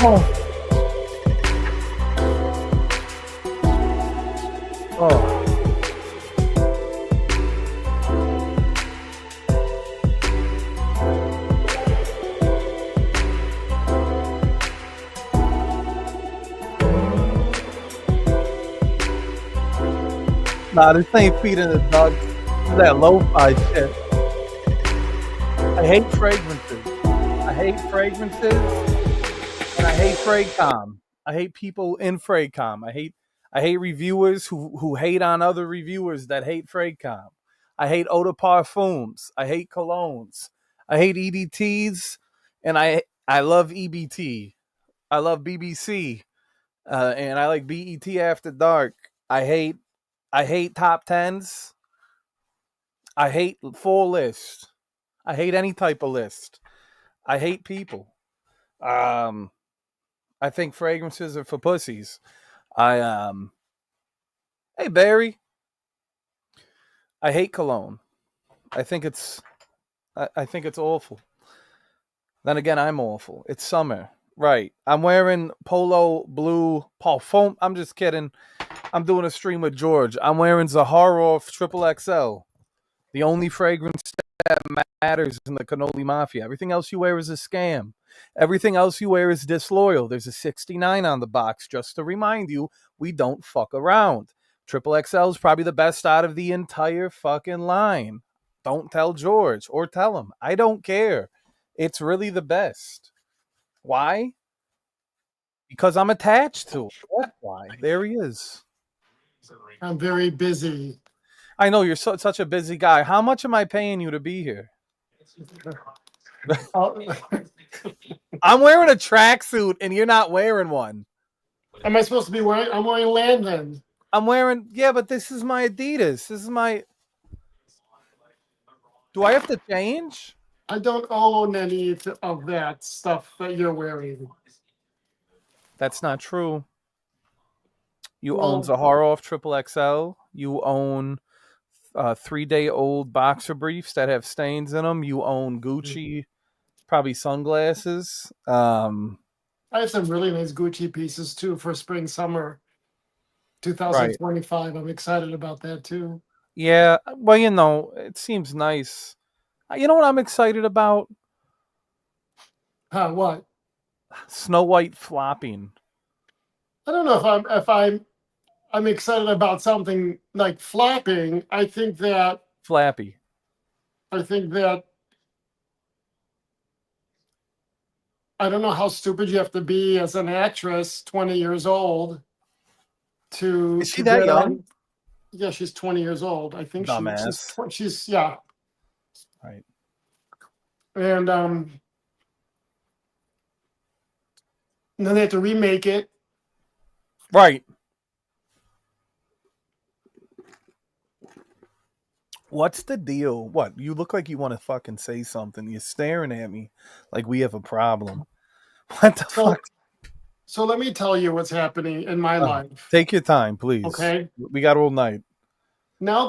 Oh. Oh. Nah, this ain't feeding the dog. This is that lo-fi shit. I hate fragrances. I hate fragrances. And I hate Fragcom. I hate people in Fragcom. I hate reviewers who hate on other reviewers that hate Fragcom. I hate eau de parfums. I hate colognes. I hate EDTs, and I love EBT. I love BBC, and I like BET After Dark. I hate top tens. I hate full list. I hate any type of list. I hate people. I think fragrances are for pussies. Hey Barry, I hate cologne. I think it's awful. Then again, I'm awful. It's summer, right? I'm wearing polo blue parfum. I'm just kidding. I'm doing a stream with George. I'm wearing Zaharoff Triple XL. The only fragrance that matters in the Cannoli Mafia. Everything else you wear is a scam. Everything else you wear is disloyal. There's a 69 on the box just to remind you we don't fuck around. Triple XL is probably the best out of the entire fucking line. Don't tell George or tell him. I don't care. It's really the best. Why? Because I'm attached to it. That's why. There he is. I'm very busy. I know you're such a busy guy. How much am I paying you to be here? I'm wearing a tracksuit and you're not wearing one. Am I supposed to be wearing? I'm wearing Landon. I'm wearing, yeah, but this is my Adidas. This is my. Do I have to change? I don't own any of that stuff that you're wearing. That's not true. You own Zaharov Triple XL. You own 3-day-old boxer briefs that have stains in them. You own Gucci, probably sunglasses. I have some really nice Gucci pieces too for spring summer 2025. Right. I'm excited about that too. Yeah, well, you know, it seems nice. You know what I'm excited about? What? Snow White flopping. I don't know if I'm excited about something like flapping. I think that Flappy. I think that I don't know how stupid you have to be as an actress, 20 years old, to. Is she that young? Yeah, she's 20 years old. I think she's yeah. Right. And then they have to remake it. Right. What's the deal? What? You look like you want to fucking say something. You're staring at me like we have a problem. What the fuck? So let me tell you what's happening in my life. Take your time, please. Okay. We got all night. now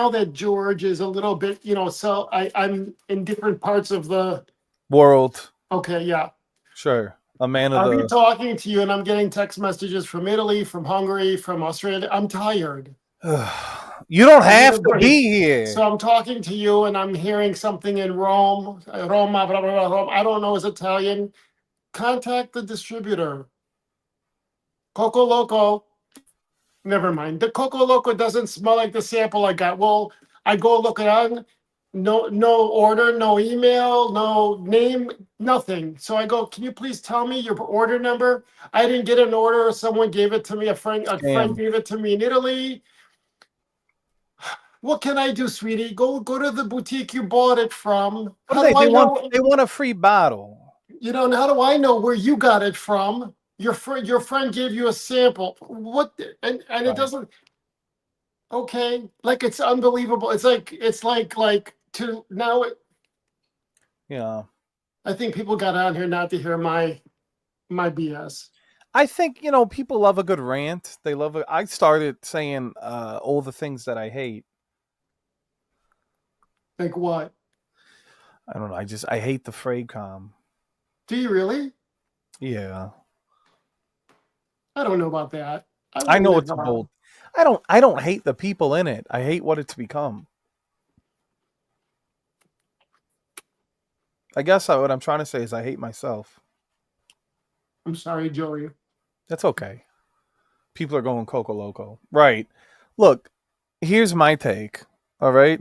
that George is a little bit, so I'm in different parts of the. World. Okay, yeah. Sure. A man of I'll be the. talking to you, and I'm getting text messages from Italy, from Hungary, from Australia. I'm tired. You don't I need have a to be break. here. So I'm talking to you, and I'm hearing something in Rome, Roma, blah, blah, blah, Rome. I don't know, is Italian. Contact the distributor. Coco Loco. Never mind. The Coco Loco doesn't smell like the sample I got. Well, I go look it on. No order, no email, no name, nothing. So I go, can you please tell me your order number? I didn't get an order. Someone gave it to me. A friend Scam. gave it to me in Italy. What can I do, sweetie? Go to the boutique you bought it from. What do How do they I want? know? They want a free bottle. And how do I know where you got it from? Your friend gave you a sample. What? And it Right. doesn't. Okay, like it's unbelievable. It's like to now. Yeah. I think people got on here not to hear my BS. I think, people love a good rant. They love it. I started saying all the things that I hate. Like what? I don't know. I hate the Fraycom. Do you really? Yeah. I don't know about that. I I wouldn't know have. it's a bold. I don't hate the people in it. I hate what it's become. I guess what I'm trying to say is I hate myself. I'm sorry, Joey. That's okay. People are going Coco Loco. Right. Look, here's my take. All right.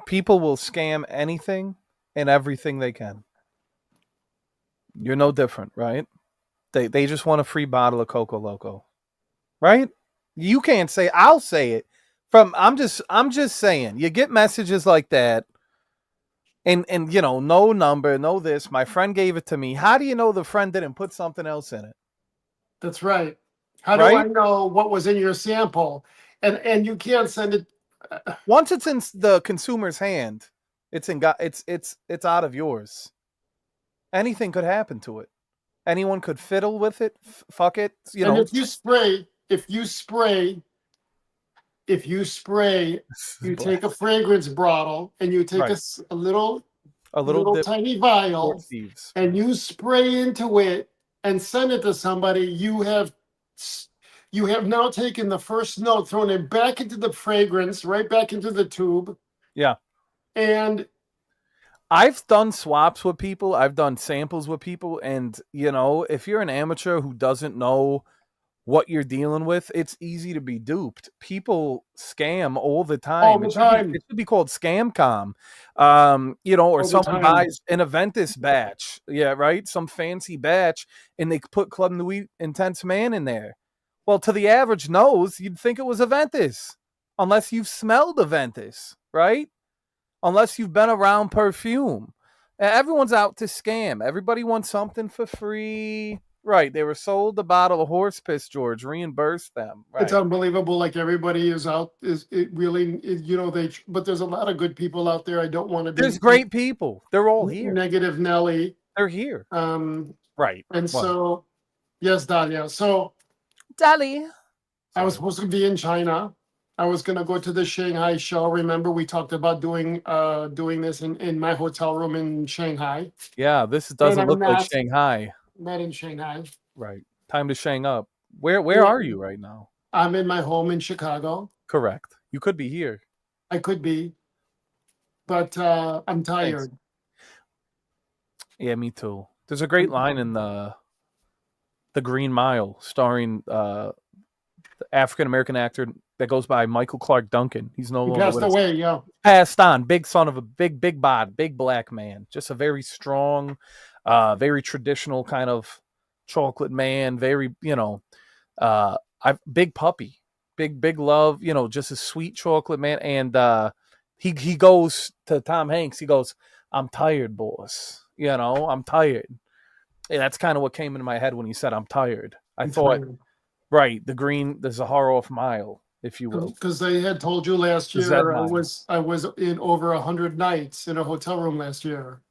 People will scam anything and everything they can. You're no different, right? They just want a free bottle of Coco Loco. Right? You can't say I'll say it. I'm just saying. You get messages like that and no number, no this. My friend gave it to me. How do you know the friend didn't put something else in it? That's right. How do I Right? know what was in your sample? And you can't send it. Once it's in the consumer's hand, it's out of yours. Anything could happen to it. Anyone could fiddle with it. Fuck it. And if you spray, you take a fragrance bottle and you take Right. a little A little little dip tiny for vial thieves. and you spray into it and send it to somebody, you have now taken the first note, thrown it back into the fragrance, right back into the tube, Yeah. and I've done swaps with people. I've done samples with people. And, if you're an amateur who doesn't know what you're dealing with, it's easy to be duped. People scam all the all time. the It should be time, it should be called scamcom. Or all the someone time. buys an Aventus batch. Yeah, right? Some fancy batch and they put Club Nuit Intense Man in there. Well, to the average nose, you'd think it was Aventus. Unless you've smelled Aventus, right? Unless you've been around perfume. Everyone's out to scam. Everybody wants something for free. Right. They were sold a bottle of horse piss, George. Reimburse them. It's Right. unbelievable. Like everybody is out, is it really? But there's a lot of good people out there. I don't want to There's be great people. They're all here. negative, Nelly. They're here. Um, Right. and What? so, yes, Dahlia. So Dali. I was Sorry. supposed to be in China. I was gonna go to the Shanghai show. Remember, we talked about doing this in my hotel room in Shanghai. Yeah, this And doesn't I'm look like not Shanghai. not in Shanghai. Right. Time to Shang up. Where Yeah, are you right now? I'm in my home in Chicago. Correct. You could be here. I could be, but I'm Thanks. tired. Yeah, me too. There's a great line in the Green Mile starring African American actor that goes by Michael Clark Duncan. He's no He longer passed with us. away. Yeah. Passed on. Big son of a big bod, big black man. Just a very strong, very traditional kind of chocolate man. Very, big puppy, big love. Just a sweet chocolate man. And he goes to Tom Hanks. He goes, "I'm tired, boss. I'm tired." And that's kind of what came into my head when he said, "I'm tired." I I'm thought, tired. right, the Zaharoff mile, if you will. Because they had told you last The Zed year I mile. was in over 100 nights in a hotel room last year.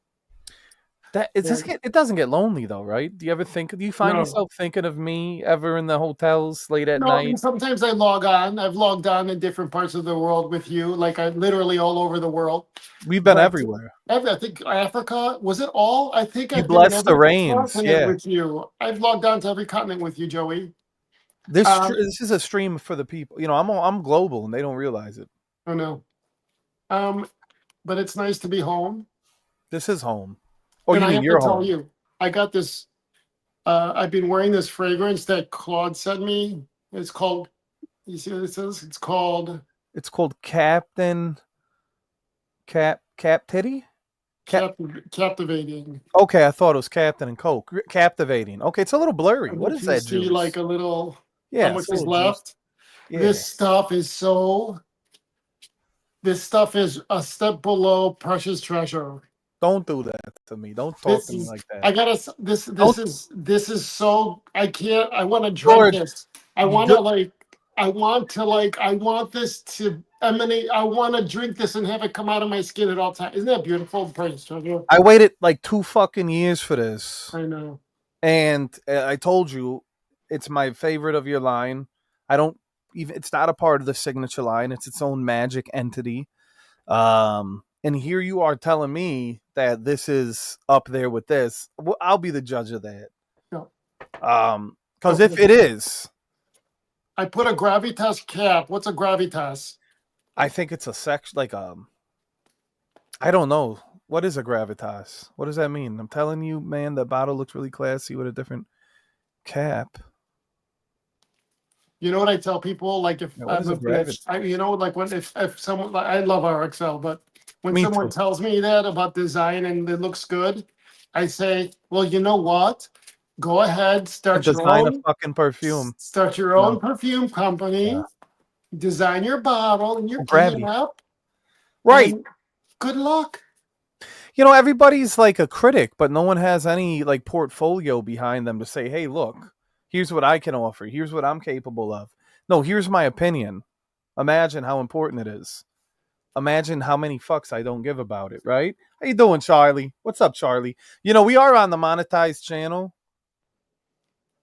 That is Yeah. this get it doesn't get lonely though, right? Do you find No. yourself thinking of me ever in the hotels late at No, I mean, night? sometimes I log on. I've logged on in different parts of the world with you, like I'm literally all over the world. We've been But everywhere. I think Africa, was it all? I think You I've been in bless the every rains, continent yeah. with you. I've logged on to every continent with you, Joey. This Um, this is a stream for the people. I'm global and they don't realize it. I know. Um, but it's nice to be home. This is home. Oh, And you I mean have to your tell home? you, I got this. I've been wearing this fragrance that Claude sent me. It's called. You see what it says? It's called It's called Cap Titty? Cap Captivating. Okay, I thought it was Captain and Coke. Captivating. Okay, it's a little blurry. And What if is you that see like juice? a little, how Yeah, much it's a is little juice. left? Yeah. This stuff is so. This stuff is a step below precious treasure. Don't do that to me. Don't talk This to me is. like I that. gotta. Don't This is so. I can't. I want to drink George, this. I you want do, to like. I want to like. I want this to emanate. I want to drink this and have it come out of my skin at all times. Isn't that beautiful? Praise treasure. I waited like 2 fucking years for this. I know. And I told you it's my favorite of your line. I don't even it's not a part of the signature line. It's its own magic entity. And here you are telling me that this is up there with this. Well, I'll be the judge of that. No. Because if Okay. it is, I put a gravitas cap. What's a gravitas? I think it's a sex like I don't know. What is a gravitas? What does that mean? I'm telling you, man, the bottle looks really classy with a different cap. You know what I tell people? Like if Yeah, what I'm is a a bitch, gravitas? like when if someone like I love RXL, but when Me someone too. tells me that about design and it looks good, I say, well, you know what? Go ahead, A design of fucking perfume. start your No. own perfume Yeah. company, design your bottle and your Oh, gravity. cap, Right. and good luck. Everybody's like a critic, but no one has any like portfolio behind them to say, hey, look, here's what I can offer. Here's what I'm capable of. No, here's my opinion. Imagine how important it is. Imagine how many fucks I don't give about it, right? How you doing, Charlie? What's up, Charlie? We are on the monetized channel,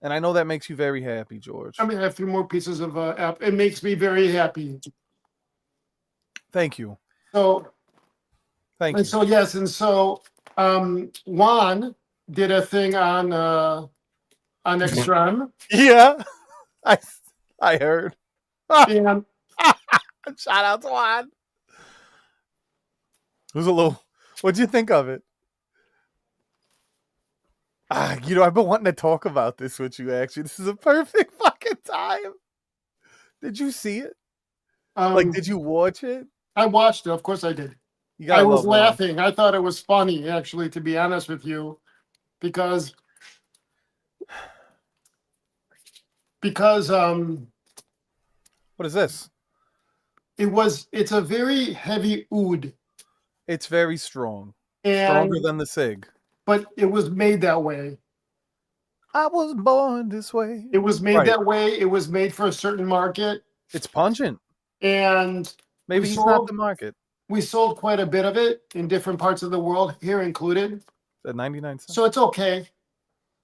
and I know that makes you very happy, I George. mean, I have 3 more pieces of app. It makes me very happy. Thank you. So Thank and you. so yes, and so Juan did a thing on Extreme, Yeah, I I heard. and Shout out to Juan. It was a little. What'd you think of it? I've been wanting to talk about this with you. Actually, this is a perfect fucking time. Did you see it? Like, um, did you watch it? I watched it. Of course, I did. You I gotta was love Juan. laughing. I thought it was funny, actually, to be honest with you, because because What is this? it's a very heavy oud, It's very strong, stronger and than the Sig. but it was made that way. I was born this way. It was made Right. that way. It was made for a certain market, It's pungent. and we Maybe he's not sold the market. we sold quite a bit of it in different parts of the world, here included. At 99 cents. So it's okay.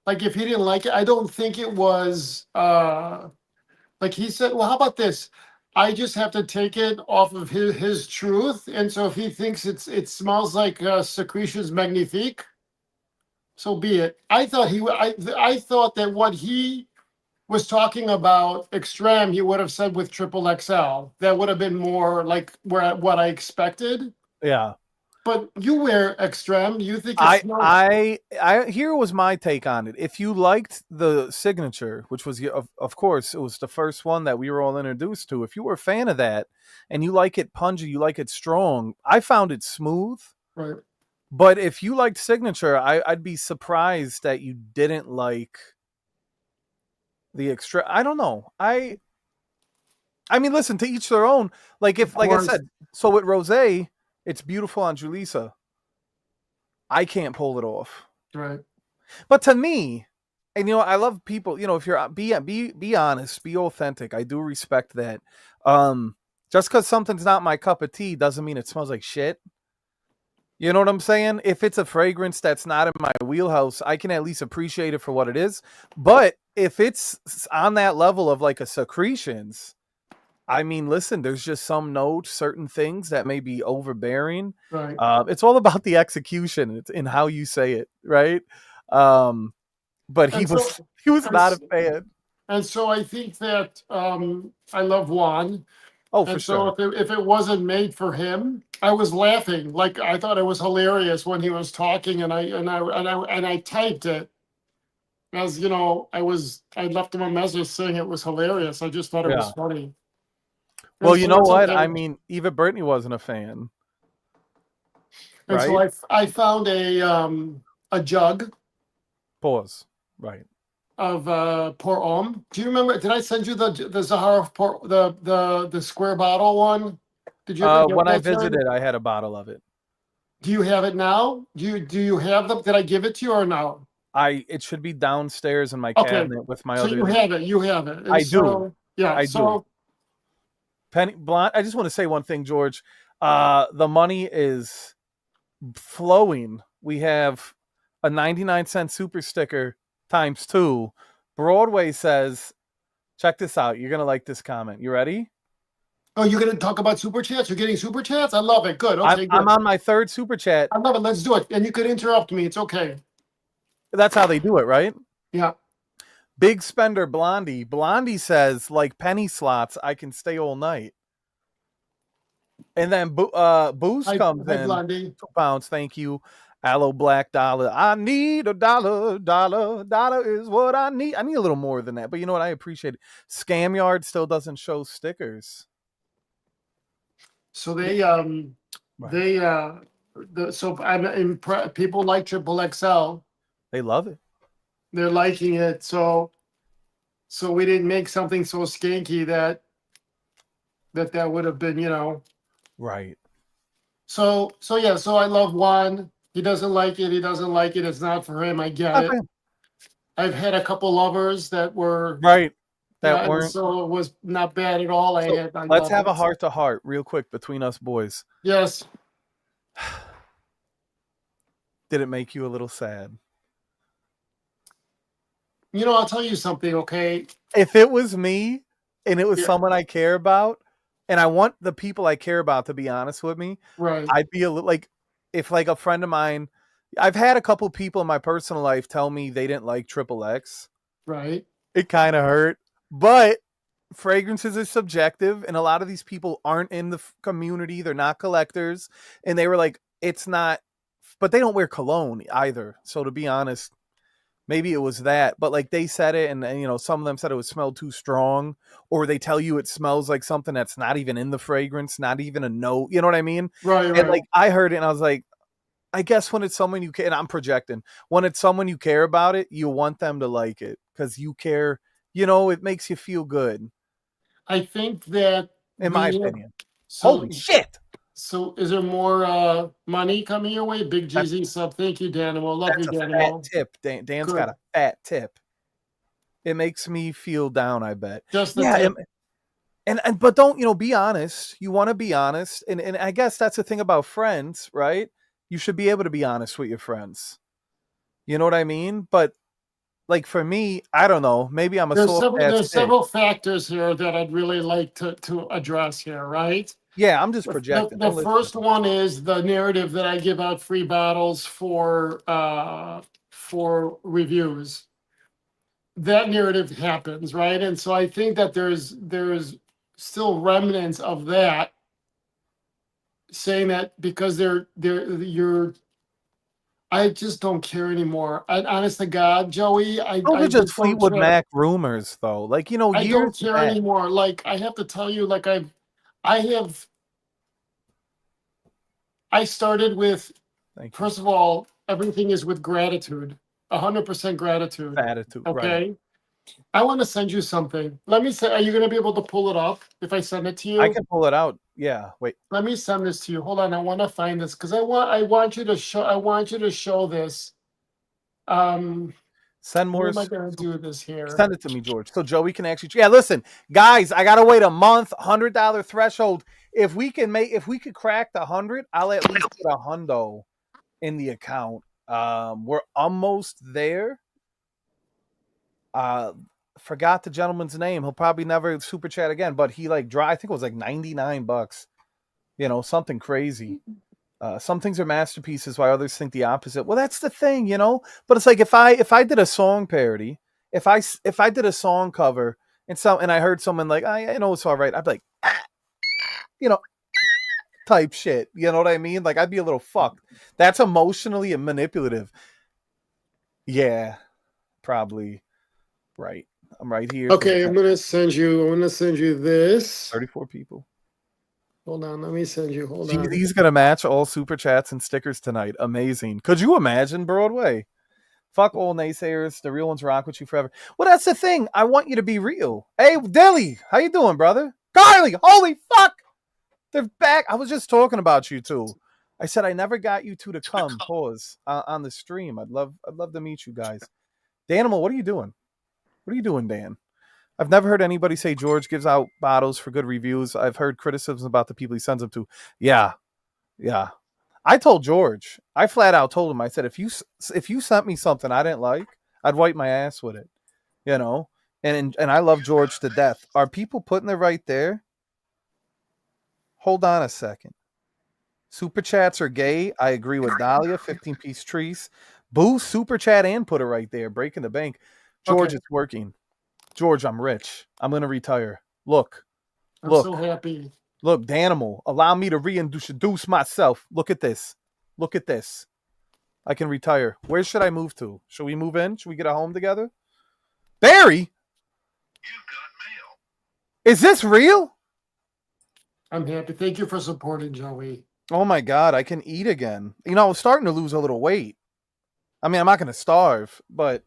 Like if he didn't like it, I don't think it was like he said, well, how about this? I just have to take it off of his truth. And so if he thinks it smells like secretions magnifique, so be it. I thought that what he was talking about extreme, he would have said with triple XL. That would have been more like what I expected. Yeah. But you wear extreme. You think it I smells I I here was my take on it. If you liked the signature, which was of course it was the first one that we were all introduced to. If you were a fan of that and you like it pungent, you like it strong. I found it smooth. right? But if you liked signature, I'd be surprised that you didn't like the extra. I don't know. I mean, listen, to each their own. Like Of like I course, said, so with Rosé, it's beautiful on Julissa. I can't pull it off. right? But to me, and I love people. If you're be honest, be authentic. I do respect that. Just because something's not my cup of tea doesn't mean it smells like shit. You know what I'm saying? If it's a fragrance that's not in my wheelhouse, I can at least appreciate it for what it is. But if it's on that level of like a secretions, I mean, listen, there's just some notes, certain things that may be overbearing. Right. It's all about the execution in how you say it, right? Um, but he And was so, he was and, not a s- fan. and so I think that I love Juan. Oh, for And so sure. if it wasn't made for him, I was laughing. Like I thought it was hilarious when he was talking, and I typed it as I left him a message saying it was hilarious. I just thought it was Yeah. funny. And Well, you so know that's what? okay. I mean, even Brittany wasn't a fan, And so right? I found a jug Pause. Right. of Port Homme. Do you remember? Did I send you the Zaharoff Port the square bottle one? Did you ever get When I that, Terry? visited, I had a bottle of it. Do you have it now? Do you have them? Did I give it to you or no? It should be downstairs in my Okay, cabinet with my so other. you have it, and I do. so yeah, I do. so Penny Blonde. I just want to say one thing, George. The money is flowing. We have a 99-cent super sticker times 2. Broadway says, check this out. You're gonna like this comment. You ready? oh, you're gonna talk about super chats? You're getting super chats? I love it. Good. I'm Okay, I'm good. on my 3rd super chat. I love it. Let's do it. And you could interrupt me. It's okay. That's how they do it, right? Yeah. Big spender Blondie. Blondie says, like penny slots, I can stay all night. And then Boost Hi, comes hi, in, Blondie. £2. Thank you. Aloe Black Dollar. I need a dollar. Dollar is what I need. I need a little more than that, but you know what? I appreciate it. Scam Yard still doesn't show stickers. So Right. they so I'm people like triple XL. They love it. They're liking it. So we didn't make something so skanky that would have been, Right. So yeah, so I love Juan. He doesn't like it. He doesn't like it. It's not for him. I get it. Okay. I've had a couple lovers that were, Right. That yeah, and weren't. so it was not bad at all. So I let's loved have a it. heart to heart real quick between us boys. Yes. Did it make you a little sad? I'll tell you something, okay? If it was me and it was Yeah, someone I care about, and I want the people I care about to be honest with me, right, I'd be a little like, if like a friend of mine, I've had a couple people in my personal life tell me they didn't like Triple X. right. It kind of hurt, but fragrances is subjective, and a lot of these people aren't in the community. They're not collectors, and they were like, it's not, but they don't wear cologne either. So to be honest, maybe it was that, but like they said it, and some of them said it would smell too strong, or they tell you it smells like something that's not even in the fragrance, not even a note. You know what I mean? Right, And right. like I heard it, and I was like, I guess when it's someone you care, and I'm projecting, when it's someone you care about it, you want them to like it because you care. It makes you feel good, I think that in my we opinion. so Holy shit! so is there more money coming your way? Big That's GZ sub. Thank you, Danimal. Love you, that's a fat Danimal. tip. Dan's got Good. a fat tip. It makes me feel down. I bet. Just the Yeah, tip. and but don't be honest. You want to be honest, and I guess that's the thing about friends, right? You should be able to be honest with your friends. You know what I mean? But like for me, I don't know. Maybe I'm a There's soft several ass there's pig. several factors here that I'd really like to address here, right? Yeah, I'm just The, projecting. the Don't listen to first me. one is the narrative that I give out free bottles for reviews. That narrative happens, right? And so I think that there's still remnants of that saying that because they're you're I just don't care anymore. Honest to God, Joey, Those I are just just don't Fleetwood care. Mac rumors, though. Like I years don't care back. anymore. Like I have to tell you, like I have I started with, Thank you. first of all, everything is with gratitude, 100% gratitude. Attitude, right? Okay. I want to send you something. Let me say, are you going to be able to pull it up if I send it to I you? can pull it out. Yeah. Wait. Let me send this to you. Hold on. I want to find this because I want you to show this. Um, Send how more. am I going to do this here? Send it to me, George, so Joey can actually. Yeah, listen, guys, I gotta wait a month. $100 threshold. If we could crack the 100, I'll at least get a hundo. in the account. We're almost there. Uh, Forgot the gentleman's name. He'll probably never super chat again, but he like I think it was like $99. Something crazy. Some things are masterpieces while others think the opposite. Well, that's the thing, But it's like if I did a song parody, if I did a song cover and I heard someone like, I know it's all right, I'd be like, you know, type shit. You know what I mean? Like I'd be a little fucked. That's emotionally and manipulative. Yeah, probably right. I'm right here for the Okay, I'm gonna send you this. 34 people. Hold on, let me send you. Hold on. He's gonna match all super chats and stickers tonight. Amazing. Could you imagine Broadway? Fuck all naysayers. The real ones rock with you forever. Well, that's the thing. I want you to be real. Hey, Dilly, how you doing, brother? Carly, holy fuck! They're back. I was just talking about you two. I said I never got you two to come. Pause on the stream. I'd love to meet you guys. Danimal, what are you doing? What are you doing, Dan? I've never heard anybody say George gives out bottles for good reviews. I've heard criticisms about the people he sends them to. Yeah. I told George. I flat out told him. I said, if you sent me something I didn't like, I'd wipe my ass with it. And I love George to death. Are people putting it right there? Hold on a second. Super chats are gay. I agree with Dahlia. 15-piece trees. Boo, super chat and put it right there. Breaking the bank. George, It's working. George, I'm rich. I'm going to retire. Look. I'm so happy. Look, Danimal, allow me to reintroduce myself. Look at this. I can retire. Where should I move to? Should we move in? Should we get a home together? Barry? You've got mail. Is this real? I'm happy. Thank you for supporting, Joey. Oh my God, I can eat again. I was starting to lose a little weight. I mean, I'm not going to starve, but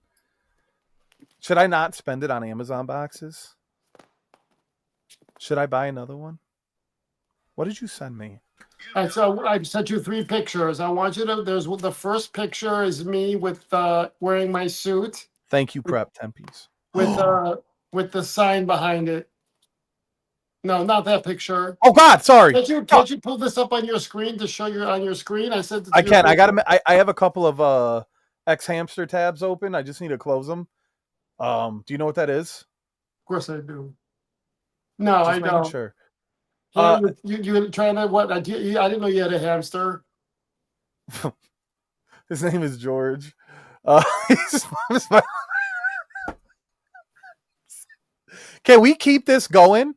should I not spend it on Amazon boxes? Should I buy another one? What did you send me? So I sent you 3 pictures. I want you to. The first picture is me with wearing my suit. Thank you, Prep Tempies. With the sign behind it. No, not that picture. Oh God, sorry. Can't you pull this up on your screen to show you on your screen? I said I can. I have a couple of X Hamster tabs open. I just need to close them. Do you know what that is? Of course I do. No, I don't. Sure. You trying to what? I didn't know you had a hamster. His name is George. Can we keep this going?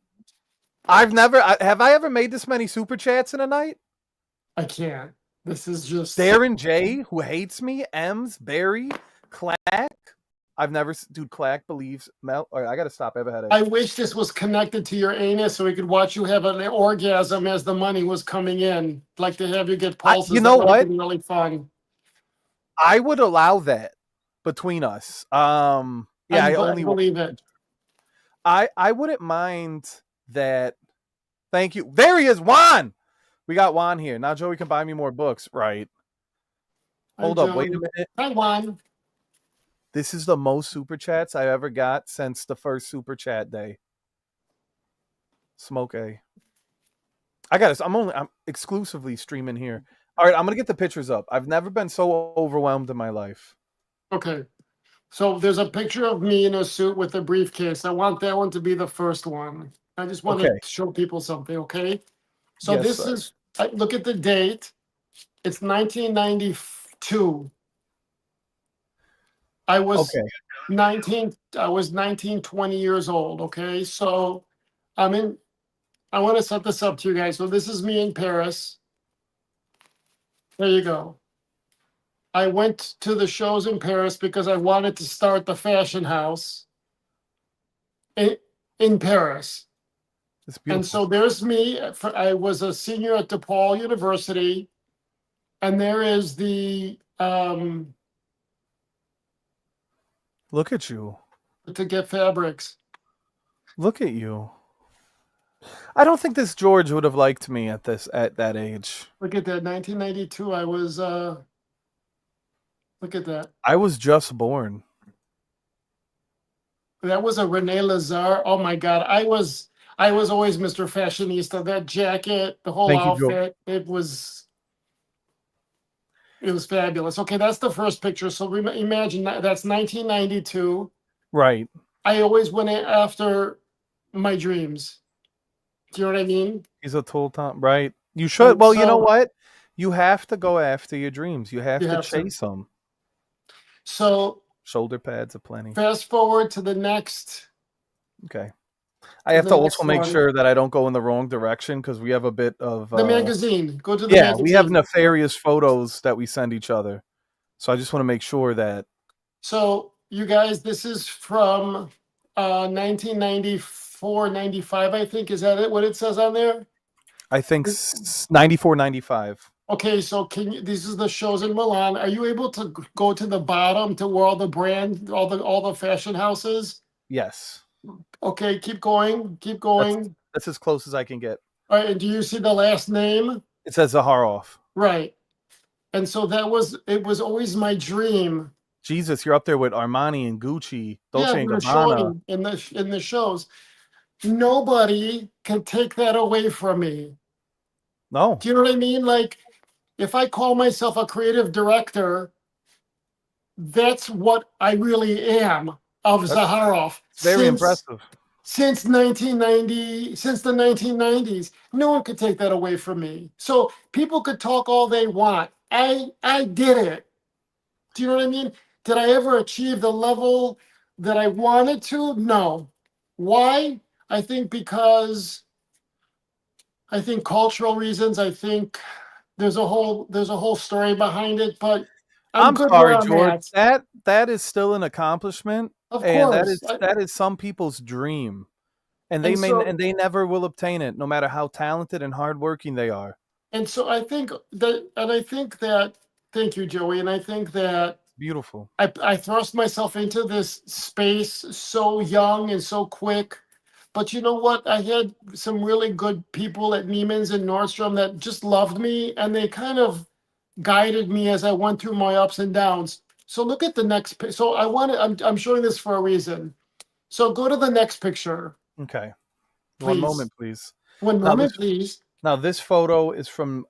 Have I ever made this many super chats in a night? I can't. This is just Darren J, who hates me, Ems, Barry, Clack. I've never, dude, Clack believes Mel. All right, I got to stop. I have a headache. I wish this was connected to your anus so we could watch you have an orgasm as the money was coming in. I'd like to have you get pulses. You know what? Really fun. I would allow that between us. I only believe it. I wouldn't mind that. Thank you. There he is, Juan. We got Juan here. Now Joey can buy me more books, right? Hold up, wait a minute. Hi, Juan. This is the most super chats I ever got since the first super chat day. Smoke A. I'm exclusively streaming here. All right, I'm gonna get the pictures up. I've never been so overwhelmed in my life. Okay. So there's a picture of me in a suit with a briefcase. I want that one to be the first one. I just want to show people something, okay? So yes, this is, look at the date. It's 1992. I was 19, 20 years old, okay? So I want to set this up to you guys. So this is me in Paris. There you go. I went to the shows in Paris because I wanted to start the fashion house in Paris. And so there's me. I was a senior at DePaul University. And there is the... Look at you. To get fabrics. Look at you. I don't think this George would have liked me at that age. Look at that. 1992. I was... Look at that. I was just born. That was a Rene Lazare. Oh my God. I was always Mr. Fashionista. That jacket, the whole outfit, it was. It was fabulous. Okay, that's the first picture. So imagine that's 1992. Right. I always went after my dreams. Do you know what I mean? He's a tool Tom. Right. You should. And Well, you know so what? You have to go after your dreams. You have you to have to. chase them. So Shoulder pads aplenty. fast forward to the next. Okay. I have to the also next make one. sure that I don't go in the wrong direction because we have a bit of The magazine. Go to the yeah, magazine. we have nefarious photos that we send each other. So I just want to make sure that So you guys, this is from 1994, 95, I think. Is that it? What it says on there? I think 94, 95. Okay, so this is the shows in Milan. Are you able to go to the bottom to where all the brand, all the fashion houses? Yes. Okay, keep going, keep going. That's as close as I can get. All right, and do you see the last name? It says Zaharoff. Right. And so it was always my dream. Jesus, you're up there with Armani and Gucci, Dolce Yeah, and we were Gabbana. showing in the shows. Nobody can take that away from me. No. Do you know what I mean? Like, if I call myself a creative director, that's what I really am of Zaharoff. Very impressive. Since 1990, since the 1990s, no one could take that away from me. So people could talk all they want. I did it. Do you know what I mean? Did I ever achieve the level that I wanted to? No. Why? I think because I think cultural reasons. I think there's a whole story behind it, but I'm good sorry, where I'm George. at. That is still an accomplishment. Of And course. that is some people's dream. And they And they never will obtain it, no matter how talented and hardworking they are. And so I think that, thank you, Joey. And I think that Beautiful. I thrust myself into this space so young and so quick. But you know what? I had some really good people at Neiman's and Nordstrom that just loved me, and they kind of guided me as I went through my ups and downs. So look at the next. So I'm showing this for a reason. So go to the next picture. Okay. Please. One moment, please. One moment, please. Now, this photo is from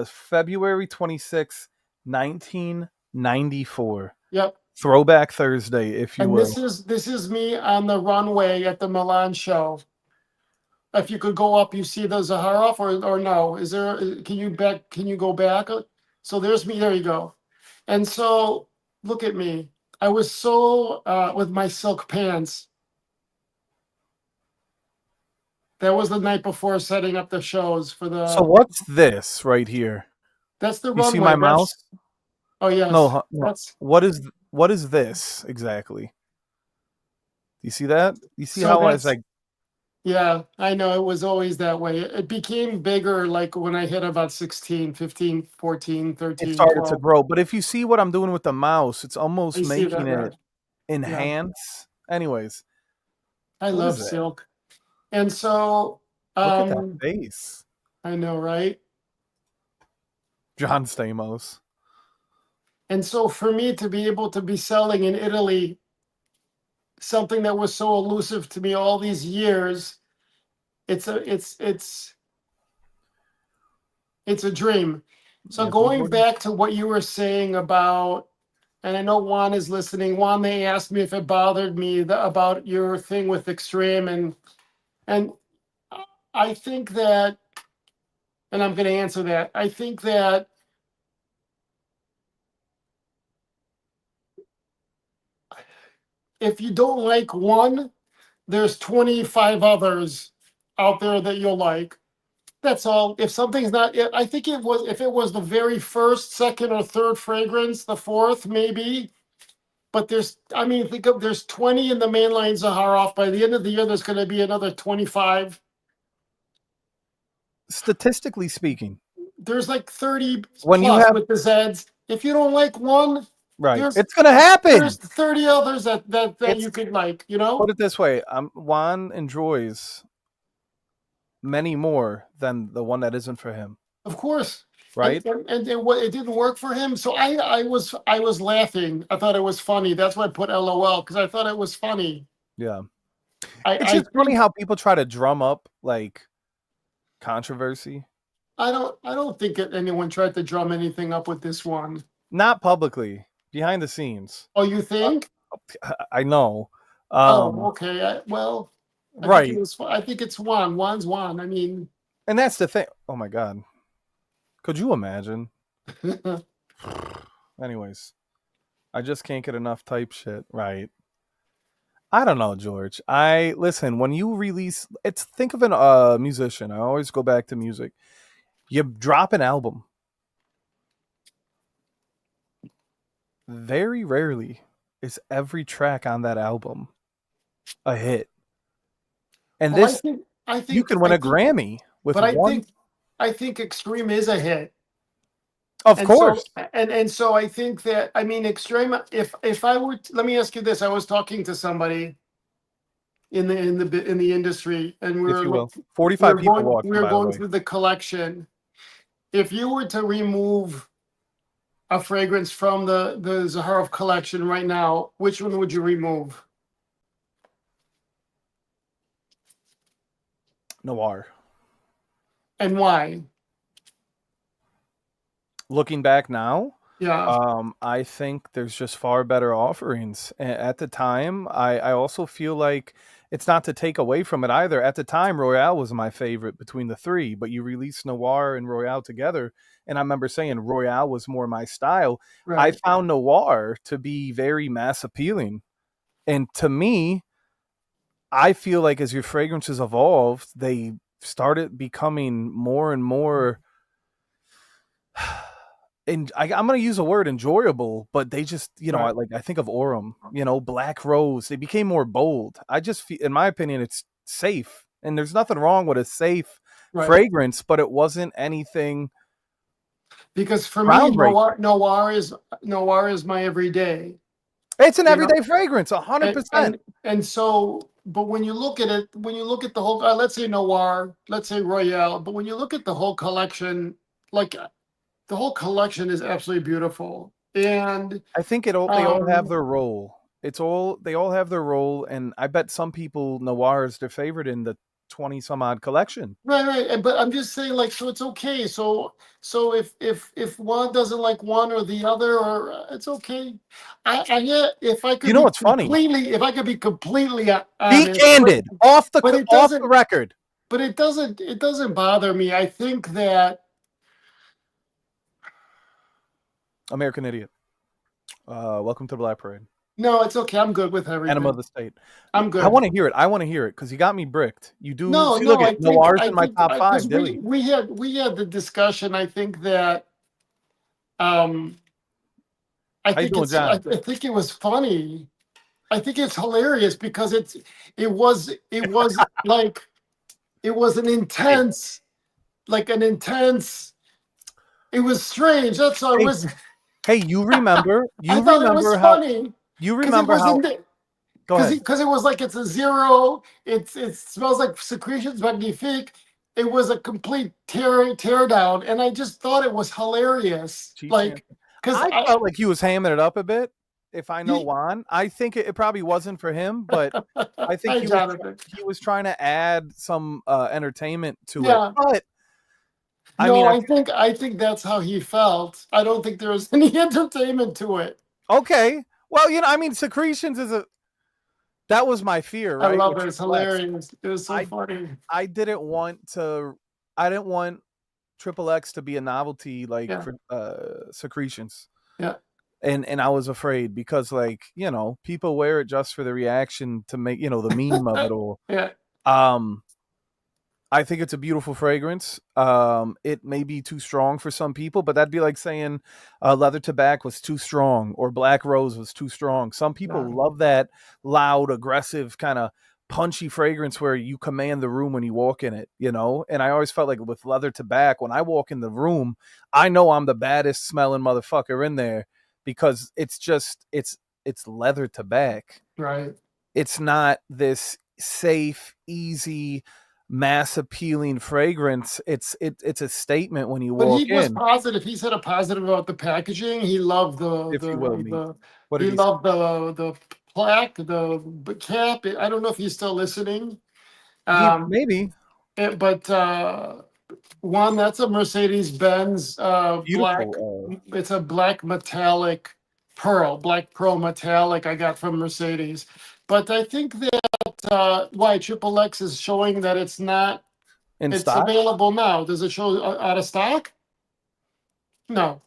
February 26, 1994. Yep. Throwback Thursday, if you And will. this is me on the runway at the Milan show. If you could go up, you see the Zaharoff or no? Is there? Can you go back? So there's me. There you go. And so look at me. I was so with my silk pants. That was the night before setting up the shows for the. So what's this right here? That's the You runway. see my mouse? Oh yes. No. That's what is this exactly? Do you see that? You see So how I that's- was like, yeah, I know it was always that way. It became bigger like when I hit about 16, 15, 14, 13, it started 12. to grow. But if you see what I'm doing with the mouse, it's almost I see making that, it enhance. Anyways, I what love is that? silk. And so Look at that face. I know, right? John Stamos. And so for me to be able to be selling in Italy something that was so elusive to me all these years, it's a dream. So going back to what you were saying about, and I know Juan is listening. Juan, they asked me if it bothered me about your thing with extreme, and I think that, and I'm going to answer that. I think that if you don't like one, there's 25 others out there that you'll like. That's all. If something's not, I think if it was the very first, second, or third fragrance, the fourth maybe. But there's 20 in the mainline Zaharoff. By the end of the year, there's going to be another 25. Statistically speaking, There's like 30 when plus you have with the Zeds. If you don't like one, right, it's gonna happen. There's 30 others that you could like. Put it this way: Juan enjoys many more than the one that isn't for him. Of course. Right. And it didn't work for him. So I was laughing. I thought it was funny. That's why I put LOL, because I thought it was funny. Yeah. It's just funny how people try to drum up like controversy. I don't think that anyone tried to drum anything up with this one. Not publicly, behind the scenes. Oh, you think? I know. Oh, okay. Well, I think it Right. was. I think it's one. One's one. I mean, And that's the thing. Oh my God. Could you imagine? Anyways, I just can't get enough type shit. Right. I don't know, George. I listen, when you release it's think of an musician. I always go back to music. You drop an album. Very rarely is every track on that album a hit. And well, this I you think, can win a Grammy with but one. I think Extreme is a hit. Of And so course. and so I think that, I mean, Extreme, if I were let me ask you this. I was talking to somebody in the industry, and If you will. 45 people we watching, were by the going way. through the collection. If you were to remove a fragrance from the Zaharov collection right now, which one would you remove? Noir. And why? Looking back now, Yeah, I think there's just far better offerings. At the time, I also feel like it's not to take away from it either. At the time, Royale was my favorite between the three, but you released Noir and Royale together. And I remember saying Royale was more my style. I right. found Noir to be very mass appealing. And to me, I feel like as your fragrances evolved, they started becoming more and more and I'm going to use a word enjoyable, but they just, Right. I think of Aurum, Black Rose. They became more bold. I just feel, in my opinion, it's safe, and there's nothing wrong with a safe Right. fragrance, but it wasn't anything Because for me, groundbreaking. Noir is my everyday. It's an You know, everyday fragrance, and 100%. and and so, but when you look at it, when you look at the whole, let's say Noir, let's say Royale, but when you look at the whole collection, like, the whole collection is absolutely beautiful. And I think they all have their role. They all have their role, and I bet some people Noir is their favorite in the 20 some odd collection. right, but I'm just saying, like, so it's okay. So if one doesn't like one or the other, or it's okay. I Yeah, You know what's funny? if I could be completely Be honest, candid, but it off the doesn't, record. it doesn't bother me. I think that American Idiot. Welcome to the Black Parade. no, it's okay. I'm good with Enema everything. of the State. I'm I good. want to hear it. I want to hear it because you got me bricked. You do. No, See, look no, at Noir's I in my think top because five, Dilly. we had the discussion. I think that um How you doing, John? I think it was funny. I think it's hilarious because it was like, it was an Hey, intense, like an intense. It was strange. That's all it hey, was. hey! You remember? I You thought it was remember how? funny You because it remember was how? in the Go ahead. because it was like, it's a zero. It smells like secretions magnifique. It was a complete tear down, and I just thought it was hilarious. Cheap chance. Like, because I felt like he was hamming it up a bit. If I know he, Juan, I think it probably wasn't for him, but I think hi Jonathan. he was trying to add some entertainment to it. Yeah. But I mean, No, I think that's how he felt. I don't think there was any entertainment to it. okay. Well, I mean, secretions is that was my fear, I right? love With it. It's Triple X. hilarious. It was so I funny. I didn't want to. I didn't want Triple X to be a novelty like Yeah, for secretions, yeah, and I was afraid because people wear it just for the reaction to make the meme of it all. yeah. Um, I think it's a beautiful fragrance. It may be too strong for some people, but that'd be like saying leather tobacco was too strong or black rose was too strong. Some people No, love that loud, aggressive, kind of punchy fragrance where you command the room when you walk in it. And I always felt like with leather tobacco, when I walk in the room, I know I'm the baddest smelling motherfucker in there because it's leather tobacco. right. It's not this safe, easy, mass appealing fragrance. It's a statement when you But he walk was in, positive. He said a positive about the packaging. He loved if you will, me. What did he he say? loved the plaque, the cap. I don't know if he's still listening. He Um, maybe. but Juan, that's a Mercedes-Benz black. Beautiful. It's a black metallic pearl, black pearl metallic I got from Mercedes. But I think that why Triple X is showing that it's not. In It's stock? available now. Does it show out of stock? No.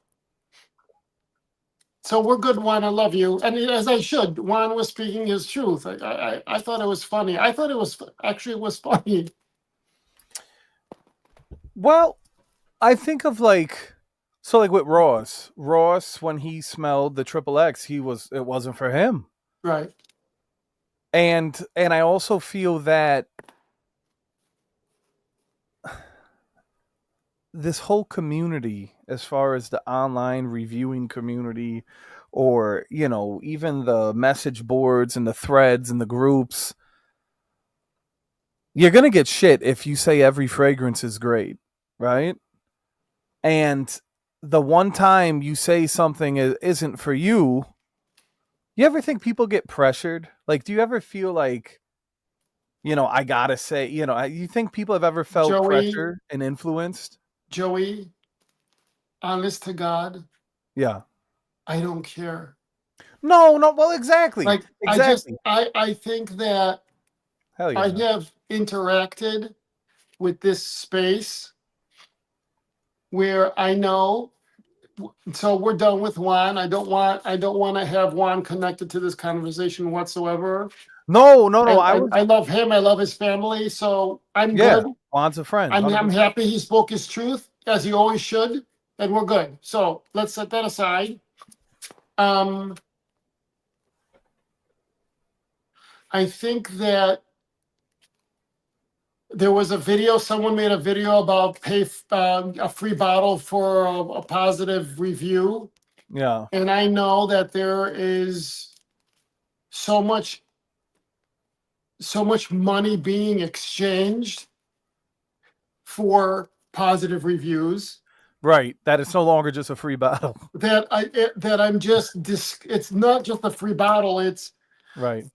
So we're good, Juan. I love you, and as I should. Juan was speaking his truth. I thought it was funny. I thought it was actually it was funny. Well, I think of like with Ross. Ross, when he smelled the Triple X, it wasn't for him. Right. And I also feel that this whole community, as far as the online reviewing community, or even the message boards and the threads and the groups, you're gonna get shit if you say every fragrance is great, right? And the one time you say something isn't for you, you ever think people get pressured? Like, do you ever feel like, I gotta say, you think people have ever felt Joey, pressure and influenced? Joey, honest to God, Yeah. I don't care. No, well, exactly. Like Exactly. I think that Hell yeah. I have interacted with this space where I know. So we're done with Juan. I don't want to have Juan connected to this conversation whatsoever. No. I love him. I love his family. So I'm Yeah. good. Juan's a friend. I'm 100%. happy he spoke his truth as he always should, and we're good. So let's set that aside. I think that there was a video. Someone made a video about pay a free bottle for a positive review. Yeah. And I know that there is so much money being exchanged for positive reviews Right. That it's no longer just a free bottle. that I'm just it's not just a free bottle, it's Right.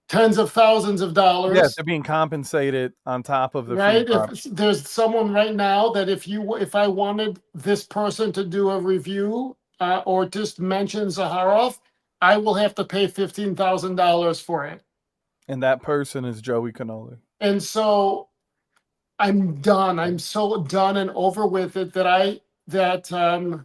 tens of thousands of dollars. Yeah, they're being compensated on top of the right. free bottle. If there's someone right now that if I wanted this person to do a review or just mention Zaharoff, I will have to pay $15,000 for it. And that person is Joey Cannoli. And so I'm done. I'm so done and over with it that I have,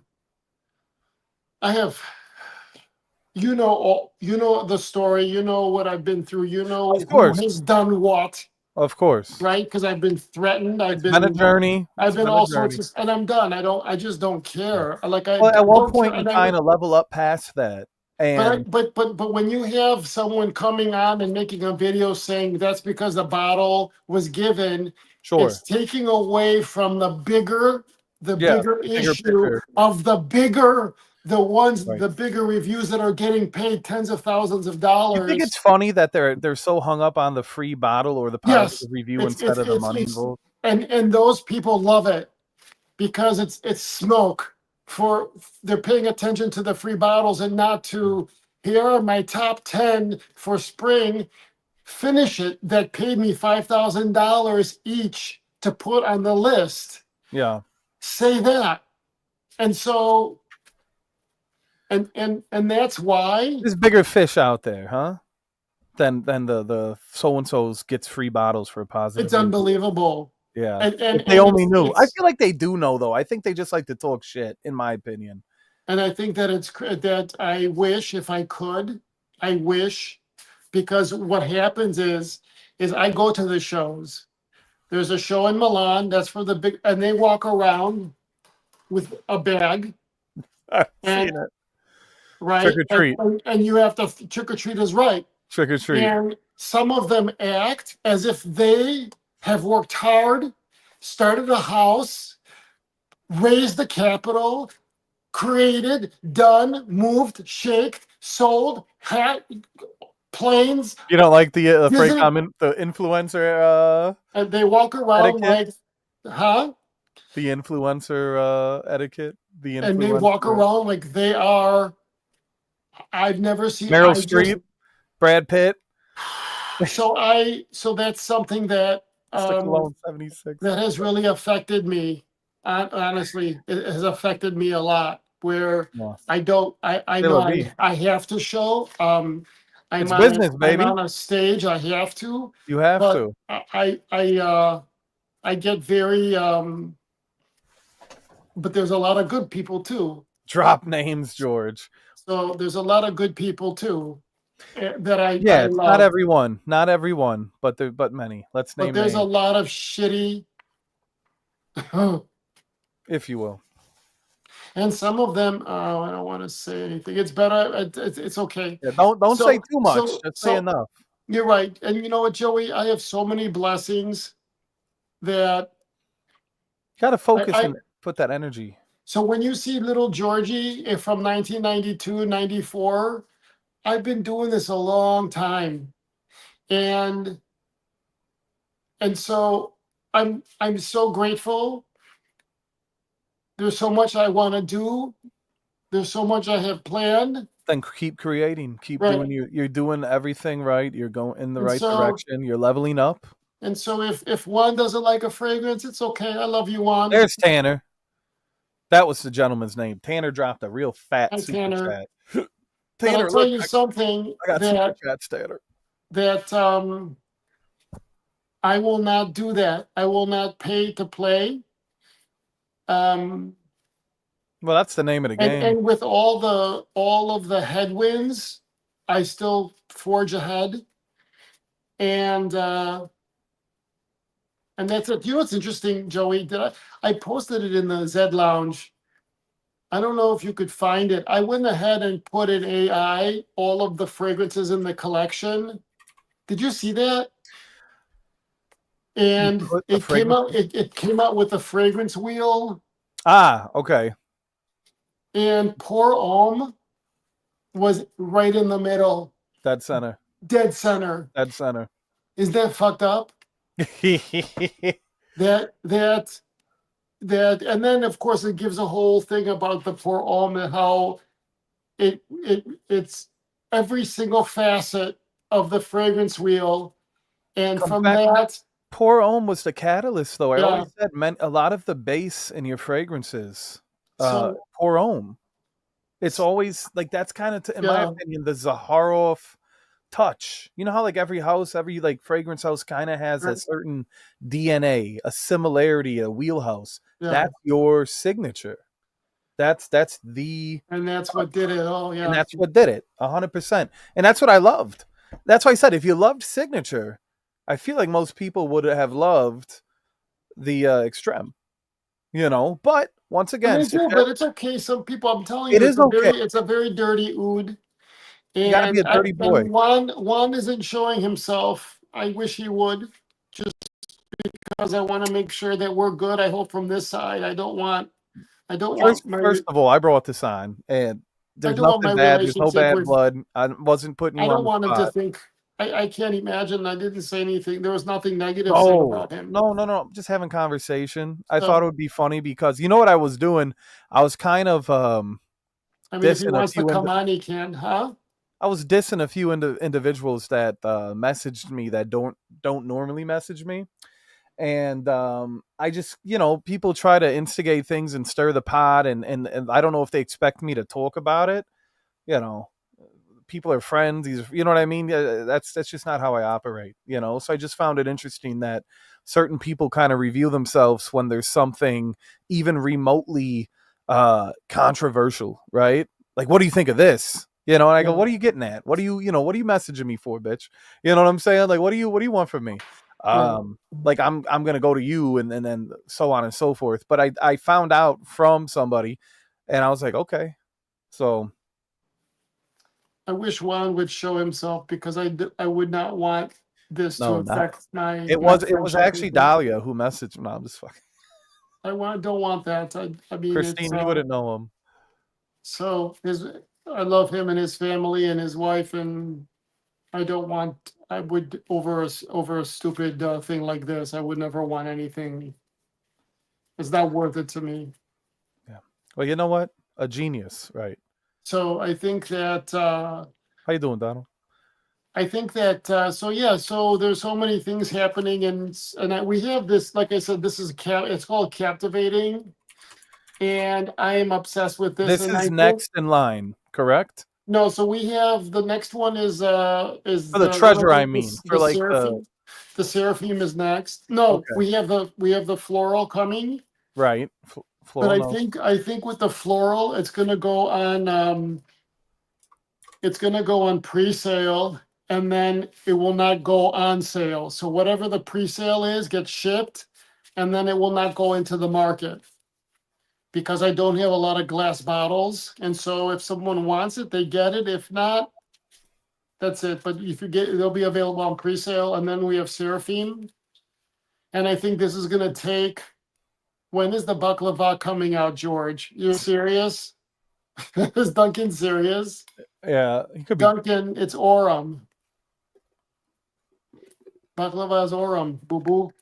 the story, what I've been through, Of course. who has done what, Of course. right? Because I've been threatened. It's been a journey. I've been all sorts of, and I'm done. I just don't care. Like Well, at what point you kind of level up past that? And but when you have someone coming on and making a video saying that's because the bottle was given, sure, it's taking away from the bigger issue picture. of the bigger Right. the bigger reviews that are getting paid tens of thousands of dollars. You think it's funny that they're so hung up on the free bottle or the positive review instead of the money involved? And those people love it because it's smoke. They're paying attention to the free bottles and not to, here are my top 10 for spring. Finish it that paid me $5,000 each to put on the list. Yeah. Say that. And so and that's why there's bigger fish out there, huh? Than the so and so's gets free bottles for a positive. It's unbelievable. Yeah. And they only knew. I feel like they do know though. I think they just like to talk shit, in my opinion. And I think that I wish, if I could, because what happens is I go to the shows. There's a show in Milan that's for the big, and they walk around with a bag. I've seen it. Right. Trick or treat. And you have to, trick or treat is right. Trick or treat. And some of them act as if they have worked hard, started a house, raised the capital, created, done, moved, shaked, sold, had planes. You don't like the the influencer and they walk around etiquette? Like, the influencer etiquette. And they walk around like they are. I've never seen Meryl Streep, Brad Pitt. So that's something that 76. that has really affected me. honestly, it has affected me a lot. Where Well, I c'est know la vie. I have to show. It's business, I'm baby. on a stage. I have to, You have but to I get very but there's a lot of good people too. drop names, George. So there's a lot of good people too that Yeah, I it's not love. everyone, but many. Let's But name there's a names, lot of shitty, if you will. and some of them. I don't want to say anything. It's better. It's okay. Yeah, don't say So too much. so Just say so enough. you're right. And you know what, Joey? I have so many blessings that Got to focus I and put that energy. so when you see little Georgie from 1992, 94, I've been doing this a long time. And so I'm so grateful. There's so much I want to do. There's so much I have planned. Then keep creating. Keep Right. doing. You're doing everything right. You're going in the And right so direction. You're leveling up. if Juan doesn't like a fragrance, it's okay. I love you, Juan. There's Tanner. That was the gentleman's name. Tanner dropped a real fat Hi, super Tanner. chat. But I'll Tanner, tell look, you something I got super chats, Tanner. that I will not do that. I will not pay to play. Um, Well, that's the name of the game. and with all of the headwinds, I still forge ahead. And that's it. You know what's interesting, Joey? I posted it in the Zed Lounge. I don't know if you could find it. I went ahead and put in AI all of the fragrances in the collection. Did you see that? You And put the fragrance. it came out with a fragrance wheel, Ah, okay. and Pour Homme was right in the middle, Dead center. dead center. Dead center. Is that fucked up? That and then of course it gives a whole thing about the Pour Homme and how it's every single facet of the fragrance wheel, and Come from back. that, Pour Homme was the catalyst, though. I yeah. always said, meant a lot of the base in your fragrances. So Pour Homme. It's always like that's kind of, in my yeah, opinion, the Zaharoff touch. You know how like every house, every like fragrance house kind of has a right, certain DNA, a similarity, a wheelhouse. yeah, That's your signature. That's the and that's what did it. Oh and yeah, that's what did it 100%. And that's what I loved. That's why I said if you loved signature, I feel like most people would have loved the extreme, but once and again, they do, but it's okay. Some people, I'm telling it you, is okay. it's a very dirty oud. You got to be And a dirty boy. one isn't showing himself. I wish he would, just because I want to make sure that we're good. I hope from this side. I don't First, want my first of all, I brought this on, and I there's don't want nothing my bad. There's no relationship bad with. blood. I wasn't putting I you on don't the want him to spot. think. I can't imagine. I didn't say anything. There was nothing negative said No, about him. no, no, no. Just having conversation. I thought So it would be funny because you know what I was doing. I was kind of I mean, if he dissing a wants to few. come on, he can, huh? I was dissing a few individuals that messaged me that don't normally message me, and I just people try to instigate things and stir the pot, and I don't know if they expect me to talk about it. You know, people are friends. You know what I mean? That's just not how I operate. So I just found it interesting that certain people kind of reveal themselves when there's something even remotely controversial, right? Like, what do you think of this? And I go, Yeah, what are you getting at? What are what are you messaging me for, bitch? You know what I'm saying? Like, what do you want from me? right. Like I'm gonna go to you and then so on and so forth. But I found out from somebody, and I was like, okay, so I wish Juan would show himself because I would not want this to no, not affect my it my was friendship actually with him. Dahlia who messaged me. No, I'm just fucking Don't want that. I mean, it's Christine. You wouldn't know him. so his. I love him and his family and his wife, and I don't want. I would over a stupid thing like this. I would never want anything. It's not worth it to me. Yeah. Well, you know what? A genius, right? So I think that How you doing, Donald? I think that so there's so many things happening, and we have this. Like I said, this is it's called captivating, and I am obsessed with this. This And I is think next in line, correct? no, so we have the next one is For the treasure, I mean, for the like the seraphim. The seraphim is next. No, okay, we have the floral coming, right? but Floral notes. I think with the floral, it's gonna go on pre-sale, and then it will not go on sale. So whatever the pre-sale is gets shipped, and then it will not go into the market because I don't have a lot of glass bottles. And so if someone wants it, they get it. If not, that's it. But if you get, they'll be available on pre-sale, and then we have seraphim. And I think this is gonna take. When is the baklava coming out, George? You're serious? Is Duncan serious? Yeah, he could be. Duncan, it's Orem. Baklava is Orem, boo boo.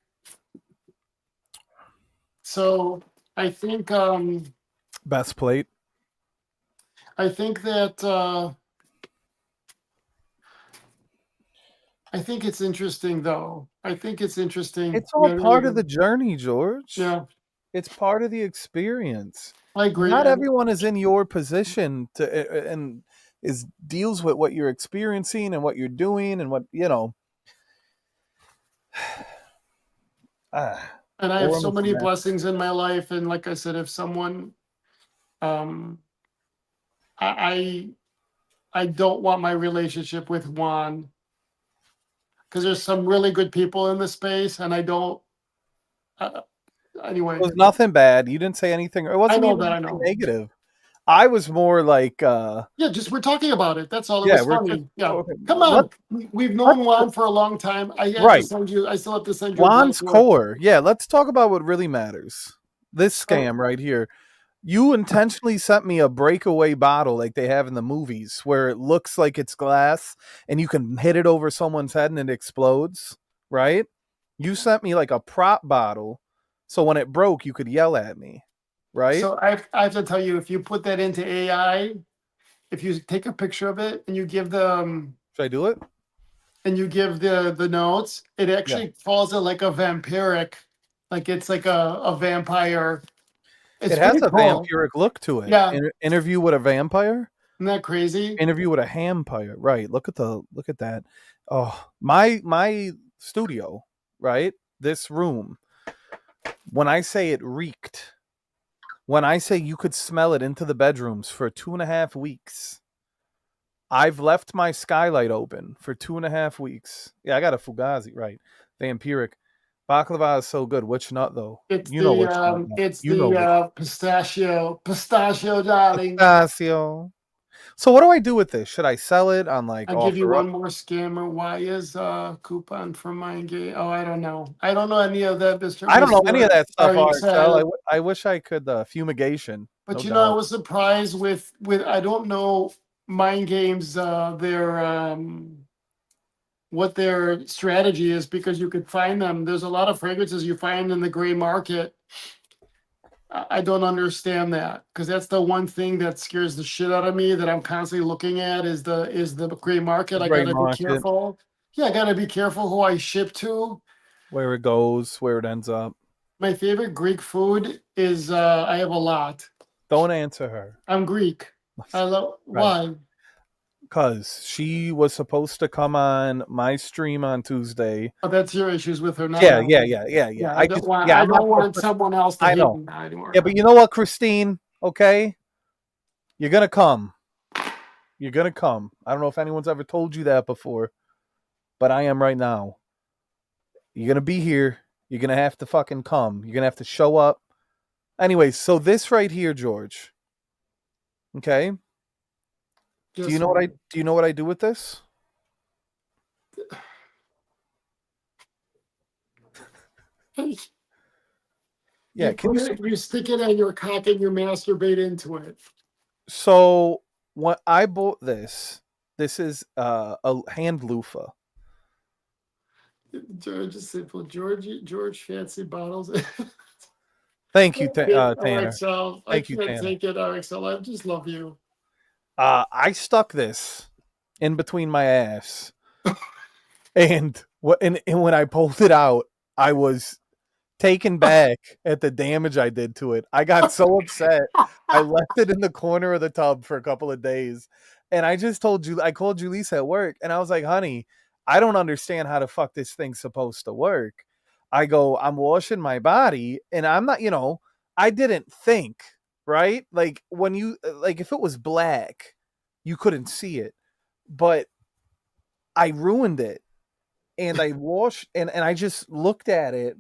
So I think Best plate. that I think it's interesting though. I think it's interesting. It's all part of the journey, George. Yeah, It's part of the experience. I agree. Not And everyone is in your position to and is deals with what you're experiencing and what you're doing and what Ah, I have Orem so is the many man. blessings in my life. And like I said, if someone um I I don't want my relationship with Juan because there's some really good people in the space, and I don't. Uh, anyway, It was nothing bad. You didn't say anything. It I wasn't know even that. I anything know. negative. I was more like, Yeah, just we're talking about it. That's all. It yeah, was we're just funny. Yeah, okay. come Let on. We've let's known Juan for a long time. I have to right. send you. I still have to send you a Juan's brochure. core. Yeah, let's talk about what really matters. This So, scam right here. You intentionally sent me a breakaway bottle like they have in the movies where it looks like it's glass and you can hit it over someone's head and it explodes, right? You sent me like a prop bottle so when it broke you could yell at me, right? so I have to tell you, if you put that into AI, if you take a picture of it and you give Should I do it? the notes, it Yeah. actually falls in like a vampiric, like it's like a vampire. It's It has pretty a cool. vampiric look to it. Yeah, Interview with a vampire? isn't that crazy? Interview with a hampire. Right. Look at that. Oh, my studio, right? This room. When I say it reeked, when I say you could smell it into the bedrooms for 2.5 weeks, I've left my skylight open for 2.5 weeks. Yeah, I got a Fugazi, right? Vampiric. Baklava is so good. Which nut though? It's You know the which nut. Now. it's You know which. the pistachio, darling. Pistachio. So what do I do with this? Should I sell it on like I'll give you OfferUp? one more scammer. Why is coupon for mine gay? Oh, I don't know. I don't know any of that, I don't know any of that stuff, Are you RXL. excited? I wish I could fumigation, But no you know, I doubt. was surprised with I don't know mind games their what their strategy is, because you could find them. There's a lot of fragrances you find in the gray market. I don't understand that, because that's the one thing that scares the shit out of me, that I'm constantly looking at is the gray market. I Gray gotta be market, careful. Yeah, I gotta be careful who I ship to. where it goes, where it ends up. My favorite Greek food is I have a lot. Don't answer her. I'm Greek. I love Right. why? Because she was supposed to come on my stream on Tuesday. Oh, that's your issues with her, not Yeah, mine. yeah, yeah, yeah, yeah. Yeah, I just, yeah, I I'm not. don't want someone else to I hate know. me now anymore. Yeah, but you know what, Christine? Okay, you're gonna come. You're gonna come. I don't know if anyone's ever told you that before, but I am right now. You're gonna be here. You're gonna have to fucking come. You're gonna have to show up. Anyways, so this right here, George. Okay. Just Do you know what I do with this? Yeah, you stick it in your cock and you masturbate into it. So when I bought this is a hand loofah. George is simple. George fancy bottles. Thank you, Tanner. RXL. I Thank you, can't Tanner. take it, RXL. I just love you. I stuck this in between my ass And when I pulled it out, I was taken back at the damage I did to it. I got so upset. I left it in the corner of the tub for a couple of days. And I just told you, I called Julissa at work and I was like, honey, I don't understand how the fuck this thing's supposed to work. I go, I'm washing my body and I'm not, I didn't think, right? Like when like if it was black, you couldn't see it. But I ruined it. And I washed and I just looked at it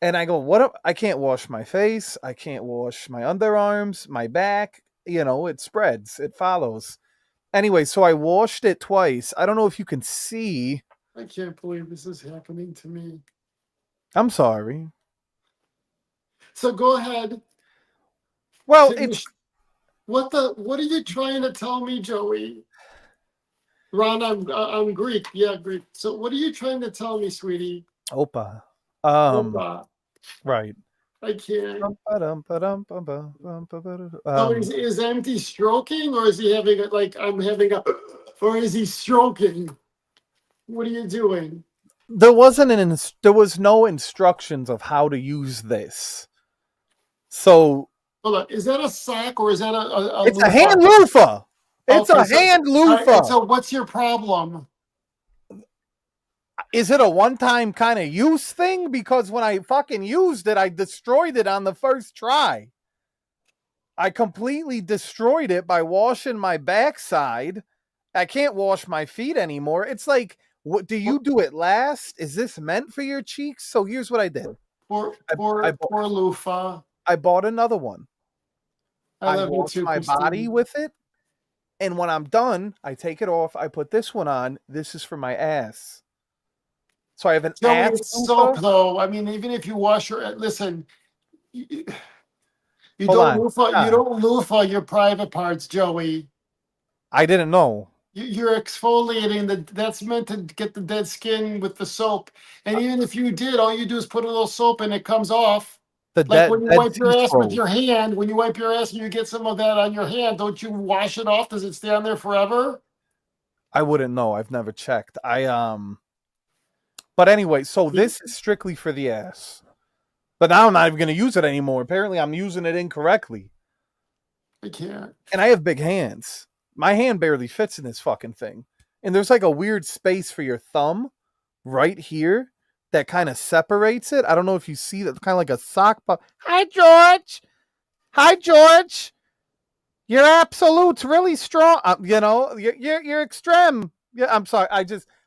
and I go, I can't wash my face. I can't wash my underarms, my back. It spreads, it follows. Anyway, so I washed it twice. I don't know if you can see. I can't believe this is happening to me. I'm sorry. So go ahead. Well, What are you trying to tell me, Joey? Ron, I'm Greek. Yeah, Greek. So what are you trying to tell me, sweetie? Opa. Opa. Right. I can't. So is empty stroking, or is he having or is he stroking? What are you doing? there was no instructions of how to use this. So Hold on. Is that a sock or is that a it's a hand loofah. It's Okay, a hand loofah. So what's your problem? Is it a one-time kind of use thing? Because when I fucking used it, I destroyed it on the first try. I completely destroyed it by washing my backside. I can't wash my feet anymore. It's like, what do you do it last? Is this meant for your cheeks? So here's what I did. Poor loofah. I bought another one. I love you wash too, my Christine. body with it. And when I'm done, I take it off. I put this one on. This is for my ass. So I have an ass It's soap, though. I mean, even if you wash your listen, you don't loofah your private parts, Joey. I didn't know. You're exfoliating that's meant to get the dead skin with the soap. And even if you did, all you do is put a little soap and it comes off. Like when you wipe your ass with your hand, when you wipe your ass and you get some of that on your hand, don't you wash it off? Does it stay on there forever? I wouldn't know. I've never checked. But anyway, so this is strictly for the ass. But now I'm not even going to use it anymore. Apparently, I'm using it incorrectly. I can't. And I have big hands. My hand barely fits in this fucking thing. And there's like a weird space for your thumb right here that kind of separates it. I don't know if you see that, kind of like a sock. Hi, George. Hi, George. Your absolute's really strong. You're extreme. Yeah, I'm sorry.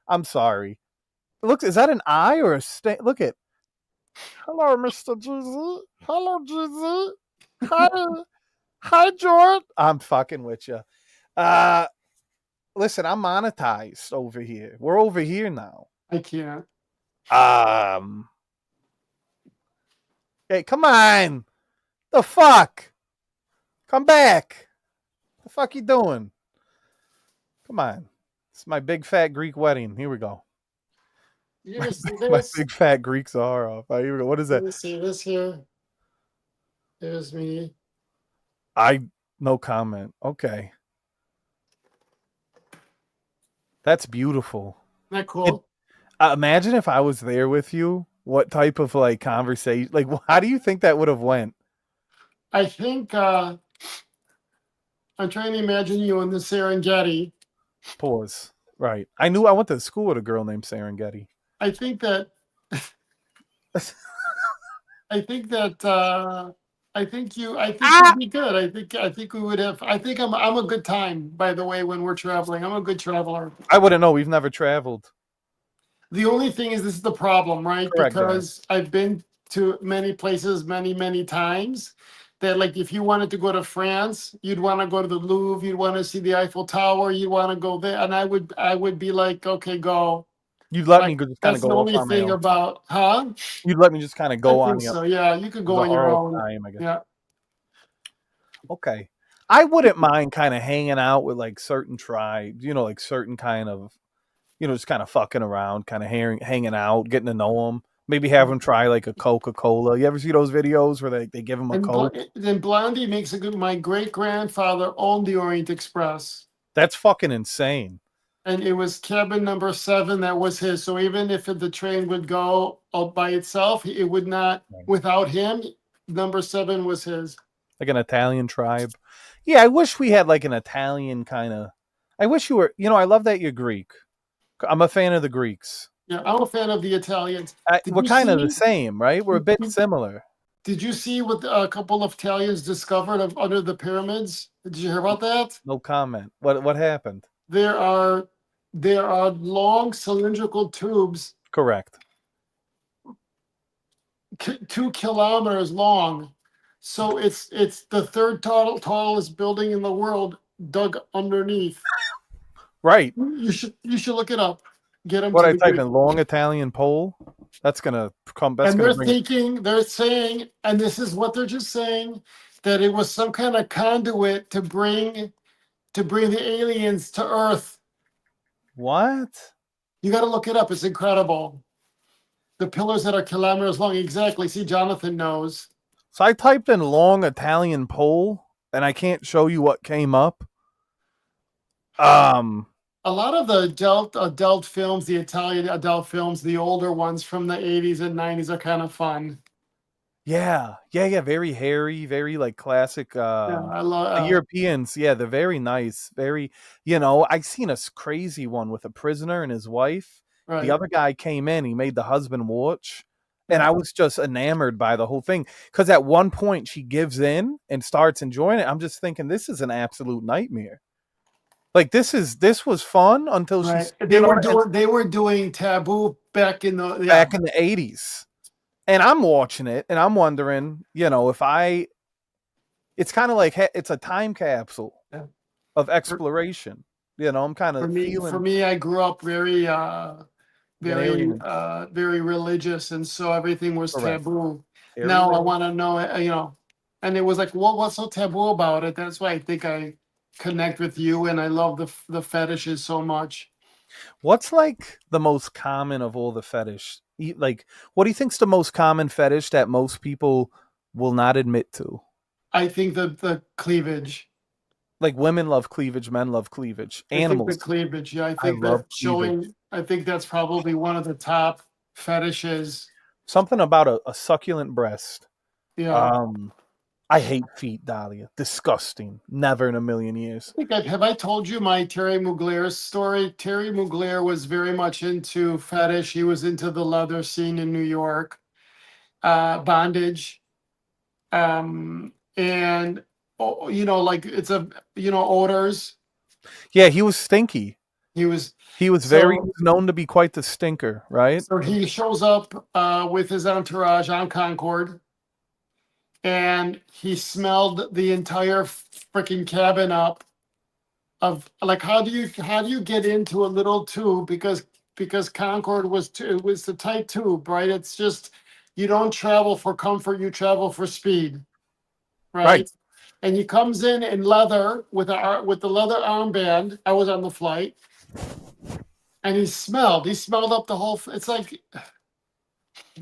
I'm sorry. Look, is that an eye or a stain? Look at. Hello, Mr. GZ. Hello, GZ. Hi, George. I'm fucking with you. Listen, I'm monetized over here. We're over here now. I can't. Hey, come on. The fuck? Come back. The fuck you doing? Come on. It's my big fat Greek wedding. Here we go. My big fat Greek Zaharoff. Here we go. What is that? Let me see this here. There's me. No comment. Okay. That's beautiful. Isn't that cool? Imagine if I was there with you. What type of like conversation? Like, how do you think that would have went? I think I'm trying to imagine you in the Serengeti. Pause. Right. I went to school with a girl named Serengeti. I think that you'd be good. I think we would have. I think I'm a good time. By the way, when we're traveling, I'm a good traveler. I wouldn't know. We've never traveled. The only thing is, this is the problem, right? Correct, because I've been to many places many times. That like if you wanted to go to France, you'd want to go to the Louvre, you'd want to see the Eiffel Tower, you'd want to go there, and I would be like, okay, go. You'd let me just kind of go. That's the only thing about, huh? You'd let me just kind of go on. So yeah, you could go on your own. Time, I guess. Yeah. Okay. I wouldn't mind kind of hanging out with like certain tribes, like certain kind of, just kind of fucking around, kind of hanging out, getting to know them. Maybe have them try like a Coca-Cola. You ever see those videos where they give them a Coke? Then Blondie makes my great grandfather owned the Orient Express. That's fucking insane. And it was cabin number 7 that was his. So even if the train would go out by itself, it would not, Right. without him, number 7 was his. Like an Italian tribe. Yeah, I wish we had like an Italian kind of. I wish you were. I love that you're Greek. I'm a fan of the Greeks. Yeah, I'm a fan of the Italians. Did We're you kind of the see? same, right? We're a bit similar. Did you see what a couple of Italians discovered under the pyramids? Did you hear about that? No comment. What happened? There are long cylindrical tubes, Correct. 2 kilometers long. So it's the third tallest building in the world dug underneath. Right. You should look it up. Get them What to I the type Greek. in long Italian pole. That's gonna come. That's And gonna bring. they're saying, and this is what they're just saying, that it was some kind of conduit to bring the aliens to Earth. What? You got to look it up. It's incredible. The pillars that are kilometers long. Exactly. See, Jonathan knows. So I typed in long Italian pole, and I can't show you what came up. A lot of the adult films, the Italian adult films, the older ones from the 80s and 90s are kind of fun. Yeah. Very hairy, very like classic. Yeah, I love. The Europeans, yeah, they're very nice. Very, I seen a crazy one with a prisoner and his wife. Right. The other guy came in, he made the husband watch, and I was just enamored by the whole thing. Because at one point she gives in and starts enjoying it. I'm just thinking, this is an absolute nightmare. Like this was fun until Right. she's They were doing Taboo back in the back in the 80s. And I'm watching it and I'm wondering, if it's kind of like it's a time capsule of exploration. I'm kind of feeling. For me, I grew up very religious, and so everything was Correct. taboo. Very Now I well. want to know, and it was like, what's so taboo about it? That's why I think I connect with you, and I love the fetishes so much. What's like the most common of all the fetish? Like, what do you think's the most common fetish that most people will not admit to? I think the cleavage. Like women love cleavage, men love cleavage. Animals. I think the cleavage. Yeah, I I think love that's showing. I think that's probably one of the top fetishes. Something about a succulent breast. Yeah. I hate feet, Dahlia. Disgusting. Never in a million years. Have I told you my Terry Mugler story? Terry Mugler was very much into fetish. He was into the leather scene in New York, bondage, and like it's odors. Yeah, he was stinky. He was very known to be quite the stinker, right? So he shows up with his entourage on Concord, and he smelled the entire freaking cabin up. Of like, how do you get into a little tube, because Concord was the tight tube, right? It's just, you don't travel for comfort, you travel for speed, right? And he comes in leather with the leather armband. I was on the flight, and he smelled up the whole. It's like,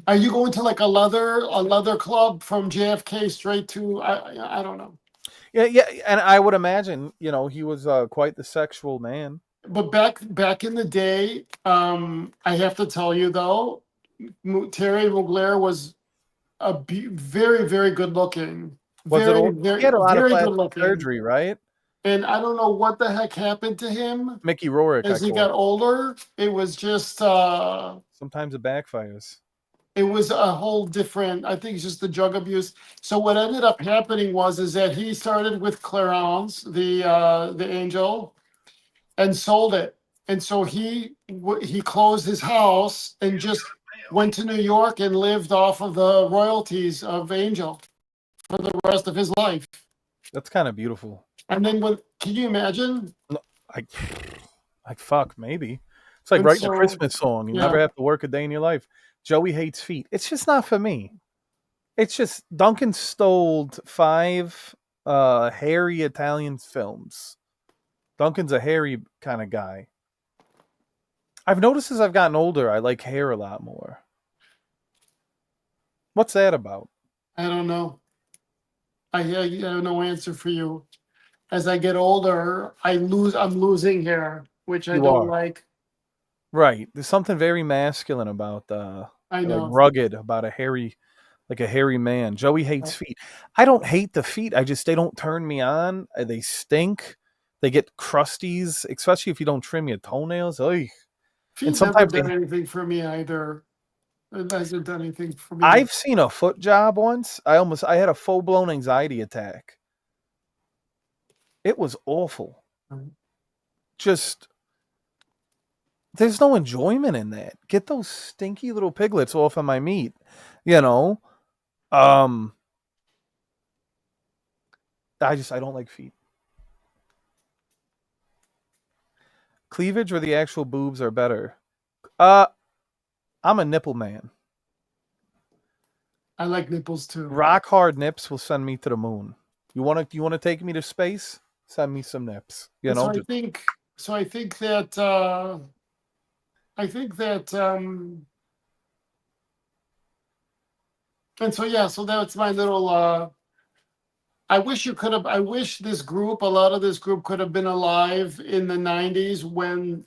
are you going to like a leather club from JFK straight to I don't know. Yeah, and I would imagine, he was quite the sexual man. But back in the day, I have to tell you though, Terry Mugler was very, very good looking. He had a lot of plastic surgery, right? And I don't know what the heck happened to him. Mickey Rourke. As he got older, it was just sometimes it backfires. It was a whole different, I think it's just the drug abuse. So what ended up happening is that he started with Clarence, the angel, and sold it. And so he closed his house and just went to New York and lived off of the royalties of Angel for the rest of his life. That's kind of beautiful. And then can you imagine? No, like fuck, maybe. It's like writing a Christmas song. You never have to work a day in your life. Joey hates feet. It's just not for me. It's just Duncan stole 5 hairy Italian films. Duncan's a hairy kind of guy. I've noticed as I've gotten older, I like hair a lot more. What's that about? I don't know. I have no answer for you. As I get older, I'm losing hair. which I You don't are. like. Right. There's something very masculine about I like know. rugged about a hairy man. Joey hates feet. I don't hate the feet. They don't turn me on. They stink. They get crusties, especially if you don't trim your toenails. Oy. And Feet never sometimes done anything for me either. It hasn't done anything for me. I've seen a foot job once. I had a full blown anxiety attack. It was awful. Just there's no enjoyment in that. Get those stinky little piglets off of my meat. You know? Um I don't like feet. Cleavage or the actual boobs are better. Uh I'm a nipple man. I like nipples too. Rock hard nips will send me to the moon. You wanna take me to space? Send me some nips. And so Just I think that I think that and so yeah, so that's my little I wish a lot of this group could have been alive in the 90s when,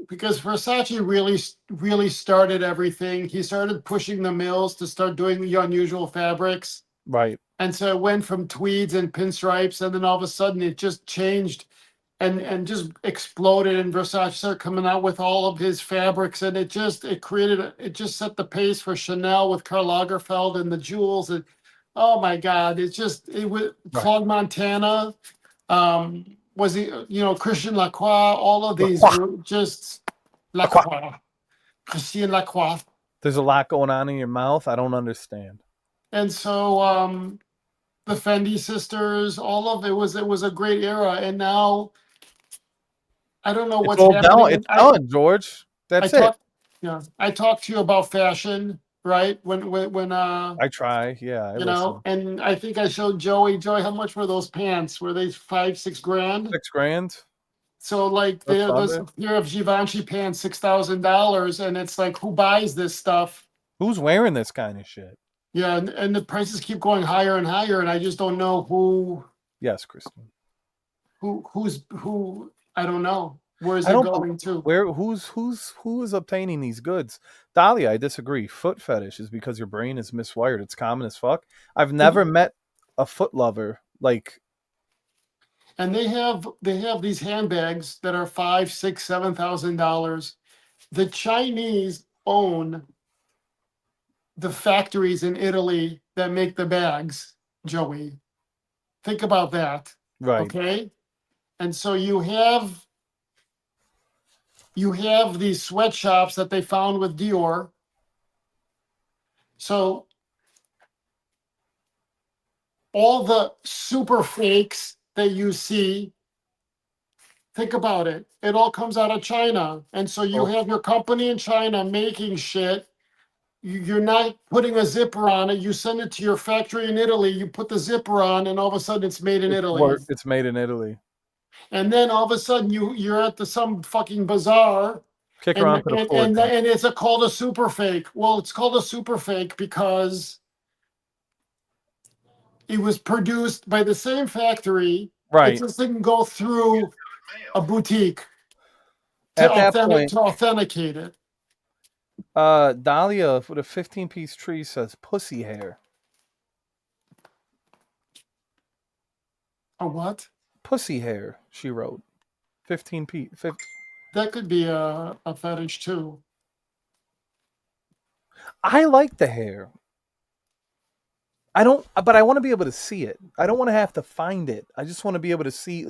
because Versace really started everything. He started pushing the mills to start doing the unusual fabrics. right. And so it went from tweeds and pinstripes, and then all of a sudden it just changed and just exploded, and Versace started coming out with all of his fabrics, and it just set the pace for Chanel with Karl Lagerfeld and the jewels. And oh my God, it was Right. Claude Montana, was he, Christian Lacroix, all of these Lacroix. were just Lacroix. Lacroix, Christian Lacroix. There's a lot going on in your mouth. I don't understand. And so the Fendi sisters, all of it was a great era. And now I don't know It's what's all down. happening. It's done, George. I That's it. talked, yeah, I talked to you about fashion, right? When I try. Yeah, I listen. and I think I showed Joey, how much were those pants? Were they 5-6 grand? $6,000. So like That's there's under. a pair of Givenchy pants, $6,000, and it's like, who buys this stuff? Who's wearing this kind of shit? Yeah, and the prices keep going higher and higher, and I just don't know Yes, Kristen. who. I don't know. Where is I it don't. going to? Who is obtaining these goods? Dahlia, I disagree. Foot fetish is because your brain is miswired. It's common as fuck. I've never met a foot lover like. And they have these handbags that are 5, 6, $7,000. The Chinese own the factories in Italy that make the bags, Joey. Think about that. Right. Okay. And so you have these sweatshops that they found with Dior. So all the super fakes that you see, think about it. It all comes out of China. And so you Oh, have your company in China making shit. You're not putting a zipper on it. You send it to your factory in Italy. You put the zipper on, and all of a sudden it's made in Italy. It's made in Italy. And then all of a sudden you're at some fucking bazaar, Kick her and onto the and floor, and, Tim. and it's called a super fake. Well, it's called a super fake because it was produced by the same factory. It Right. just didn't go through a boutique At that point, to authenticate it. Dahlia with a 15-piece tree says pussy hair. A what? Pussy hair, she wrote. 15 piece. That could be a fetish too. I like the hair. I don't, but I want to be able to see it. I don't want to have to find it. I just want to be able to see,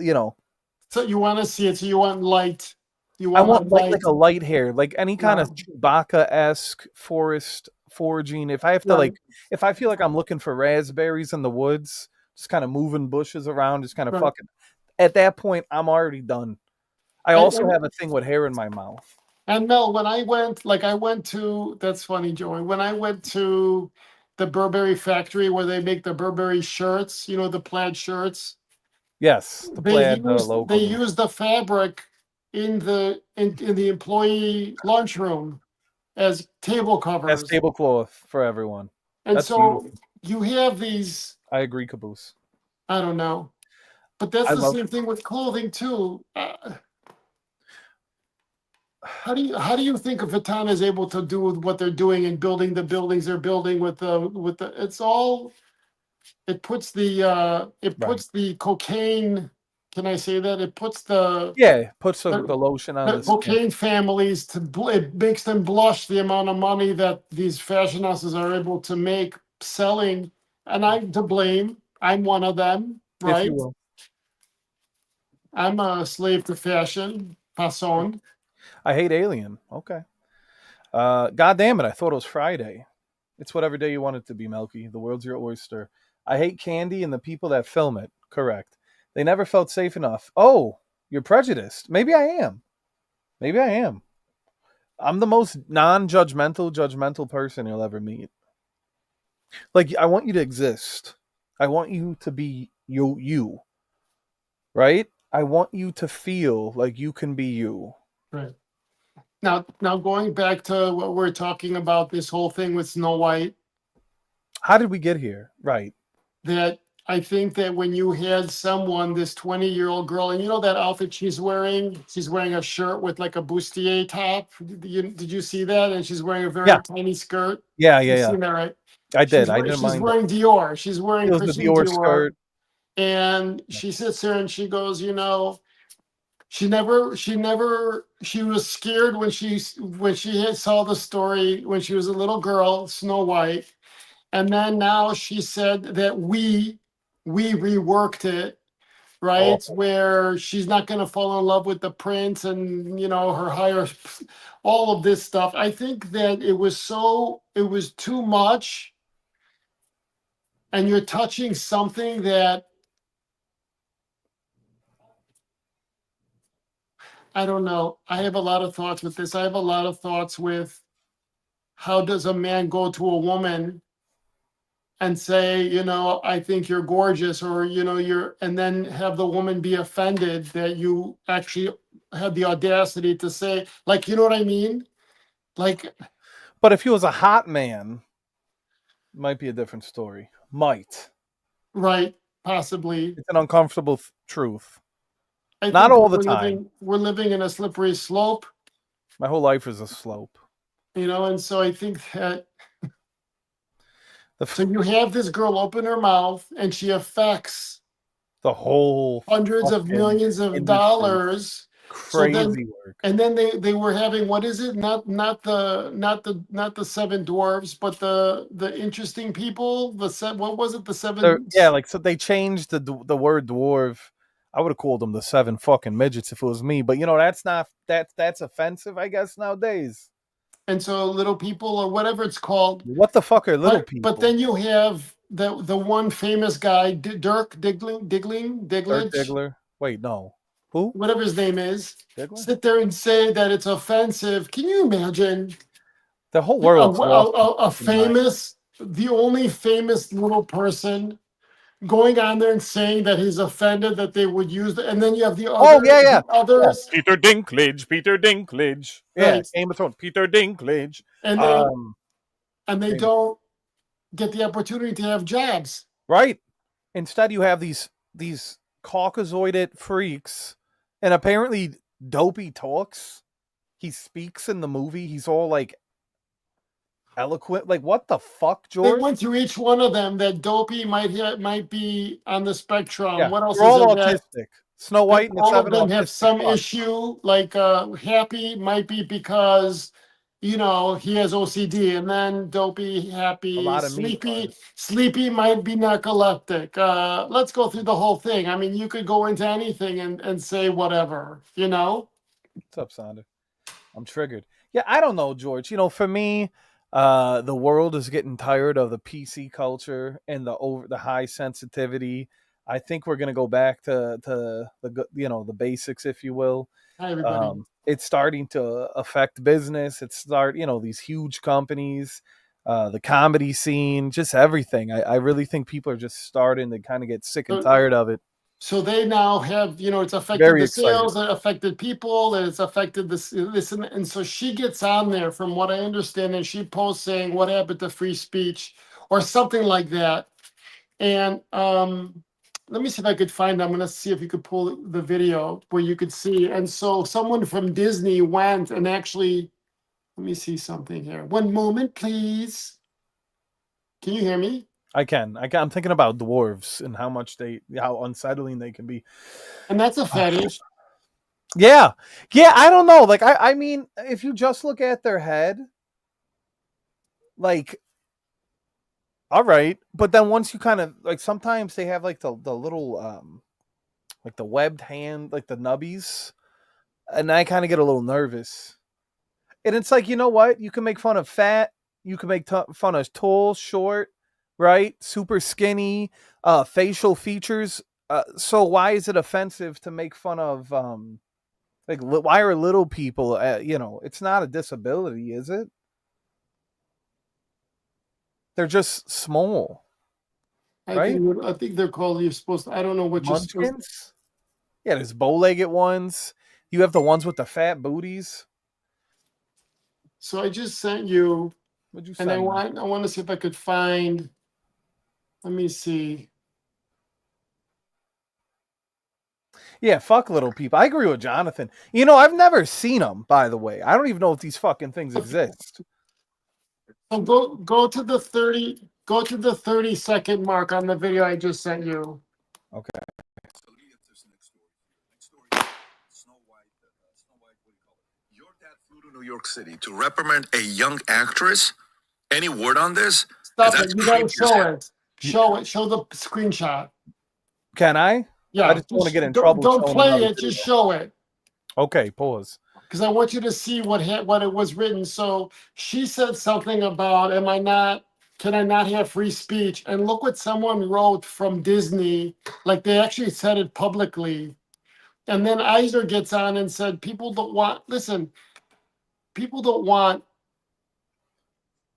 So you want to see it. So you want light. You I want want a light. like a light hair, like any kind of Chewbacca-esque forest foraging. If I have to Right. if I feel like I'm looking for raspberries in the woods, just kind of moving bushes around, just kind of Right. fucking. At that point, I'm already done. I And- also and- have a thing with hair in my mouth. And Mel, when I went to, that's funny, Joey. When I went to the Burberry factory where they make the Burberry shirts, the plaid shirts, Yes, the plaid logo. they used the fabric in the employee lunchroom as table covers. As tablecloth for everyone. And That's so beautiful. you have these, I agree, Caboose. I don't know, but that's I the love. same thing with clothing too. How do you think if Vatan is able to do what they're doing and building the buildings they're building with the it's all it puts Right. the cocaine, can I say that? It puts the Yeah, puts the the, lotion on the the skin. cocaine families it makes them blush the amount of money that these fashion houses are able to make selling, and I'm to blame. I'm one of them, If you right? will. I'm a slave to fashion, façon. I hate Alien. Okay. God damn it! I thought it was Friday. It's whatever day you want it to be, Melky. The world's your oyster. I hate candy and the people that film it. Correct. They never felt safe enough. Oh, you're prejudiced. Maybe I am. Maybe I am. I'm the most non-judgmental, judgmental person you'll ever meet. Like, I want you to exist. I want you to be you, right? I want you to feel like you can be you. Right. Now going back to what we're talking about, this whole thing with Snow White, How did we get here? Right. that I think that when you had someone, this 20-year-old girl, and you know that outfit she's wearing? She's wearing a shirt with like a bustier top. Did you see that? And she's wearing a very Yeah. tiny skirt. Yeah, You've yeah. seen that, right? I did. I didn't She's mind it. wearing Dior. She's It wearing was the Christian Dior Dior. skirt. And she sits there and she goes, she was scared when she had saw the story when she was a little girl, Snow White. And then now she said that we reworked it, right? Awful. Where she's not going to fall in love with the prince and her higher, all of this stuff. I think that it was too much, and you're touching something that I don't know. I have a lot of thoughts with this. I have a lot of thoughts with how does a man go to a woman and say, I think you're gorgeous, or, and then have the woman be offended that you actually had the audacity to say, like, you know what I mean? Like, But if he was a hot man, might be a different story. Might. right, possibly. It's an uncomfortable truth. I Not think all that the time. we're living in a slippery slope, My whole life is a slope. and so I think that, The, so you have this girl open her mouth and she affects the whole hundreds of fucking millions of industry. dollars. So then, Crazy work. and then they were having, what is it? Not the seven dwarves, but the interesting people. What was it? The seven. Yeah, like so they changed the word dwarf. I would have called them the seven fucking midgets if it was me, but that's offensive, I guess, nowadays. And so little people, or whatever it's called. What the fuck are little But people? then you have the one famous guy, Dirk Dirk Digglich, Diggler. Wait, no. Who? whatever his name is, Diggler? sit there and say that it's offensive. Can you imagine The whole a, world's lost a their mind. the only famous little person going on there and saying that he's offended that they would use it, and then you have the Oh yeah. others, Peter Dinklage. Yeah, right? Game of Thrones. Peter Dinklage. And Um, they don't get the opportunity to have jobs. right. Instead, you have these Caucasoided freaks, and apparently Dopey talks. He speaks in the movie. He's all like eloquent. Like what the fuck, They George? went through each one of them. That Dopey might be on the spectrum. Yeah, What else they're is all there? autistic. Snow White and the All of seven them have autistic some fucks. issue. Like Happy might be because he has OCD, and then Dopey, A Happy, lot of meat. Sleepy might be narcoleptic. Let's go through the whole thing. I mean, you could go into anything and say whatever. What's up, Sonder? I'm triggered. Yeah, I don't know, George. For me, the world is getting tired of the PC culture and the high sensitivity. I think we're gonna go back to the basics, if you will. Hi everybody. It's starting to affect business. These huge companies, the comedy scene, just everything. I really think people are just starting to kind of get sick and tired of it. So they now have, it's affected Very the excited. sales, it affected people, and it's affected this, and so she gets on there, from what I understand, and she posts saying, "What happened to free speech?" or something like that. And let me see if I could find. I'm gonna see if you could pull the video where you could see. And so someone from Disney went and actually. Let me see something here. One moment, please. Can you hear me? I can. I'm thinking about dwarves and how unsettling they can be. And that's a fetish. Yeah. Yeah, I don't know. Like I mean, if you just look at their head, like all right, but then once you kind of like sometimes they have like the little like the webbed hand, like the nubbies, and I kind of get a little nervous. And it's like, you know what? You can make fun of fat, you can make fun of tall, short, right? Super skinny, facial features. So why is it offensive to make fun of like why are little people it's not a disability, is it? They're just small, right? I think they're called. You're supposed to. I don't know what you're supposed. Munchkins? Yeah, there's bow-legged ones. You have the ones with the fat booties. So I just sent you, What'd you and send me? I want to see if I could find. Let me see. Yeah, fuck little people. I agree with Jonathan. You know, I've never seen them, by the way. I don't even know if these fucking things exist. So go to the 30-second mark on the video I just sent you. Okay. So let me get this next story. Next story, Snow White, what do you call it? Your dad flew to New York City to reprimand a young actress. Any word on this? Stop That's it. You gotta creepy as show hell. it. Show it. Show the screenshot. Can I? I Yeah. just want to get in Don't trouble don't showing play another it. video. Just show it. Okay, pause. Because I want you to see what it was written. So she said something about, can I not have free speech? And look what someone wrote from Disney. Like they actually said it publicly. And then Eisner gets on and said, people don't want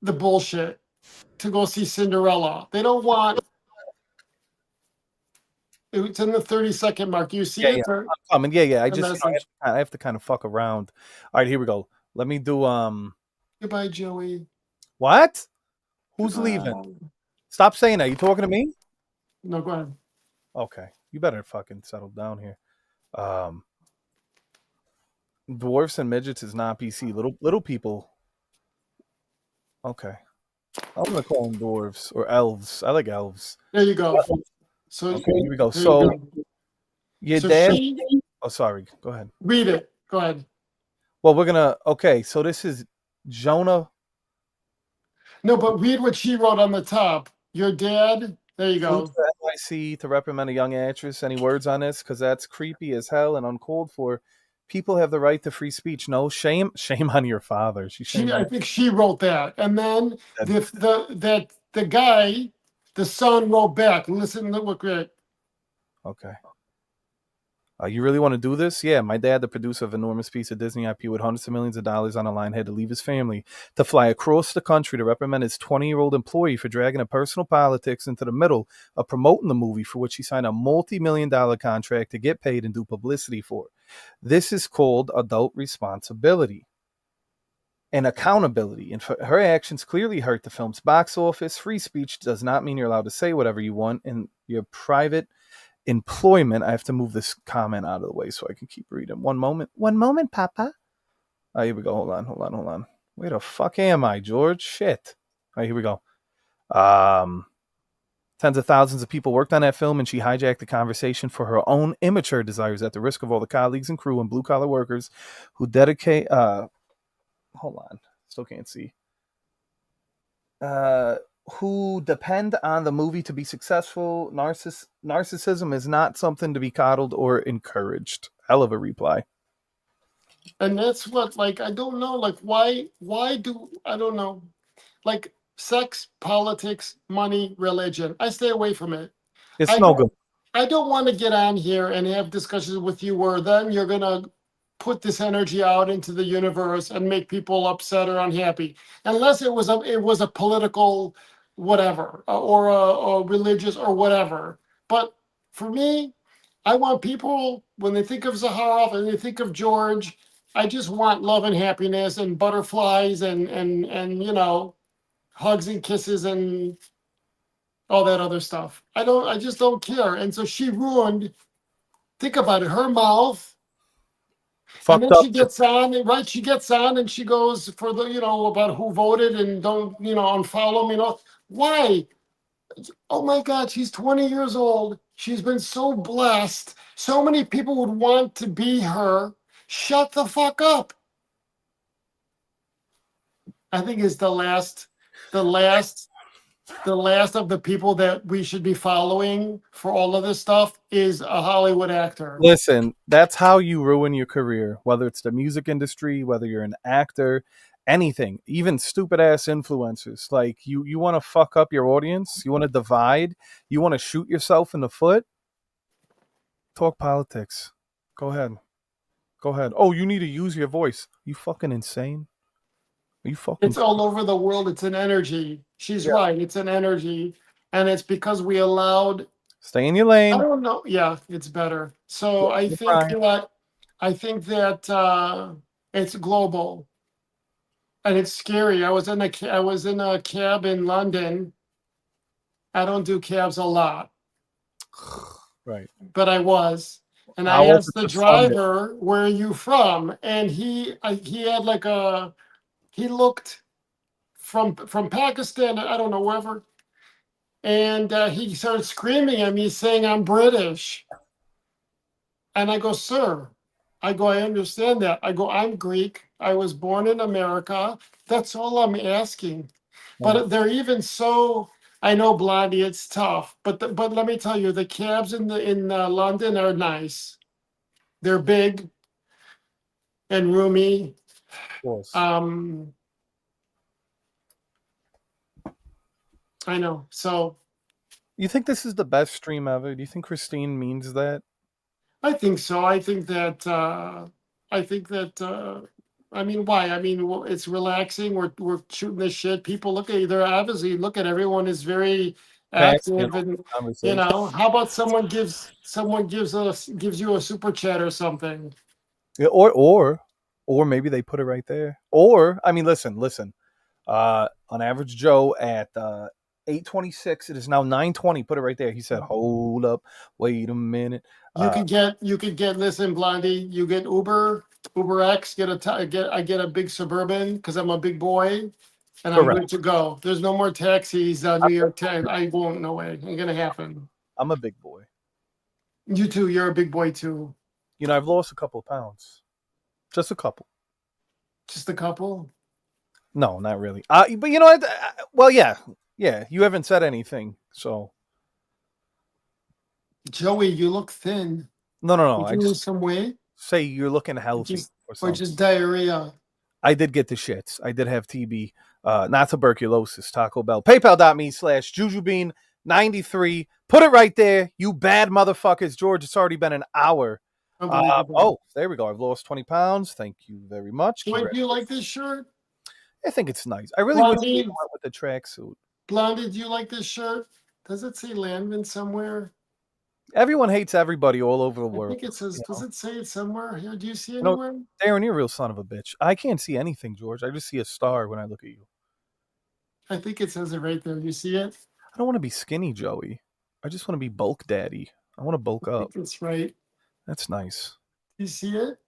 the bullshit to go see Cinderella. They don't want, it's in the 30-second mark. You see Yeah, yeah. it? Or I'm coming. Yeah. I the just message. I have to kind of fuck around. All right, here we go. Let me do Goodbye, Joey. what? Who's leaving? Goodbye. Stop saying that. You talking to me? No, go ahead. Okay. You better fucking settle down here. Um Dwarfs and midgets is not PC. Little people. Okay. I'm gonna call them dwarves or elves. I like elves. There you go. So Okay, here we go. there you So go. your So dad. she Oh, sorry. Go ahead. read it. Go ahead. Well, we're gonna. Okay, so this is Jonah No, but read what she wrote on the top. Your dad. There you flew go. to the NYC to reprimand a young actress. Any words on this? Because that's creepy as hell and uncalled for. People have the right to free speech. No shame. Shame on your father. She shamed I on think she wrote that, and then that. the guy, the son wrote back. Listen, look great. Okay. You really want to do this? Yeah, my dad, the producer of an enormous piece of Disney IP with hundreds of millions of dollars on the line, had to leave his family to fly across the country to reprimand his 20-year-old employee for dragging a personal politics into the middle of promoting the movie for which he signed a multi-million-dollar contract to get paid and do publicity for. This is called adult responsibility and accountability. And her actions clearly hurt the film's box office. Free speech does not mean you're allowed to say whatever you want in your private employment. I have to move this comment out of the way so I can keep reading. One moment, Papa. Here we go. Hold on. Where the fuck am I, George? Shit. All right, here we go. Tens of thousands of people worked on that film, and she hijacked the conversation for her own immature desires at the risk of all the colleagues and crew and blue collar workers who dedicate. Hold on, still can't see. Who depend on the movie to be successful. Narcissism is not something to be coddled or encouraged. Hell of a reply. And that's what, like, I don't know, like, why do I don't know, like, sex, politics, money, religion. I stay away from it. It's I no don't, good. I don't want to get on here and have discussions with you where then you're gonna put this energy out into the universe and make people upset or unhappy, unless it was a political whatever, or a religious or whatever. But for me, I want people, when they think of Zaharoff and they think of George, I just want love and happiness and butterflies and hugs and kisses, and all that other stuff. I just don't care. And so she ruined, think about it, her mouth. And Fucked then up. she gets on, right? She gets on and she goes for the, about who voted and don't, unfollow me. Why? Oh my God, she's 20 years old. She's been so blessed. So many people would want to be her. Shut the fuck up. I think is the last of the people that we should be following for all of this stuff is a Hollywood actor. Listen, that's how you ruin your career, whether it's the music industry, whether you're an actor, anything, even stupid ass influencers. Like you want to fuck up your audience, you want to divide, you want to shoot yourself in the foot. Talk politics. Go ahead. Go ahead. Oh, you need to use your voice. You fucking insane? Are you fucking It's all over the world. It's an energy. She's Yeah. right. It's an energy. And it's because we allowed, Stay in your I lane. don't know. Yeah, it's better. So Yeah, I you're think fine. that it's global and it's scary. I was in a cab in London. I don't do cabs a lot, Right. but I was. And How I was asked it the for Sunday? driver, "Where are you from?" And he had like he looked from Pakistan, I don't know, wherever. And he started screaming at me, saying, "I'm British." And I go, "Sir," I go, "I understand that." I go, "I'm Greek. I was born in America. That's all I'm asking." Right. But they're even so. I know, Blondie, it's tough, but let me tell you, the cabs in London are nice. They're big and roomy. Of course. I know. So You think this is the best stream ever? Do you think Christine means that? I think so. I think that. I mean, why? I mean, well, it's relaxing. We're shooting this shit. People look at you. They're obviously look at everyone is very Passionate active, and conversation. how about gives you a super chat or something? Yeah, or maybe they put it right there. Or I mean, listen. On average Joe at 8:26. It is now 9:20. Put it right there. He said, "Hold up, wait a minute." You could get listen, Blondie. You get Uber X. I get a big Suburban because I'm a big boy, and I'm Correct. good to go. There's no more taxis. New York tax. I won't. No way. Ain't gonna happen. I'm a big boy. You too. You're a big boy too. You know, I've lost a couple of pounds, just a couple. Just a couple. No, not really. But you know, well, yeah. You haven't said anything, so Joey, you look thin. no. Did I you just lose some weight? say you're looking Or healthy just or or something. just diarrhea? I did get the shits. I did have TB, not tuberculosis. Taco Bell. PayPal.me/JujuBean93. Put it right there, you bad motherfuckers. George, it's already been an hour. Unbelievable. There we go. I've lost 20 pounds. Thank you very much. Joey, do you like this shirt? I think it's nice. I really wish we Blondie, went with the tracksuit. Blondie, do you like this shirt? Does it say Landman somewhere? Everyone hates everybody all over the I world. think it says. You Does know? it say it somewhere here? Do you see You know, anywhere? Darren, you're a real son of a bitch. I can't see anything, George. I just see a star when I look at you. I think it says it right there. You see it? I don't want to be skinny, Joey. I just want to be bulk daddy. I want to bulk I up. think it's right. That's nice. You see it?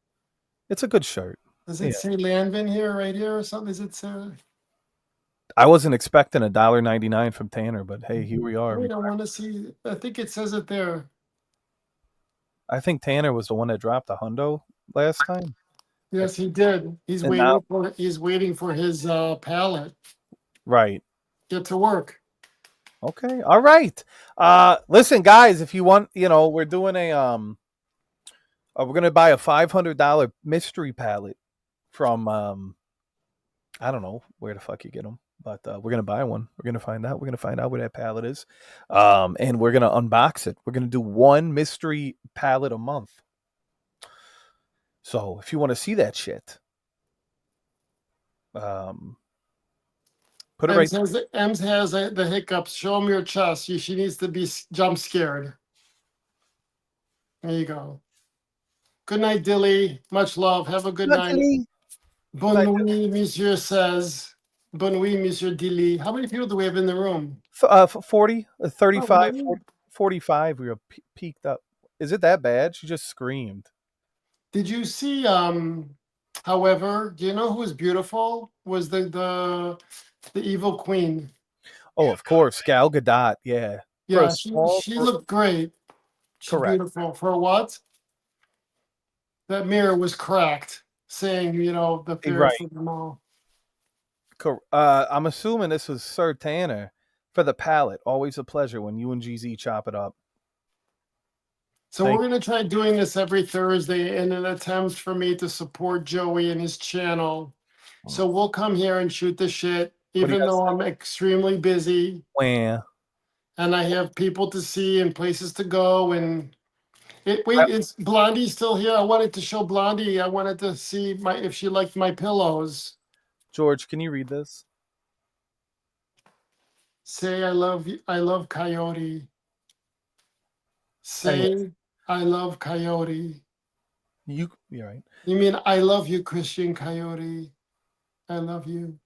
It's a good shirt. Does it Yeah. say Landman here, right here, or something? Does it say? I wasn't expecting $1.99 from Tanner, but hey, here we are. Wait, I want to see. I think it says it there. I think Tanner was the one that dropped a hundo last time. Yes, he did. He's And waiting now, for. He's waiting for his pallet. right. Get to work. Okay. All right. Listen, guys, if you want, we're doing we're gonna buy a $500 mystery palette from I don't know where the fuck you get them, but we're gonna buy one. We're gonna find out. We're gonna find out where that palette is, and we're gonna unbox it. We're gonna do one mystery palette a month. So if you want to see that shit, put it right. Ems has the hiccups. Show him your chest. She needs to be jump scared. There you go. Good night, Dilly. Much love. Have a good night. Good Bonne night. nuit, Monsieur says. Bonne nuit, Monsieur Dilly. How many people do we have in the room? 40, Oh, 35, really? 40, 45. We were peaked up. Is it that bad? She just screamed. Did you see? However, do you know who was beautiful? Was the evil queen? Oh, of course, Gal Gadot. Yeah, for a Yeah, small, she looked great. She's correct. beautiful. For what? That mirror was cracked, saying, the Right. fairest of them all. I'm assuming this was Sir Tanner for the palette. Always a pleasure when you and GZ chop it up. So Thank we're gonna try doing this every Thursday in an attempt for me to support Joey and his channel. So we'll come here and shoot the shit, What do you even guys though I'm extremely busy think? and I have people to see and places to go. And I- is Blondie still here? I wanted to show Blondie. I wanted to see if she liked my pillows. George, can you read this? Say I love you. I love Coyote. Anyway, Say I love Coyote. you're right. You mean I love you, Christian Coyote? I love you.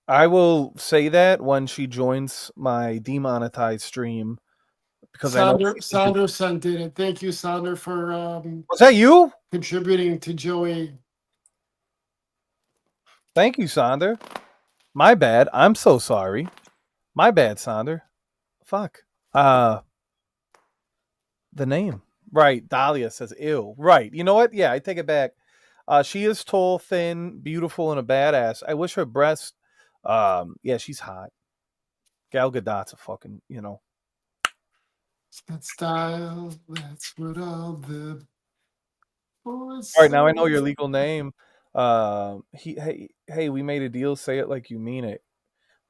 I will say that when she joins my demonetized stream because I know. Sandra sent it. Thank you, Sandra, for Was that you? contributing to Joey. Thank you, Sonder. My bad. I'm so sorry. My bad, Sonder. Fuck. The name. Right. Dahlia says ew. Right. You know what? Yeah, I take it back. She is tall, thin, beautiful, and a badass. I wish her breast. Yeah, she's hot. Gal Gadot's a fucking, That style, that's what all the boys All right, now I know say. your legal name. Hey, we made a deal. Say it like you mean it.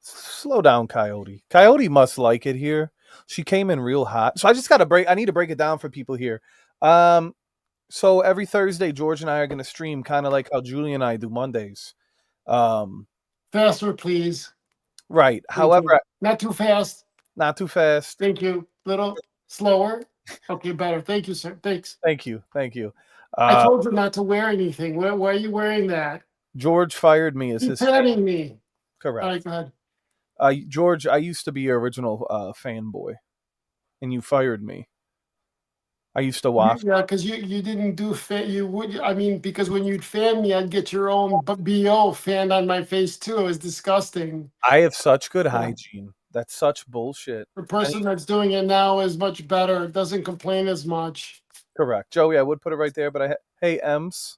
Slow down, Coyote. Coyote must like it here. She came in real hot. So I just got to break. I need to break it down for people here. So every Thursday, George and I are going to stream, kind of like how Julie and I do Mondays. Faster, please. Right. Thank However, you. Not too fast. not too fast. Thank you. Little slower. Okay, better. Thank you, sir. Thanks. Thank you. Thank you. I told you not to wear anything. Why are you wearing that? George fired me as Keep his patting me. correct. All right, go ahead. George, I used to be your original fanboy, and you fired me. I used to watch. Yeah, because you didn't do you would. I mean, because when you'd fan me, I'd get your own bo fanned on my face too. It was disgusting. I have such good Yeah. hygiene. That's such bullshit. The person that's doing it now is much better. Doesn't complain as much. Correct, Joey. I would put it right there, but hey, Ems,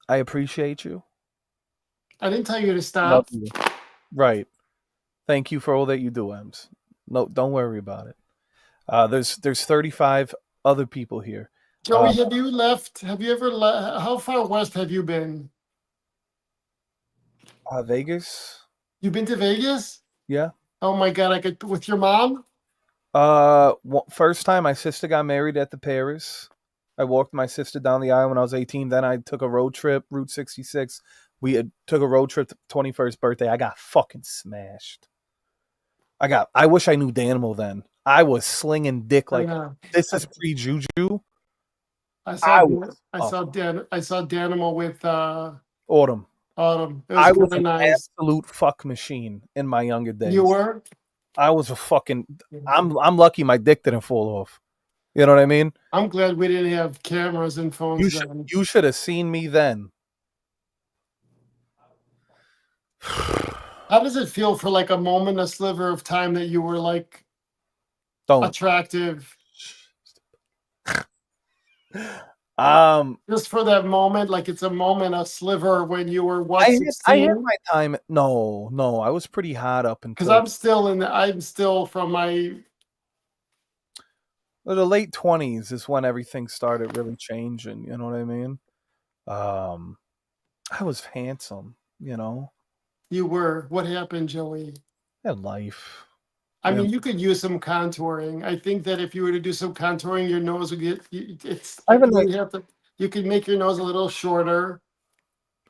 I appreciate you. I didn't tell you to Love stop. you. Right. Thank you for all that you do, Ems. No, don't worry about it. There's 35 other people here. Joey, have you left? Have you ever left? How far west have you been? Vegas. You've been to Vegas? Yeah. Oh my God, I could with your mom? First time my sister got married at the Paris. I walked my sister down the aisle when I was 18. Then I took a road trip, Route 66. We took a road trip to 21st birthday. I got fucking smashed. I wish I knew Danimal then. I was slinging dick like this is pre-Juju. I saw Danimal with Autumn. Autumn. It I was was kind an of nice. absolute fuck machine in my younger days. You were? I was a fucking. I'm lucky my dick didn't fall off. You know what I mean? I'm glad we didn't have cameras and phones then. You should have seen me then. How does it feel for like a moment, a sliver of time that you were like attractive? Just for that moment, like it's a moment, a sliver when you were what? I had my time. No, I was pretty hot up until. Because I'm still from my. The late 20s is when everything started really changing. You know what I mean? I was handsome. You know. You were. What happened, Joey? I had life. I mean, you could use some contouring. I think that if you were to do some contouring, your nose would get. You could make your nose a little shorter.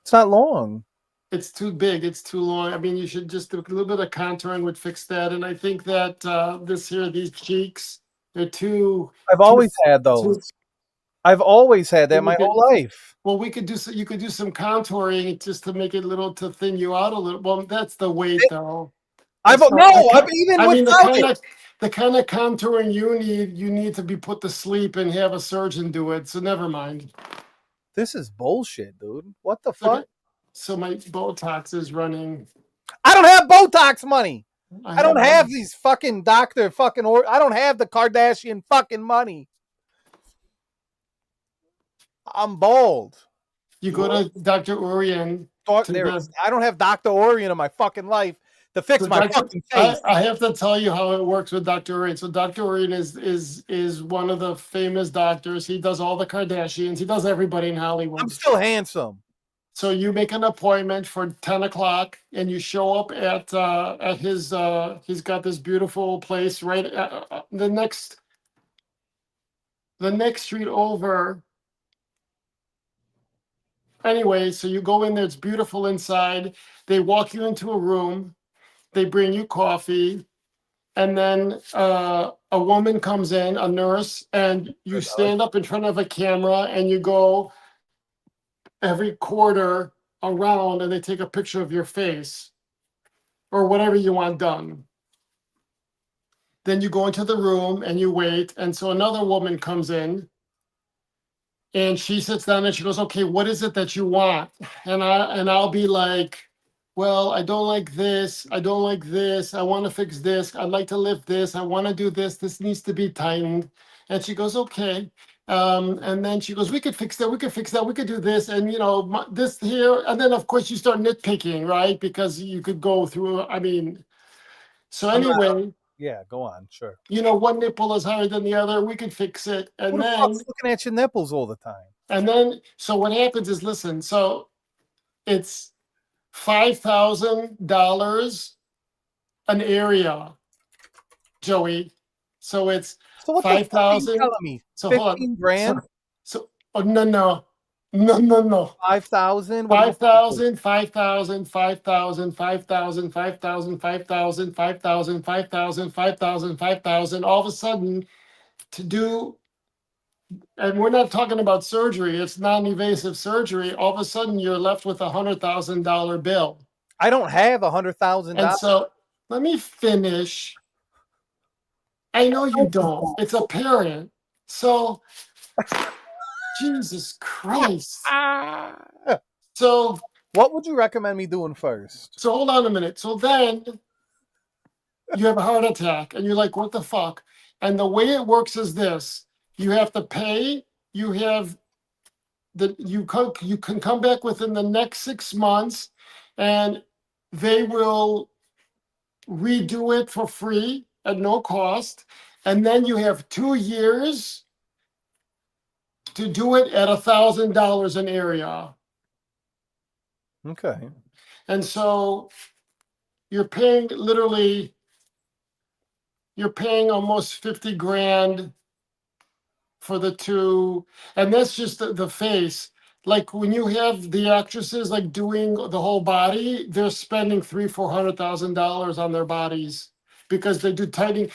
It's not long. It's too big. It's too long. I mean, you should just do a little bit of contouring would fix that. And I think that these cheeks, they're too. I've always had those. I've always had that Then my whole life. Well, we could do you could do some contouring just to make it a little to thin you out a little. Well, that's the weight though. I've That's not, I've even I mean without it. the kind of contouring you need to be put to sleep and have a surgeon do it. So never mind. This is bullshit, dude. What the Okay. fuck? So my Botox is running. I don't have Botox money. I don't have money. these fucking doctor fucking I don't have the Kardashian fucking money. I'm bald. You go to Dr. Urian. I don't have Dr. Orion in my fucking life to fix my fucking face. I have to tell you how it works with Dr. Urian. So Dr. Urian is one of the famous doctors. He does all the Kardashians. He does everybody in Hollywood. I'm still handsome. So you make an appointment for 10 o'clock and you show up at his he's got this beautiful place right the next street over. Anyway, so you go in there, it's beautiful inside. They walk you into a room, they bring you coffee, and then a woman comes in, a nurse, and you stand up in front of a camera and you go every quarter around and they take a picture of your face or whatever you want done. Then you go into the room and you wait. And so another woman comes in and she sits down and she goes, okay, what is it that you want? And I'll be like, well, I don't like this. I don't like this. I want to fix this. I'd like to lift this. I want to do this. This needs to be tightened. And she goes, okay. And then she goes, we could fix that. We could fix that. We could do this. And, this here. And then, of course, you start nitpicking, right? Because you could go through, so anyway. Yeah, go on, sure. One nipple is higher than the other. We could fix it. And Who the fuck's looking at your nipples all the time? And then, so what happens is, listen, so it's $5,000 an area, Joey. So it's what 5,000. Telling me So 15 grand. So no. 5,000. 5,000, 5,000, 5,000, 5,000, 5,000, 5,000, 5,000, 5,000, 5,000, 5,000. All of a sudden, to do, and we're not talking about surgery, it's non-invasive surgery. All of a sudden, you're left with $100,000 bill. I don't have $100,000. And so, let me finish. I know you don't. It's apparent. So, Jesus Christ. So, what would you recommend me doing first? So, hold on a minute. So then you have a heart attack and you're like, what the fuck? And the way it works is this: you have to pay, you can come back within the next 6 months and they will redo it for free at no cost. And then you have 2 years to do it at $1,000 an area. Okay. And so you're paying almost 50 grand for the two. And that's just the face. Like when you have the actresses like doing the whole body, they're spending $300,000-$400,000 on their bodies because they do tightening.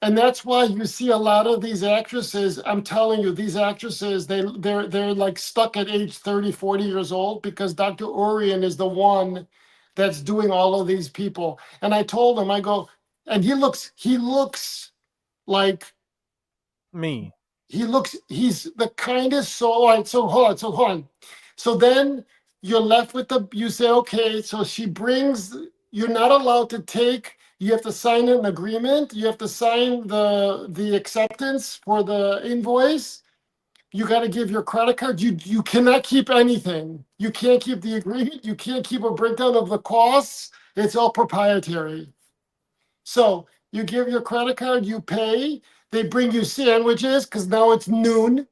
And that's why you see a lot of these actresses. I'm telling you, these actresses, they're like stuck at age 30, 40 years old because Dr. Orion is the one that's doing all of these people. And I told him, I go, and he looks like me. He's the kindest soul. All right, so hold on. So then you're left with you say, okay, so you're not allowed to take, you have to sign an agreement. You have to sign the acceptance for the invoice. You got to give your credit card. You cannot keep anything. You can't keep the agreement. You can't keep a breakdown of the costs. It's all proprietary. So you give your credit card, you pay. They bring you sandwiches because now it's noon.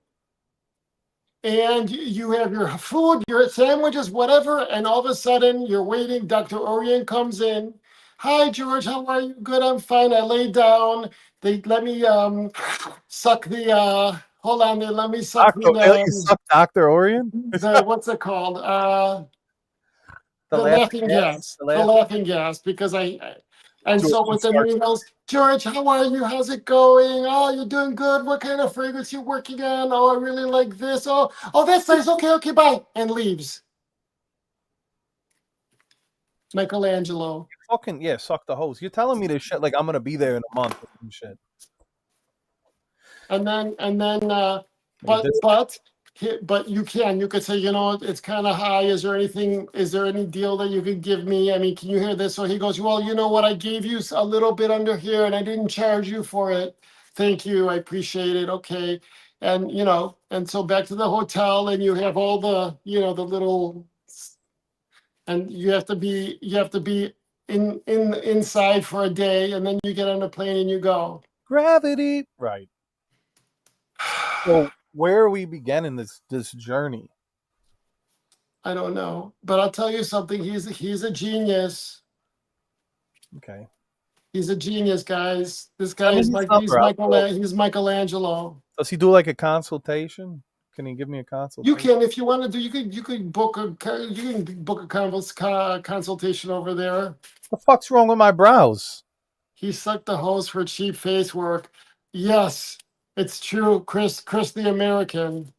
And you have your food, your sandwiches, whatever. And all of a sudden you're waiting. Dr. Orion comes in. Hi, George. How are you? Good. I'm fine. I lay down. They let me suck the. Hold on. They let me suck suck Dr. Orion. What's it called? The laughing gas. The laughing gas. Because And George so would within start. the emails, George, how are you? How's it going? Oh, you're doing good. What kind of fragrance you working on? Oh, I really like this. Oh, that's nice. Okay, bye. And leaves. Michelangelo. Fucking yeah, suck the hose. You're telling me this shit like I'm gonna be there in a month and shit. And then Nigga, but this but but you could say, it's kind of high. Is there any deal that you could give me? I mean, can you hear this? So he goes, well, you know what, I gave you a little bit under here and I didn't charge you for it. Thank you, I appreciate it. Okay. And and so back to the hotel, and you have all the the little, and you have to be inside for a day, and then you get on a plane and you go. gravity. Right. So where are we beginning this journey? I don't know, but I'll tell you something. He's a genius. Okay. He's a genius, guys. This guy Send me is his like number. I'll call. He's Michelangelo. Does he do like a consultation? Can he give me a You consultation? can, if you want to do. You could book a consultation over there. What the fuck's wrong with my brows? He sucked the hose for cheap face work. Yes, it's true, Chris the American.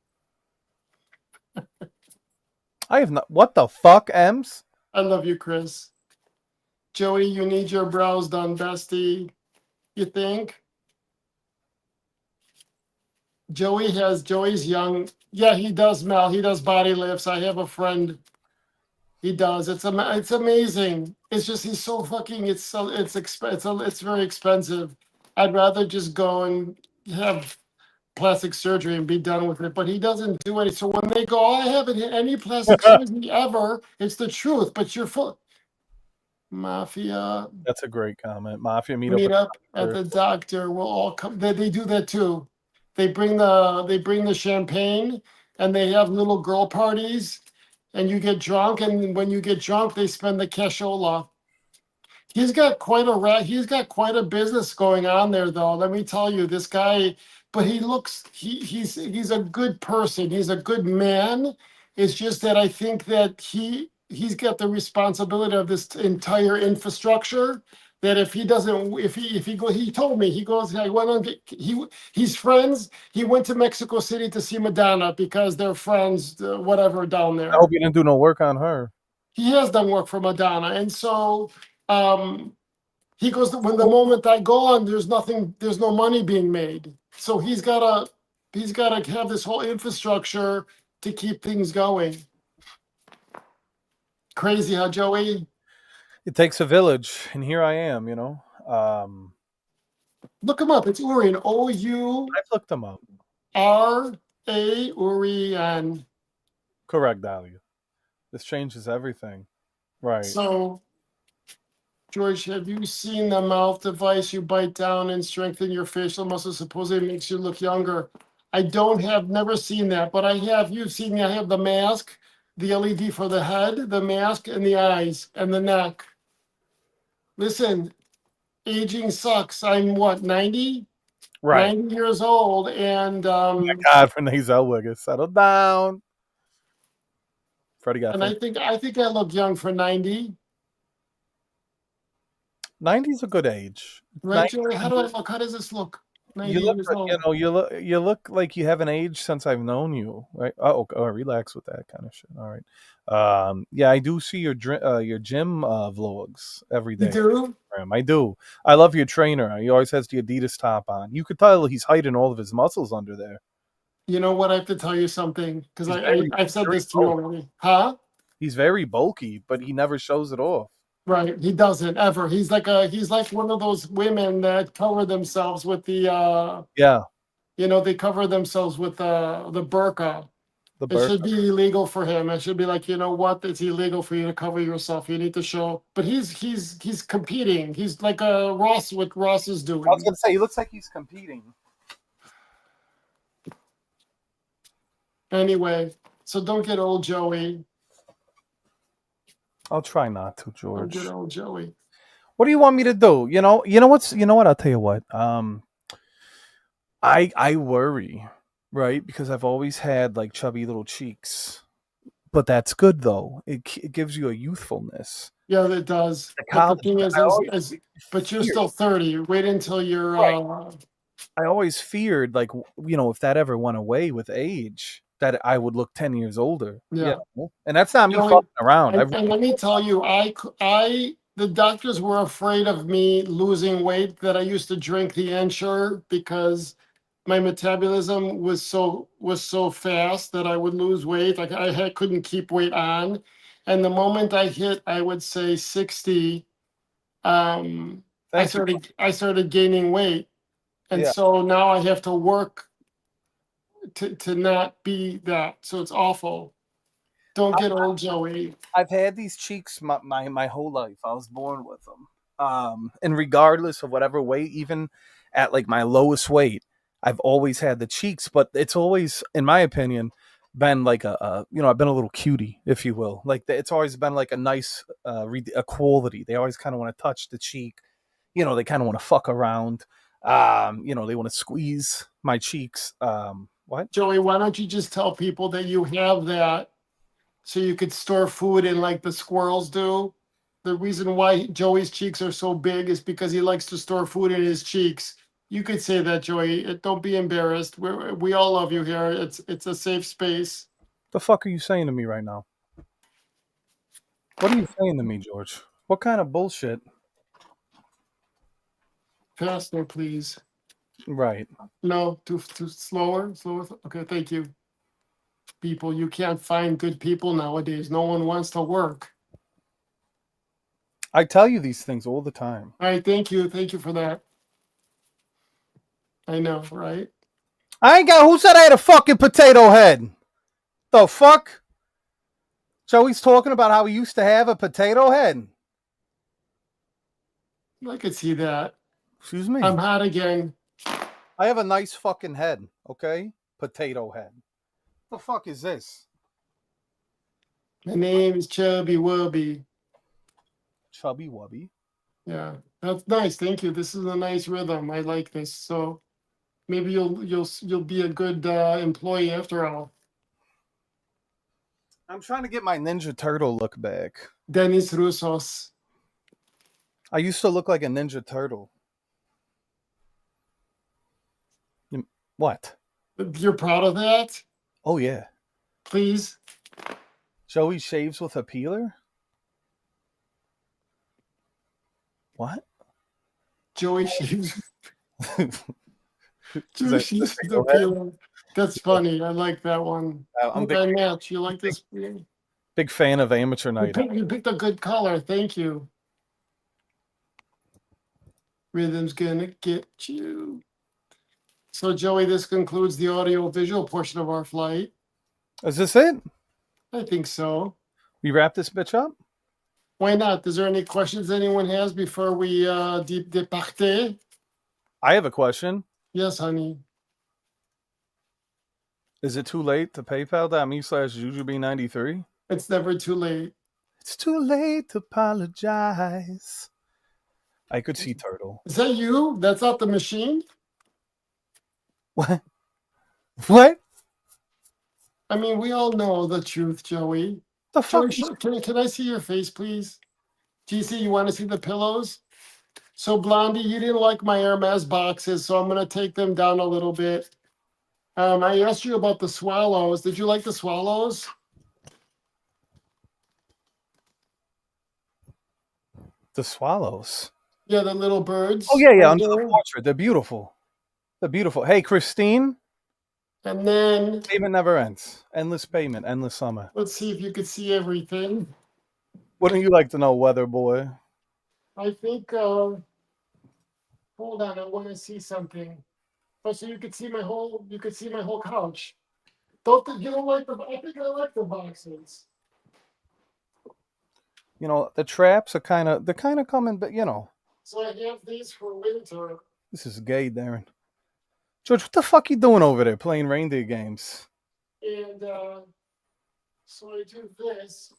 I have not. What the fuck, Ems? I love you, Chris. Joey, you need your brows done, bestie. You think? Joey's young. Yeah, he does, Mel. He does body lifts. I have a friend. He does. It's amazing. It's just he's so fucking. It's very expensive. I'd rather just go and have plastic surgery and be done with it. But he doesn't do it. So when they go, oh, I haven't had any plastic surgery ever. It's the truth. But you're full. Mafia. That's a great comment. Mafia Meet meet up up. at the doctor. We'll all come. They do that too. They bring the champagne, and they have little girl parties, and you get drunk, and when you get drunk, they spend the cashola. He's got quite a business going on there, though. Let me tell you, this guy. But he's a good person. He's a good man. It's just that I think that he's got the responsibility of this entire infrastructure. That if he doesn't, he told me, he goes, I went on, he's friends. He went to Mexico City to see Madonna because they're friends, whatever, down there. I hope you didn't do no work on her. He has done work for Madonna, and so he goes, when the moment I go on, there's no money being made. So he's gotta have this whole infrastructure to keep things going. Crazy, huh, Joey? It takes a village, and here I am. Look him up. It's Urian. OURA, I've looked them up. Urian. Correct, Dahlia. This changes everything. Right. So, George, have you seen the mouth device you bite down and strengthen your facial muscles? Supposedly makes you look younger. I never seen that, but you've seen me. I have the mask, the LED for the head, the mask, and the eyes, and the neck. Listen, aging sucks. I'm what, 90? Right. 90 years old, and God, for Zellweger, settle down. Freddie got. and I think I look young for 90. 90's a good age. Right, Joey? How do I look? How does this look? 90 You look, years old. you look like you haven't aged since I've known you, right? Oh, relax with that kind of shit. All right. Yeah, I do see your gym vlogs every day. You do? I do. I love your trainer. He always has the Adidas top on. You could tell he's hiding all of his muscles under there. You know what? I have to tell you something because I've said very this to you already. Huh? He's very bulky, but he never shows it off. Right. He doesn't ever. He's like one of those women that cover themselves with the Yeah, they cover themselves with the burqa. the It should burqa. be illegal for him. It should be like, you know what? It's illegal for you to cover yourself. You need to show. But he's competing. He's like Ross, what Ross is doing. I was gonna say he looks like he's competing. Anyway, so don't get old, Joey. I'll try not to, Don't George. get old, Joey. What do you want me to do? You know what? I'll tell you what. I worry, right? Because I've always had like chubby little cheeks, but that's good though. It gives you a youthfulness. Yeah, it does. The But the college, thing is, I always but you're feared, still 30. Wait until you're. right. I always feared, like, if that ever went away with age, that I would look 10 years older. Yeah. And that's not me Joey, fucking around. I and let me tell you, the doctors were afraid of me losing weight, that I used to drink the Ensure because my metabolism was so fast that I would lose weight. Like couldn't keep weight on. And the moment I hit, I would say 60, Thank you. I started gaining weight. And Yeah. so now I have to work to not be that. So it's awful. Don't get old, Joey. I've had these cheeks my whole life. I was born with them. And regardless of whatever weight, even at like my lowest weight, I've always had the cheeks. But it's always, in my opinion, been like I've been a little cutie, if you will. Like it's always been like a nice a quality. They always kind of want to touch the cheek. They kind of want to fuck around. They want to squeeze my cheeks. What? Joey, why don't you just tell people that you have that so you could store food in like the squirrels do? The reason why Joey's cheeks are so big is because he likes to store food in his cheeks. You could say that, Joey. Don't be embarrassed. We all love you here. It's a safe space. The fuck are you saying to me right now? What are you saying to me, George? What kind of bullshit? Faster, please. Right. No, too slower. Okay, thank you. People, you can't find good people nowadays. No one wants to work. I tell you these things all the time. All right, thank you. Thank you for that. I know, right? Who said I had a fucking potato head? The fuck? Joey's talking about how he used to have a potato head. I could see that. Excuse me. I'm hot again. I have a nice fucking head, okay? Potato head. The fuck is this? My name is Chubby Wubby. Chubby Wubby. Yeah, that's nice. Thank you. This is a nice rhythm. I like this. So maybe you'll be a good employee after all. I'm trying to get my Ninja Turtle look back. Dennis Roussos. I used to look like a Ninja Turtle. What? You're proud of that? Oh, yeah. Please. Joey shaves with a peeler? What? Joey shaves. Joey that- shaves the peeler. That's funny. I like that one. I'm Okay, match. You like this? big fan of Amateur You Night. you picked a good color. Thank you. Rhythm's gonna get you. So, Joey, this concludes the audio visual portion of our flight. Is this it? I think so. We wrap this bitch up? Why not? Is there any questions anyone has before we departe? I have a question. Yes, honey. Is it too late to PayPal.me/JujuB93? It's never too late. It's too late to apologize. I could see Turtle. Is that you? That's not the machine? What? What? I mean, we all know the truth, Joey. The fuck? Joey, can I see your face, please? GC, you want to see the pillows? So, Blondie, you didn't like my Hermes boxes, so I'm going to take them down a little bit. I asked you about the swallows. Did you like the swallows? The swallows. Yeah, the little birds. Oh, yeah. Under the portrait. They're beautiful. They're beautiful. Hey, Christine. And then Payment never ends. Endless payment. Endless summer. let's see if you could see everything. Wouldn't you like to know, weather boy? I think, hold on, I want to see something. Oh, so you could see my whole couch. You don't like I think I like the boxes. The traps are they're kind of coming, but So I have these for winter. this is gay, Darren. George, what the fuck you doing over there playing reindeer games? And so I do this.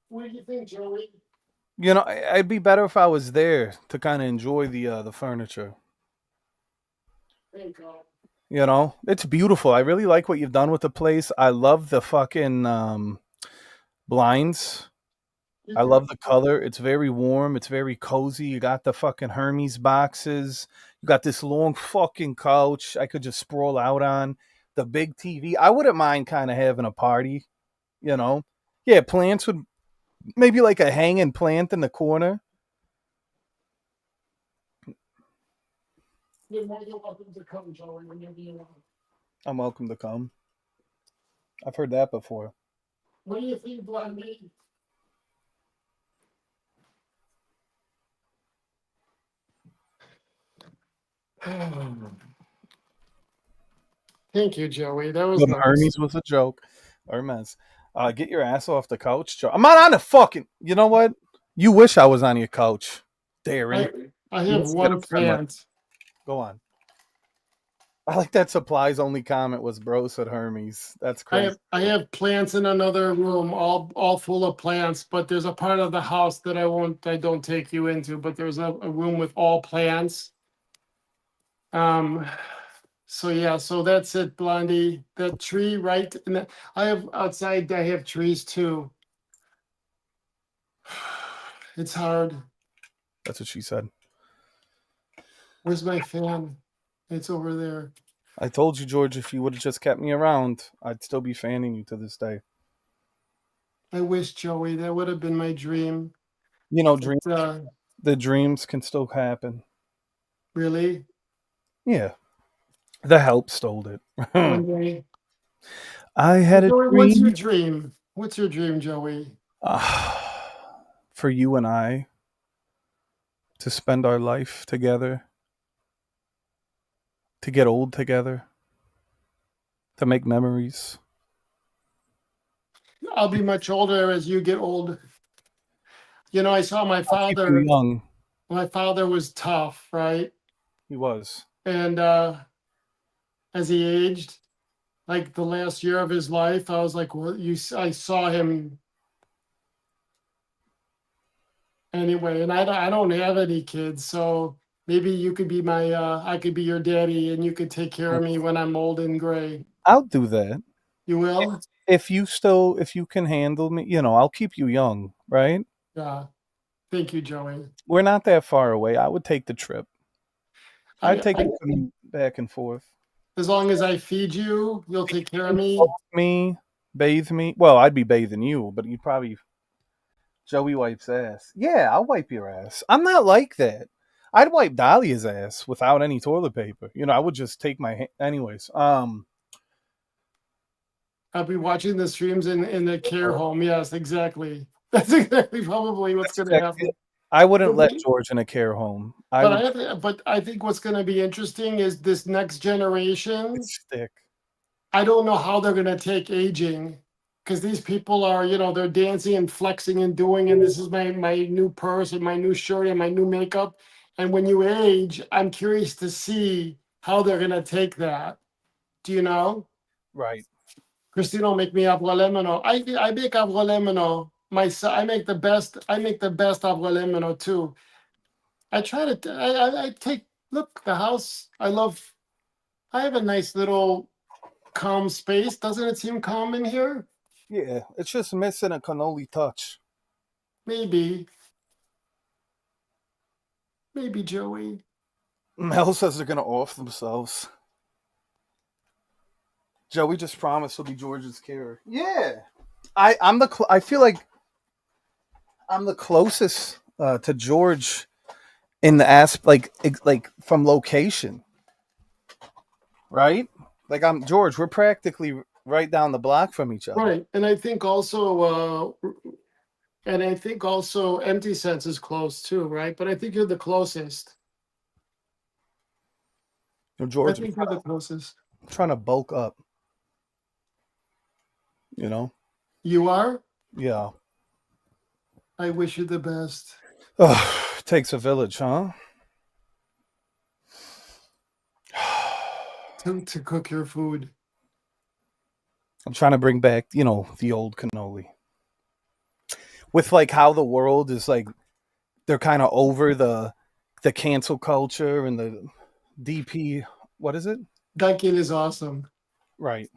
What do you think, Joey? I'd be better if I was there to kind of enjoy the furniture. You know, it's beautiful. I really like what you've done with the place. I love the fucking blinds. I love the color. It's very warm. It's very cozy. You got the fucking Hermes boxes. You got this long fucking couch I could just sprawl out on. The big TV. I wouldn't mind kind of having a party, you know. Yeah, plants would maybe like a hanging plant in the corner. You're more than welcome to come, Joey, whenever you want. I'm welcome to come. I've heard that before. What do you think, Blondie? Thank you, Joey. That was But nice. Hermes was a joke. Hermes. Get your ass off the couch, Joe. I'm not on the fucking. You know what? You wish I was on your couch, Darren. I You have must get a one friend like- plant. Go on. I like that supplies only comment was bro said Hermes. That's crazy. I have plants in another room, all full of plants, but there's a part of the house that I don't take you into, but there's a room with all plants. So yeah, so that's it, Blondie. That tree, right? And I have outside, I have trees too. It's hard. That's what she said. Where's my fan? It's over there. I told you, George, if you would have just kept me around, I'd still be fanning you to this day. I wish, Joey, that would have been my dream. You know, the dreams can still happen. Really? Yeah. The help stole it. One day. I had a Joey, dream. what's your dream? What's your dream, Joey? For you and I to spend our life together, to get old together, to make memories. I'll be much older as you get old. You know, I saw my I'll keep father. you young. My father was tough, right? He was. And as he aged, like the last year of his life, I was like, well, I saw him anyway, and I don't have any kids, so maybe you could be my I could be your daddy, and you could take care of me when I'm old and gray. I'll do that. You will? If you can handle me, you know, I'll keep you young, right? Yeah. Thank you, Joey. We're not that far away. I would take the trip. I'd take I- the commute back and forth. As long as I feed you, you'll take care of me. Me, bathe me. Well, I'd be bathing you, but you'd probably Joey wipes ass. Yeah, I'll wipe your ass. I'm not like that. I'd wipe Dahlia's ass without any toilet paper. You know, I would just take my anyways. I'll be watching the streams in the care home. Yes, exactly. That's exactly probably what's going to happen. I wouldn't let George in a care home. But I think what's going to be interesting is this next generation. Stick. I don't know how they're going to take aging, because these people are, you know, they're dancing and flexing and doing, and this is my new purse and my new shirt and my new makeup. And when you age, I'm curious to see how they're going to take that. Do you know? Right. Christine will make me avrolemino. I make avrolemino. I make the best avrolemino too. I try to I take look the house. I have a nice little calm space. Doesn't it seem calm in here? Yeah, it's just missing a cannoli touch. Maybe, Joey. Mel says they're gonna off themselves. Joey just promised he'll be George's carer. Yeah, I feel like I'm the closest to George in the like from location, right? Like I'm George. We're practically right down the block from each other. Right, and I think also Empty Sense is close too, right? But I think you're the closest. George, I think you're the closest. I'm trying to bulk up. You know? You are? Yeah. I wish you the best. Takes a village, huh? To cook your food. I'm trying to bring back, you know, the old cannoli. With like how the world is like, they're kind of over the cancel culture and the DP What is it? That kid is awesome. Right.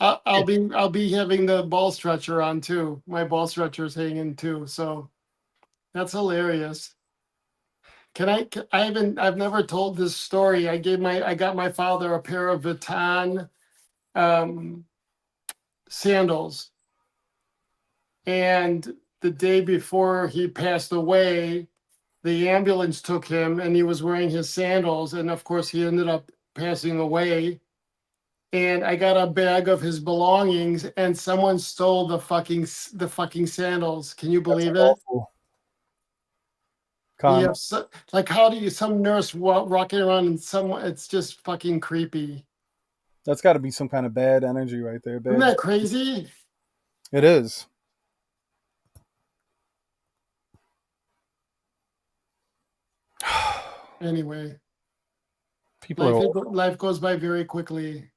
I'll be having the ball stretcher on too. My ball stretcher is hanging too. So that's hilarious. I've never told this story. I got my father a pair of Vuitton um, sandals, and the day before he passed away, the ambulance took him, and he was wearing his sandals, and of course he ended up passing away. And I got a bag of his belongings, and someone stole the fucking sandals. Can you That's believe it? awful. You Karma. have like, how do you, some nurse walking around and someone, it's just fucking creepy. That's got to be some kind of bad energy right there. Isn't Bad. that crazy? It is. Anyway, People are awful. life goes by very quickly.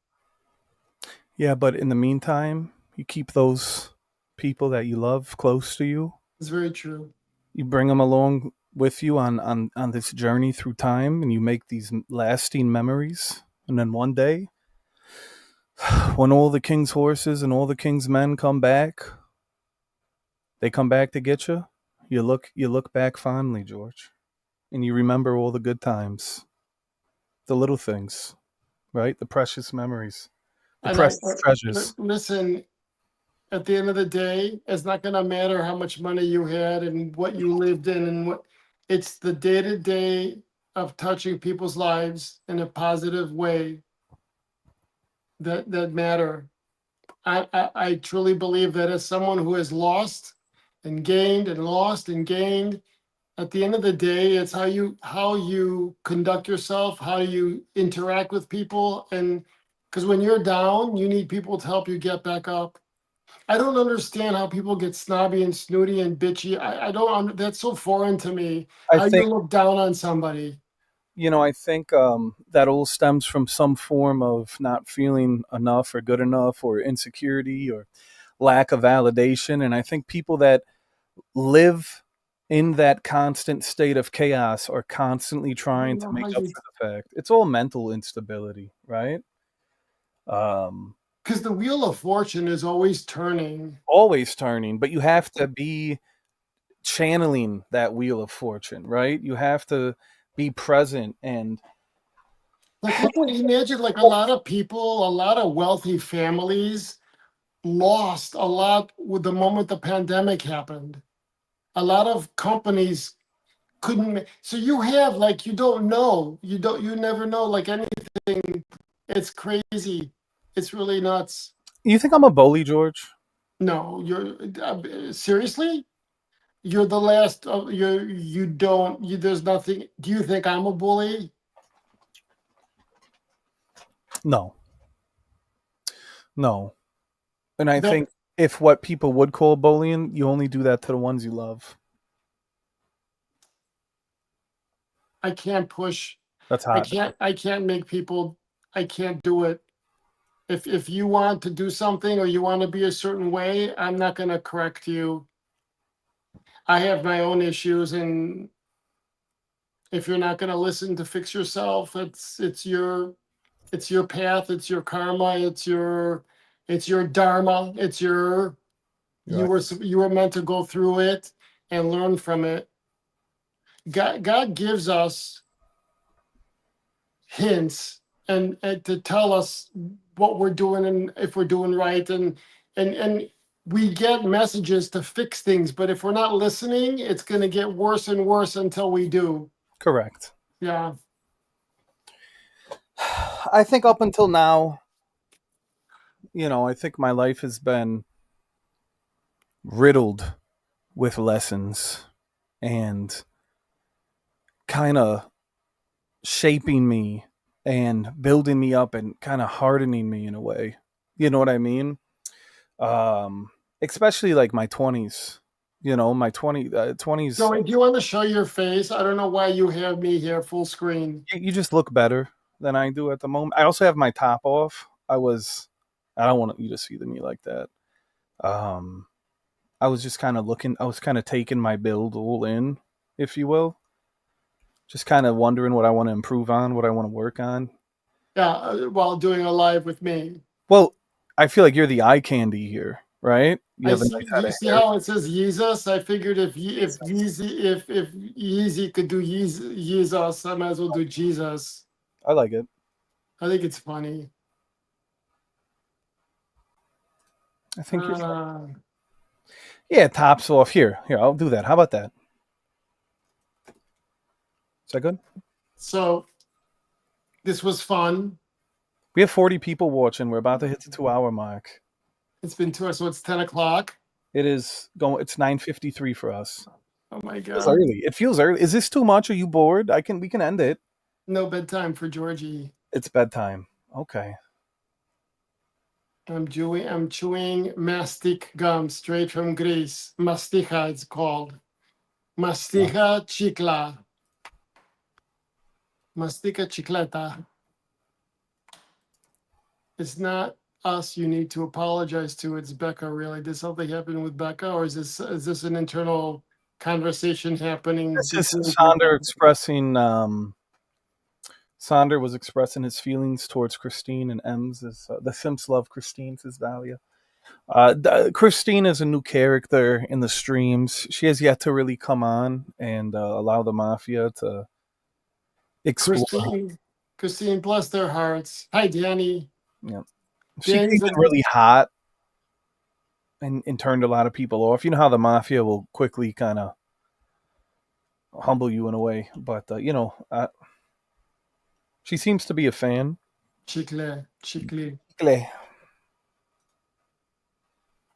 Yeah, but in the meantime, you keep those people that you love close to you. It's very true. You bring them along with you on this journey through time, and you make these lasting memories. And then one day, when all the king's horses and all the king's men come back, they come back to get you. You look back fondly, George, and you remember all the good times, the little things, right? The precious memories, the And precious treasures. listen, at the end of the day, it's not going to matter how much money you had and what you lived in and what, it's the day to day of touching people's lives in a positive way that matter. I truly believe that as someone who has lost and gained and lost and gained, at the end of the day, it's how you conduct yourself, how you interact with people, and because when you're down, you need people to help you get back up. I don't understand how people get snobby and snooty and bitchy. I don't. That's so foreign to me. I How you think look down on somebody. that all stems from some form of not feeling enough or good enough or insecurity or lack of validation. And I think people that live in that constant state of chaos are constantly I trying don't to know how make up you, for the fact. It's all mental instability, right? Um, because the wheel of fortune is always turning. always turning, but you have to be channeling that wheel of fortune, right? You have to be present and Like, imagine like a lot of people, a lot of wealthy families lost a lot with the moment the pandemic happened. A lot of companies couldn't. So you have like you don't know, you never know like anything. It's crazy. It's really nuts. you think I'm a bully, George? No, you're seriously. You're the last. You don't. There's nothing. Do you think I'm a bully? No. No. And I That think if what people would call bullying, you only do that to the ones you love. I can't push. That's I hot. can't. I can't make people. I can't do it. If you want to do something or you want to be a certain way, I'm not going to correct you. I have my own issues, and if you're not going to listen to fix yourself, it's your path, it's your karma, it's your dharma, You're right. you were meant to go through it and learn from it. God gives us hints and to tell us what we're doing and if we're doing right, and we get messages to fix things, but if we're not listening, it's going to get worse and worse until we do. Correct. Yeah. I think up until now, I think my life has been riddled with lessons and kind of shaping me and building me up and kind of hardening me in a way. You know what I mean? Especially like my 20s. My 20s, Joey, do you want to show your face? I don't know why you have me here full screen. you just look better than I do at the moment. I also have my top off. I don't want you to see me like that. Um, I was just kind of looking, I was kind of taking my build all in, if you will. Just kind of wondering what I want to improve on, what I want to work on. while doing a live with me. Well, I feel like you're the eye candy here, right? You I have a see. nice head You of see hair. how it says Yeezus? I figured if Yeezy could do Yeezus, I might as well do Jesus. I like it. I think it's funny. I think you're. Uh, Yeah, tops off. Here, I'll do that. How about that? Is that good? so this was fun. We have 40 people watching. We're about to hit the 2 hour mark. It's been 2 hours, so it's 10 o'clock. It is going. It's 9:53 for us. Oh my It feels god! early. It feels early. Is this too much? Are you bored? We can end it. No bedtime for Georgie. It's bedtime. Okay. I'm chewing mastic gum straight from Greece. Masticha, it's called. Masticha chicla. Mastica chicleta. It's not us you need to apologize to. It's Becca, really. Did something happen with Becca, or is this an internal conversation happening This is between Sonder people? expressing. Sonder was expressing his feelings towards Christine, and M's is the Simps love Christine, says Dahlia. Christine is a new character in the streams. She has yet to really come on and allow the mafia to explore. Christine, bless their hearts. Hi, Danny. Yeah. She came Danny's in really hot and turned a lot of people off. You know how the mafia will quickly kind of humble you in a way, but she seems to be a fan. chicle.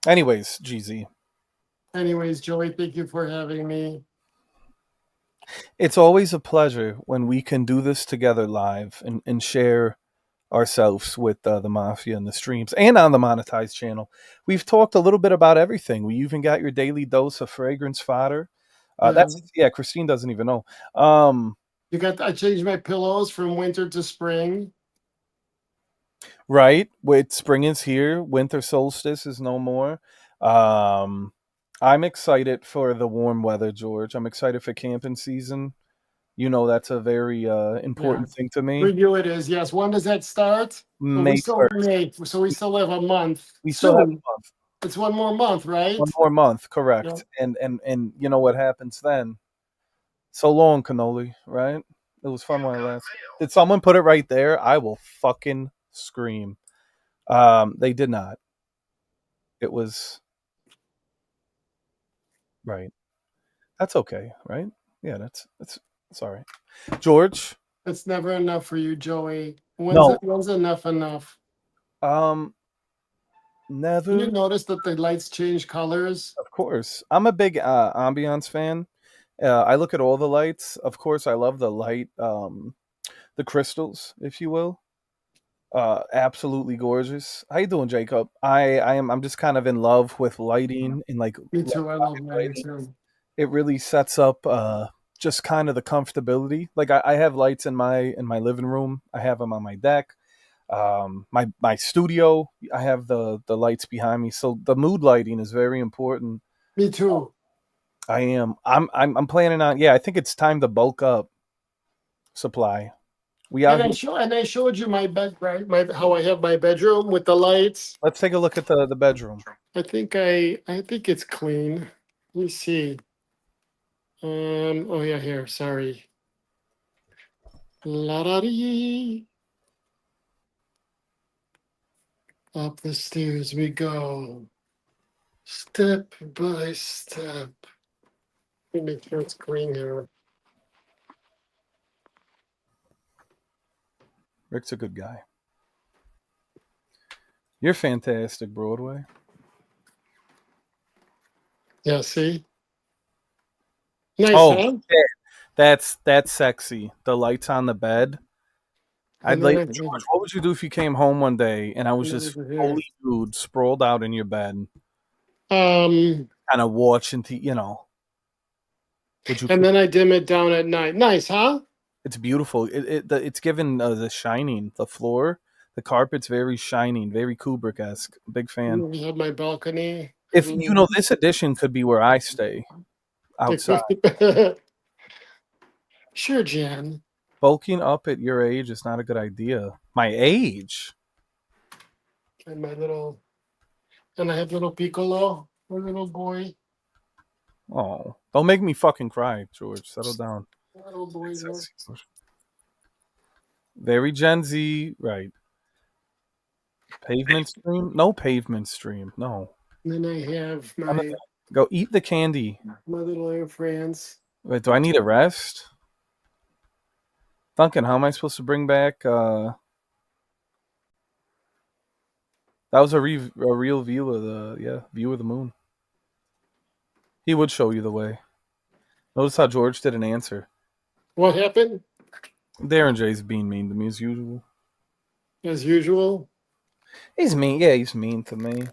Anyways, GZ. Anyways, Joey, thank you for having me. It's always a pleasure when we can do this together live and share ourselves with the mafia and the streams and on the monetized channel. We've talked a little bit about everything. We even got your daily dose of fragrance fodder. Christine doesn't even know. I changed my pillows from winter to spring. Right. With spring is here, winter solstice is no more. I'm excited for the warm weather, George. I'm excited for camping season. You know that's a very important thing to me. Review it is, yes. When does that start? May 1st. So we still have a month. We still have a Soon. month. It's one more month, right? One more month, correct. Yeah. And you know what happens then? So long, Cannoli, right? It was fun while it lasted. Did someone put it right there? I will fucking scream. They did not. It was right. That's okay, right? Yeah, that's all right. George? It's never enough for you, Joey. No. When's enough? Never. Did you notice that the lights change colors? Of course. I'm a big ambiance fan. I look at all the lights. Of course, I love the light, the crystals, if you will. Absolutely gorgeous. How you doing, Jacob? I'm just kind of in love with lighting and like Me too. I love lighting lighting. too. It really sets up just kind of the comfortability. Like I have lights in my living room. I have them on my deck. My studio, I have the lights behind me. So the mood lighting is very important. Me too. I'm planning on. Yeah, I think it's time to bulk up supply. And I showed you my bed, right? How I have my bedroom with the lights. Let's take a look at the bedroom. I think it's clean. Let me see. Oh yeah, here. Sorry. La da dee. Up the stairs we go. Step by step. Let me make sure it's green here. Rick's a good guy. You're fantastic, Broadway. Yeah, see? Nice, Oh, huh? yeah. That's sexy. The lights on the bed. And George, what would you do if you came home one day and I was just fully nude, sprawled out in your bed, kind of watching, Would you? And then I dim it down at night. Nice, huh? It's beautiful. It's given the shining. The floor, the carpet's very shining, very Kubrick-esque. Big fan. We have my balcony. If this edition could be where I stay outside. Sure, Jan. Bulking up at your age is not a good idea. My age? And my little, and I have little Piccolo, my little boy. Oh, don't make me fucking cry, George. Settle down. Little boy. Very Gen Z, right? Pavement stream? No pavement stream. No. And then I have I'm my Go eat the candy. little Air France. Wait, do I need a rest? Duncan, how am I supposed to bring back? That was a real view of the moon. He would show you the way. Notice how George didn't answer. What happened? Darren J's being mean to me as usual. As usual. He's mean. Yeah, he's mean to me.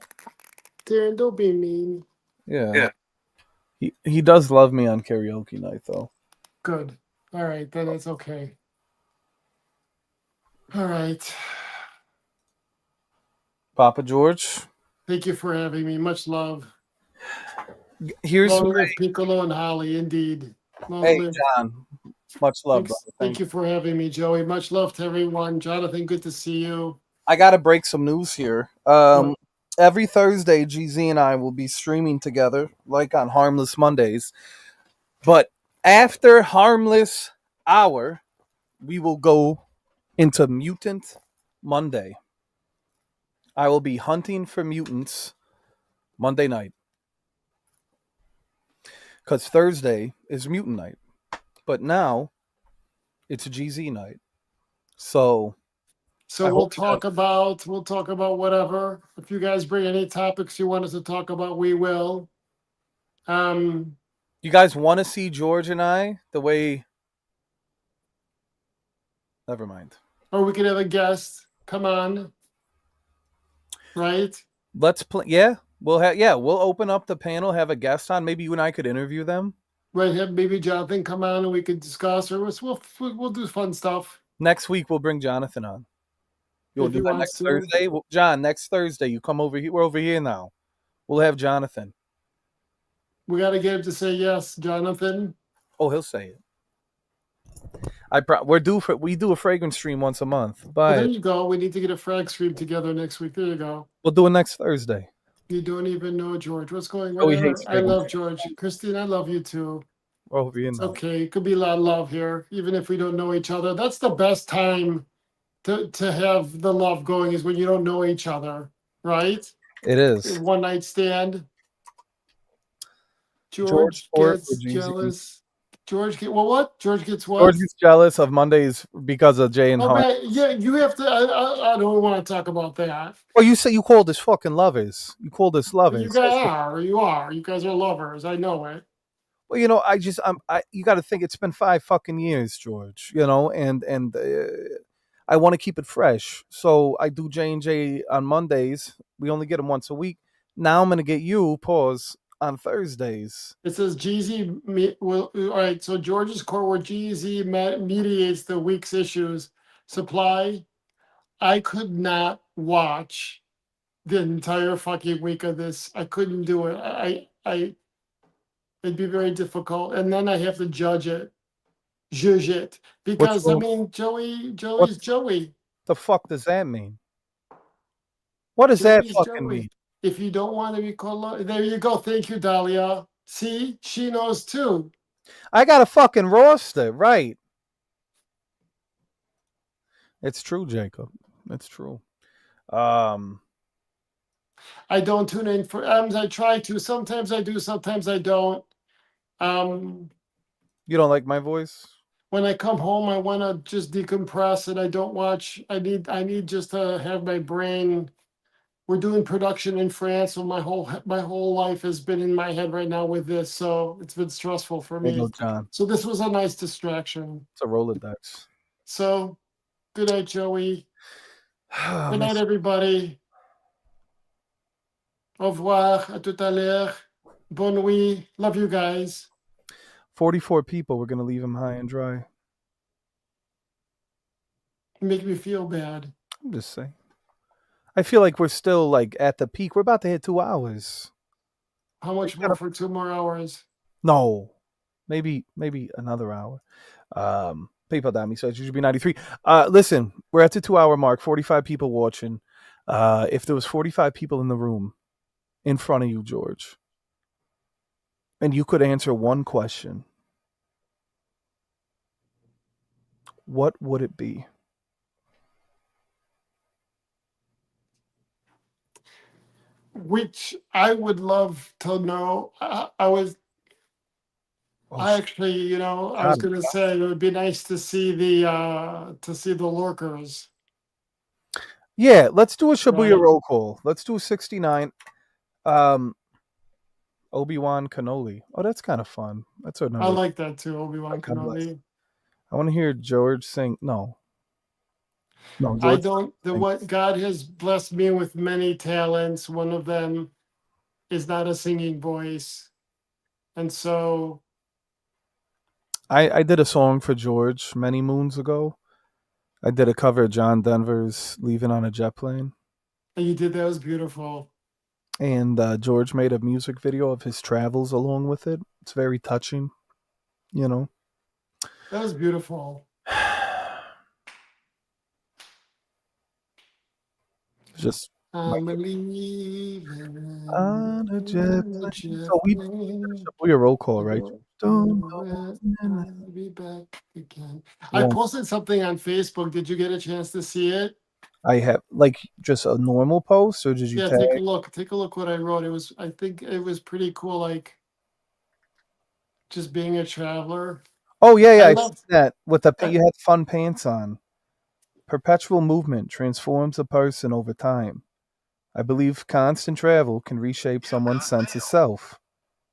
Darren, don't be mean. Yeah. He does love me on karaoke night though. Good. All right, then it's okay. All right. Papa George. Thank you for having me. Much love. Here's Long live Piccolo and Holly, indeed. Long hey live. John. Much love. Thank you for having me, Joey. Much love to everyone. Jonathan, good to see you. I gotta break some news here. Every Thursday, GZ and I will be streaming together, like on Harmless Mondays. But after Harmless Hour, we will go into Mutant Monday. I will be hunting for mutants Monday night. Because Thursday is mutant night. But now it's a GZ night. So we'll talk about whatever. If you guys bring any topics you want us to talk about, we will. You guys want to see George and I the way? Never mind. Or we could have a guest. Come on. Right? Let's play. Yeah, we'll open up the panel, have a guest on. Maybe you and I could interview them. Right. Have maybe Jonathan come on and we could discuss, or we'll do fun stuff. Next week we'll bring Jonathan on. You'll do that next Thursday, John. Next Thursday you come over here. We're over here now. We'll have Jonathan. We got to get him to say yes, Jonathan. Oh, he'll say it. We do a fragrance stream once a month. But well, there you go. We need to get a frag stream together next week. There you go. We'll do it next Thursday. You don't even know George. What's going on? I love George. Christine, I love you too. Oh, it's okay. It could be a lot of love here, even if we don't know each other. That's the best time to have the love going, is when you don't know each other, right? It is. One night stand. George gets jealous. George gets what? George gets what? George gets jealous of Mondays because of Jay and Hart. Yeah, you have to. I don't want to talk about that. Well, you say you called us fucking lovers. You called us lovers. You guys are. You are. You guys are lovers. I know it. Well, you know, you got to think it's been 5 fucking years, George. You know, and I want to keep it fresh. So I do J&J on Mondays. We only get them once a week. Now I'm gonna get you on Thursdays. It says GZ. All right. So George's core, where GZ mediates the week's issues. Supply. I could not watch the entire fucking week of this. I couldn't do it. It'd be very difficult, and then I have to judge it, because Joey's Joey. The fuck does that mean? What does that fucking mean? If you don't want to be called, there you go. Thank you, Dahlia. See, she knows too. I got a fucking roster, right? It's true, Jacob. It's true. I don't tune in for. I try to. Sometimes I do. Sometimes I don't. You don't like my voice? When I come home, I want to just decompress, and I don't watch. I need just to have my brain. We're doing production in France, so my whole life has been in my head right now with this, so it's been stressful for me. John. So this was a nice distraction. It's a Rolodex. So, good night, Joey. Good night, everybody. Au revoir. À tout à l'heure. Bonne nuit. Love you guys. 44 people. We're gonna leave him high and dry. You make me feel bad. I'm just saying. I feel like we're still like at the peak. We're about to hit 2 hours. How much more for 2 more hours? No, maybe another hour. PayPal.me says you should be 93. Listen, we're at the 2 hour mark, 45 people watching. If there was 45 people in the room in front of you, George, and you could answer one question, what would it be? Which I would love to know. I actually, you know, I was going to say it would be nice to see the lurkers. Yeah, let's do a Shibuya Right. roll call. Let's do 69. Obi-Wan Cannoli. Oh, that's kind of fun. That's I another. like that too, Obi-Wan God bless. Kenobi. I want to hear George sing. No, I George. don't. What God has blessed me with many talents. One of them is not a singing voice, and so I did a song for George many moons ago. I did a cover of John Denver's "Leaving on a Jet Plane," you did that. Was beautiful. and George made a music video of his travels along with it. It's very touching, you know. That was beautiful. Just I'm leaving on a jet on a plane. jet So we plane. Shibuya roll call, I right? don't Don't know know when when I'll be back again. I Won't. posted something on Facebook. Did you get a chance to see it? I have like just a normal post, or did you Yeah, tag? take a look. Take a look what I wrote. I think it was pretty cool. Like just being a traveler. Oh yeah, I yeah, I see love. that with the I, you had fun pants on. Perpetual movement transforms a person over time. I believe constant travel can reshape someone's sense of self.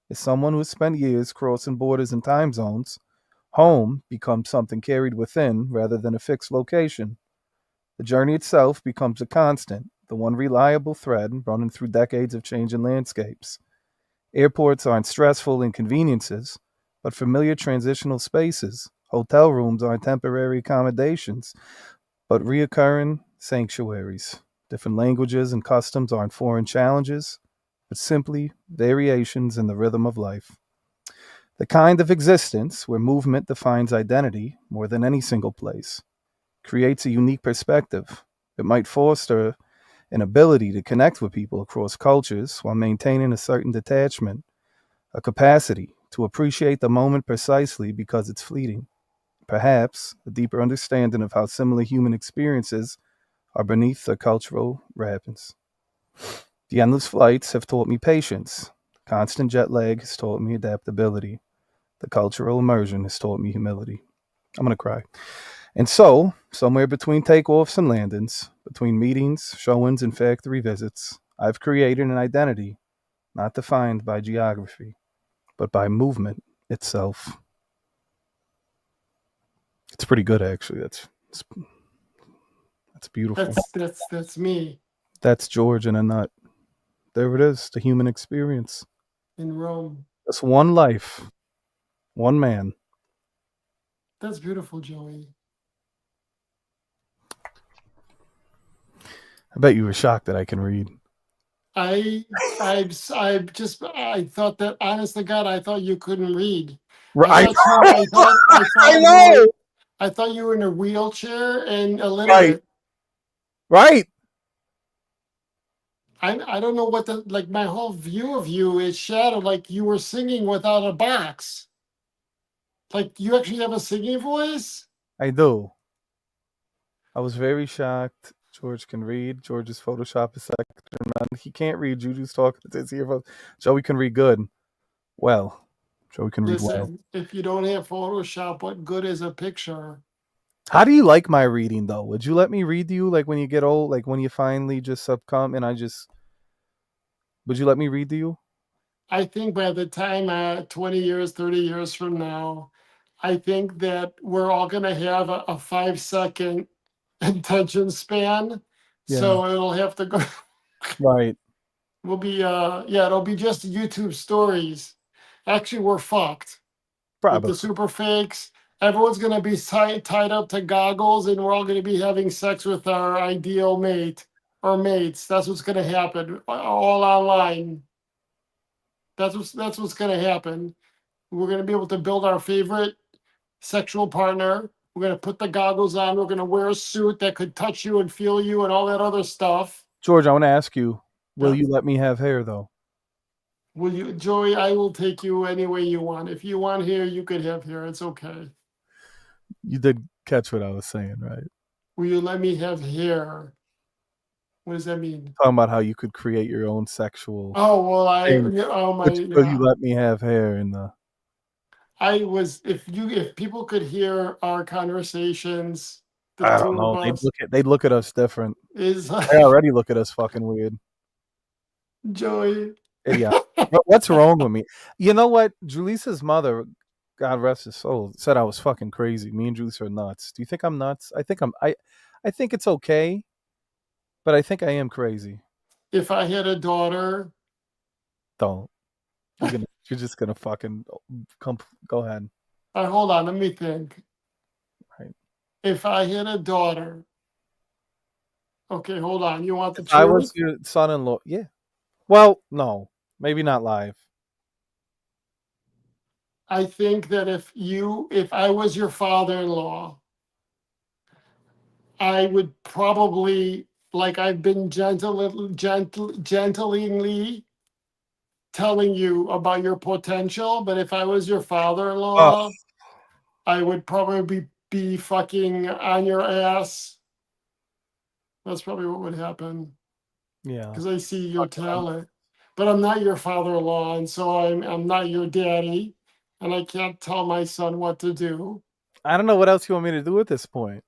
As someone who has spent years crossing borders and time zones, home becomes something carried within rather than a fixed location. The journey itself becomes a constant, the one reliable thread running through decades of changing landscapes. Airports aren't stressful inconveniences, but familiar transitional spaces. Hotel rooms aren't temporary accommodations, but reoccurring sanctuaries. Different languages and customs aren't foreign challenges, but simply variations in the rhythm of life. The kind of existence where movement defines identity more than any single place creates a unique perspective. It might foster an ability to connect with people across cultures while maintaining a certain detachment, a capacity to appreciate the moment precisely because it's fleeting. Perhaps a deeper understanding of how similar human experiences are beneath the cultural wrappings. The endless flights have taught me patience. Constant jet lag has taught me adaptability. The cultural immersion has taught me humility. I'm going to cry. And so, somewhere between takeoffs and landings, between meetings, showings, and factory visits, I've created an identity not defined by geography, but by movement itself. It's pretty good, actually. That's beautiful. that's me That's George in a nut. There it is, the human experience. in Rome. That's one life, one man. That's beautiful, Joey. I bet you were shocked that I can read. I I thought that honest to God, I thought you couldn't read. Right. I know. thought you were in a wheelchair and Right. illiterate. Right. I don't know what my whole view of you is shadowed, like you were singing without a box. Like you actually have a singing voice? I do. I was very shocked. George can read. George's Photoshop is second to none. He can't read. Juju's talking to his earphones. Joey can read good. Well, Joey can read well. Listen, if you don't have Photoshop, what good is a picture? How do you like my reading, though? Would you let me read to you, like when you get old, like when you finally just succumb and would you let me read to you? I think by the time 20 years, 30 years from now, I think that we're all going to have a 5 second attention span. Yeah. So it'll have to go. Right. We'll be, yeah, it'll be just YouTube stories. Actually, we're fucked with Probably. the super fakes. Everyone's going to be tied up to goggles and we're all going to be having sex with our ideal mate or mates. That's what's going to happen all online. That's what's going to happen. We're going to be able to build our favorite sexual partner We're going to put the goggles on. We're going to wear a suit that could touch you and feel you and all that other stuff. George, I want to ask you, will Yeah. you let me have hair though? Will you, Joey? I will take you any way you want. If you want hair, you could have hair. It's okay. You did catch what I was saying, right? Will you let me have hair? What does that mean? Talking about how you could create your own sexual Oh well, thing. oh my, Which will you yeah. let me have hair in the? I was if people could hear our conversations, the I don't two of know. us They'd look at us different. is They already look at us fucking weird. Joey. Idiot. What's wrong with me? You know what? Julisa's mother, God rest his soul, said I was fucking crazy. Me and Julissa are nuts. Do you think I'm nuts? I think I think it's okay, but I think I am crazy. If I had a daughter, Don't. You're just gonna fucking come. Go ahead. hold on, let me think. Right. If I had a daughter, okay, hold on. You want the If I was truth? your son-in-law, yeah. Well, no, maybe not live. I think that if I was your father-in-law, I would probably, like I've been gentlingly telling you about your potential, but if I was your Oh, father-in-law, I would probably be fucking on your ass. That's probably what would happen yeah. because I see your talent. But I'm not your father-in-law, and so I'm not your daddy, and I can't tell my son what to do. I don't know what else you want me to do at this point.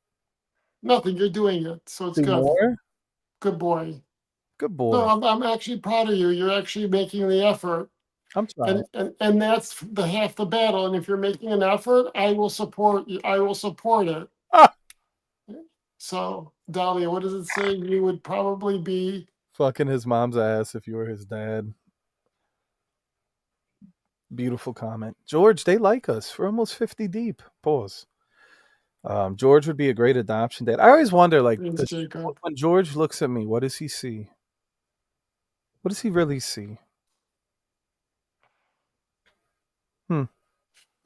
Nothing. You're doing it, so it's Do good. more? Good boy. Good No, boy. I'm actually proud of you. You're actually making the effort. I'm trying. And that's the half the battle. And if you're making an effort, I will support you. I will support it. Ah! So, Dahlia, what does it say? You would probably be Fucking his mom's ass if you were his dad. Beautiful comment. George, they like us. We're almost 50 deep. Pause. George would be a great adoption dad. I always wonder, like, Prince Jacob. when George looks at me, what does he see? What does he really see? Hmm.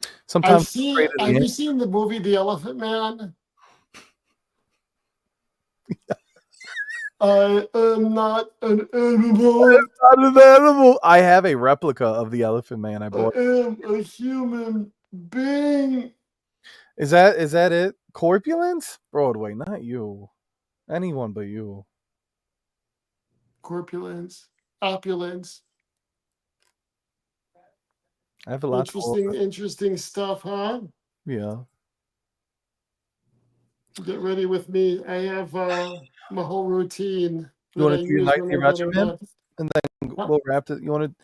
I Sometimes I'm see. afraid of the Have you seen the movie The Elephant Man? I am not an animal. Not an animal. I have a replica of the Elephant Man I I bought. am a human being. Is that it? Corpulence? Broadway, not you. Anyone but you. Corpulence, opulence. I have a lot to offer. Interesting stuff, huh? Yeah. Get ready with me. I have my whole routine You that want I to do your use when nightly I go to regimen? bed. And then Huh? we'll wrap it. You want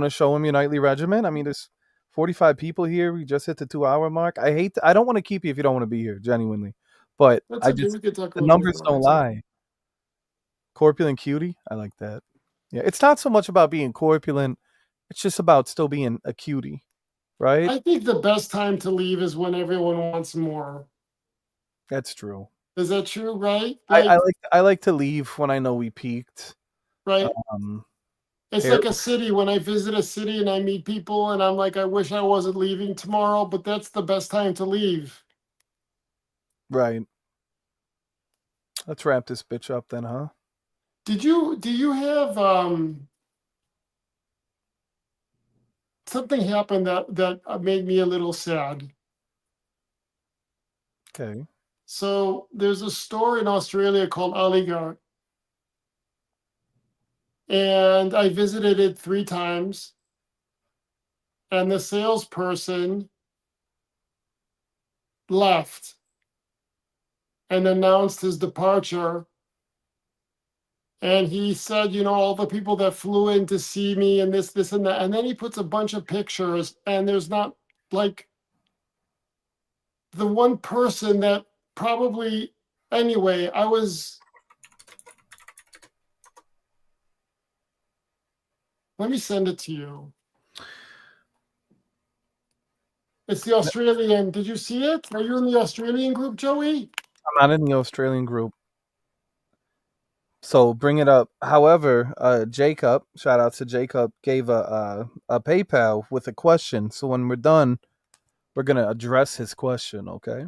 to show him your nightly regimen? I mean, there's 45 people here. We just hit the 2 hour mark. I don't want to keep you if you don't want to be here, genuinely. But That's I okay. just We could talk the about it numbers later on. don't lie. Corpulent cutie, I like that. Yeah, it's not so much about being corpulent. It's just about still being a cutie, right? I think the best time to leave is when everyone wants more. That's true. Is that true? Right? I like to leave when I know we peaked. Right. Um, It's hair, like a city. When I visit a city and I meet people and I'm like, I wish I wasn't leaving tomorrow, but that's the best time to leave. right. Let's wrap this bitch up then, huh? Do you have something happened that made me a little sad? Okay. So there's a store in Australia called Aligarh, and I visited it 3 times. And the salesperson left and announced his departure. And he said, all the people that flew in to see me and this, and that. And then he puts a bunch of pictures, and there's not like the one person that probably, anyway, let me send it to you. It's the Australian. Did you see it? Are you in the Australian group, Joey? I'm not in the Australian group. So bring it up. However, Jacob, shout out to Jacob, gave a PayPal with a question. So when we're done, we're gonna address his question. Okay.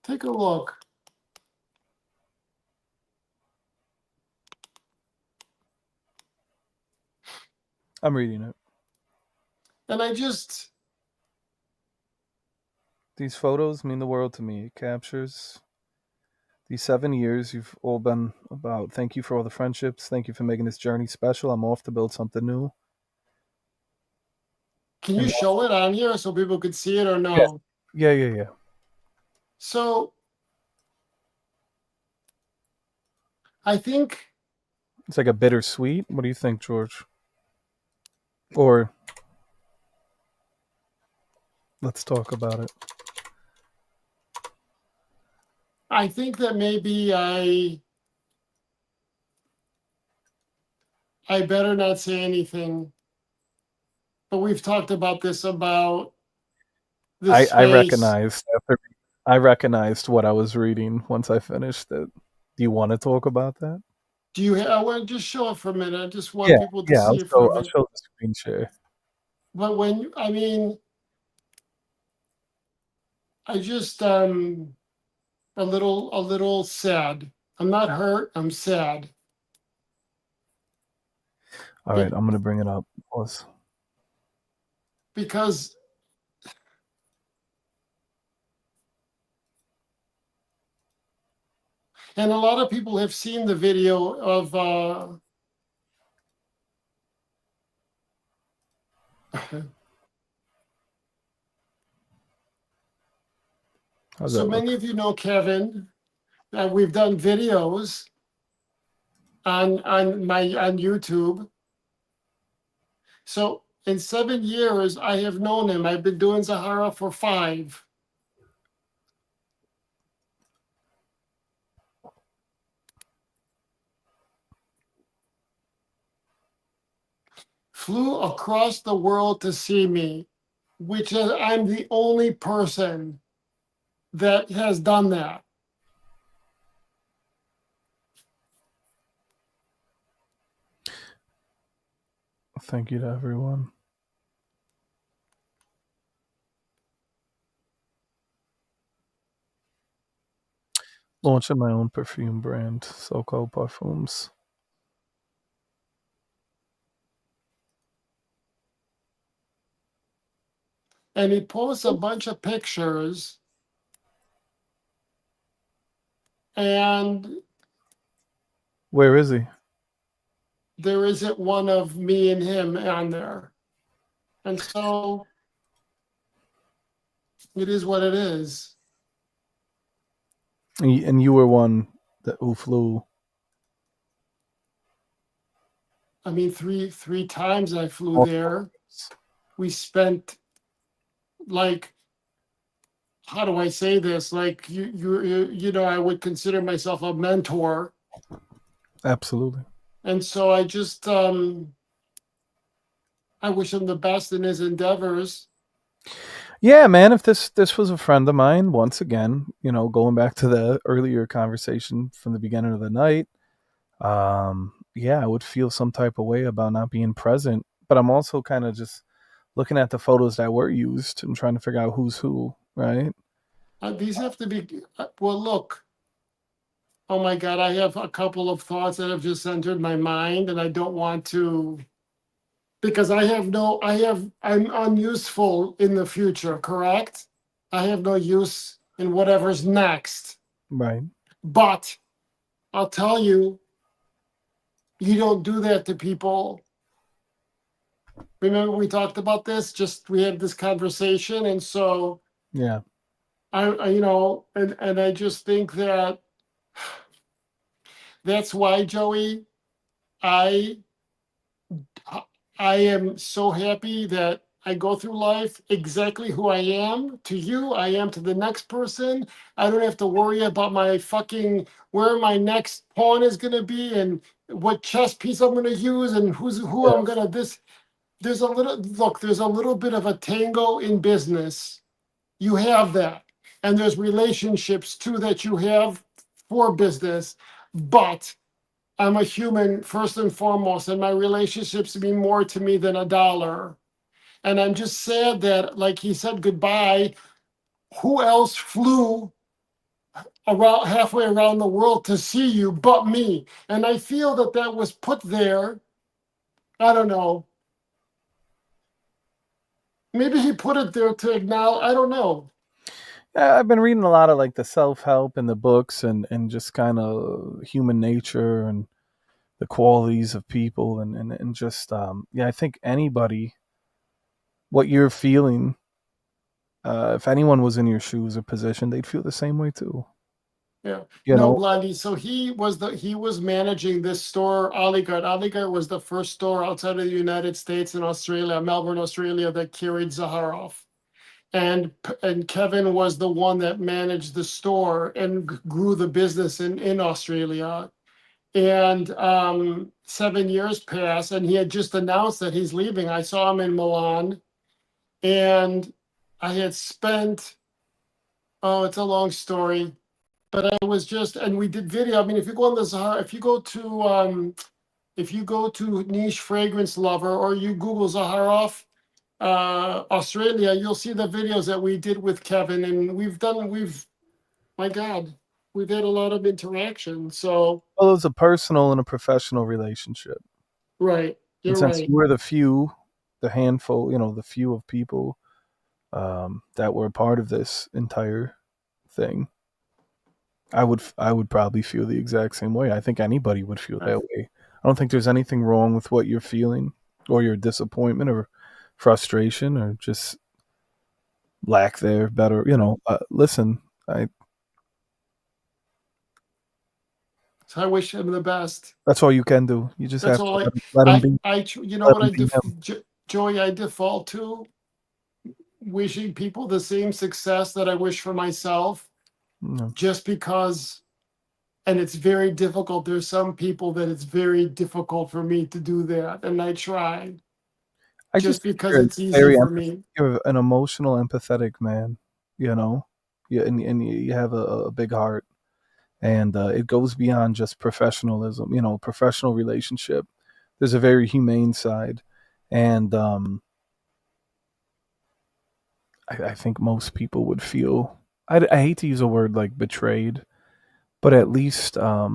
Take a look. I'm reading it. And I just, These photos mean the world to me. It captures these 7 years you've all been about. Thank you for all the friendships. Thank you for making this journey special. I'm off to build something new. can you And show it on here so people could see it or yeah, no? yeah. So I think It's like a bittersweet. What do you think, George? Or let's talk about it. that maybe I better not say anything. But we've talked about this about the I space. recognized what I was reading once I finished it. Do you want to talk about that? Do you? I want to just show it for a minute. I just want people to Yeah. see it for a I'll minute. show the screen share. But when I mean, I just a little sad. I'm not hurt. I'm sad. All right, I'm gonna bring it up. Pause. Because and a lot of people have seen the video of How's so that many look? of you know Kevin. We've done videos on YouTube. So in 7 years, I have known him. I've been doing Zaharoff for 5. Flew across the world to see me, which is, I'm the only person that has done that. Thank you to everyone. Launching my own perfume brand, So-Called Parfums. And he posts a bunch of pictures, and Where is he? there isn't one of me and him on there. And so it is what it is. And you were one who flew. I mean, three times I flew there. We spent, like, how do I say this? Like, you know, I would consider myself a mentor. Absolutely. And so I just I wish him the best in his endeavors. Yeah, man. If this was a friend of mine, once again, going back to the earlier conversation from the beginning of the night, yeah, I would feel some type of way about not being present. But I'm also kind of just looking at the photos that were used and trying to figure out who's who, right? These have to be well. Look, oh my God, I have a couple of thoughts that have just entered my mind, and I don't want to, because I'm unuseful in the future. Correct? I have no use in whatever's next. Right. But I'll tell you, you don't do that to people. Remember we talked about this? We had this conversation, and so Yeah. and I just think that that's why, Joey, I I am so happy that I go through life exactly who I am to you. I am to the next person. I don't have to worry about my fucking where my next pawn is gonna be and what chess piece I'm gonna use and who I'm gonna this. There's a little bit of a tango in business. You have that, and there's relationships too that you have for business, but I'm a human first and foremost, and my relationships mean more to me than a dollar. And I'm just sad that, like he said goodbye, who else flew around halfway around the world to see you but me. And I feel that that was put there. I don't know. Maybe he put it there to acknowledge. I don't know. I've been reading a lot of like the self help in the books and just kind of human nature and the qualities of people and just yeah, I think anybody, what you're feeling, if anyone was in your shoes or position, they'd feel the same way too. Yeah. You No, know, Blondie. So he was managing this store, Oligard. Oligard was the first store outside of the United States in Australia, Melbourne, Australia, that carried Zaharoff. And Kevin was the one that managed the store and grew the business in Australia. And 7 years passed, and he had just announced that he's leaving. I saw him in Milan, and I had spent, oh, it's a long story, but I was just, and we did video. I mean, if you go on the Zahara, if you go to Niche Fragrance Lover or you Google Zaharoff, Australia, you'll see the videos that we did with Kevin, and my God, we've had a lot of interaction. So, well, it's a personal and a professional relationship. right, And you're since right. you were the few, the handful, the few of people that were a part of this entire thing, I would probably feel the exact same way. I think anybody would feel that way. I don't think there's anything wrong with what you're feeling or your disappointment or frustration or just lack there better. Listen, I So I wish him the best. that's all you can do. You just That's have to all let him be. you know Let what him be him. Joey, I default to wishing people the same success that I wish for myself, No. just because, and it's very difficult. There's some people that it's very difficult for me to do that, and I try I just just think because you're it's easy very for me. you're an emotional, empathetic man. You know, yeah, and you have a big heart, and it goes beyond just professionalism. Professional relationship. There's a very humane side, and I think most people would feel. I hate to use a word like betrayed, but at least I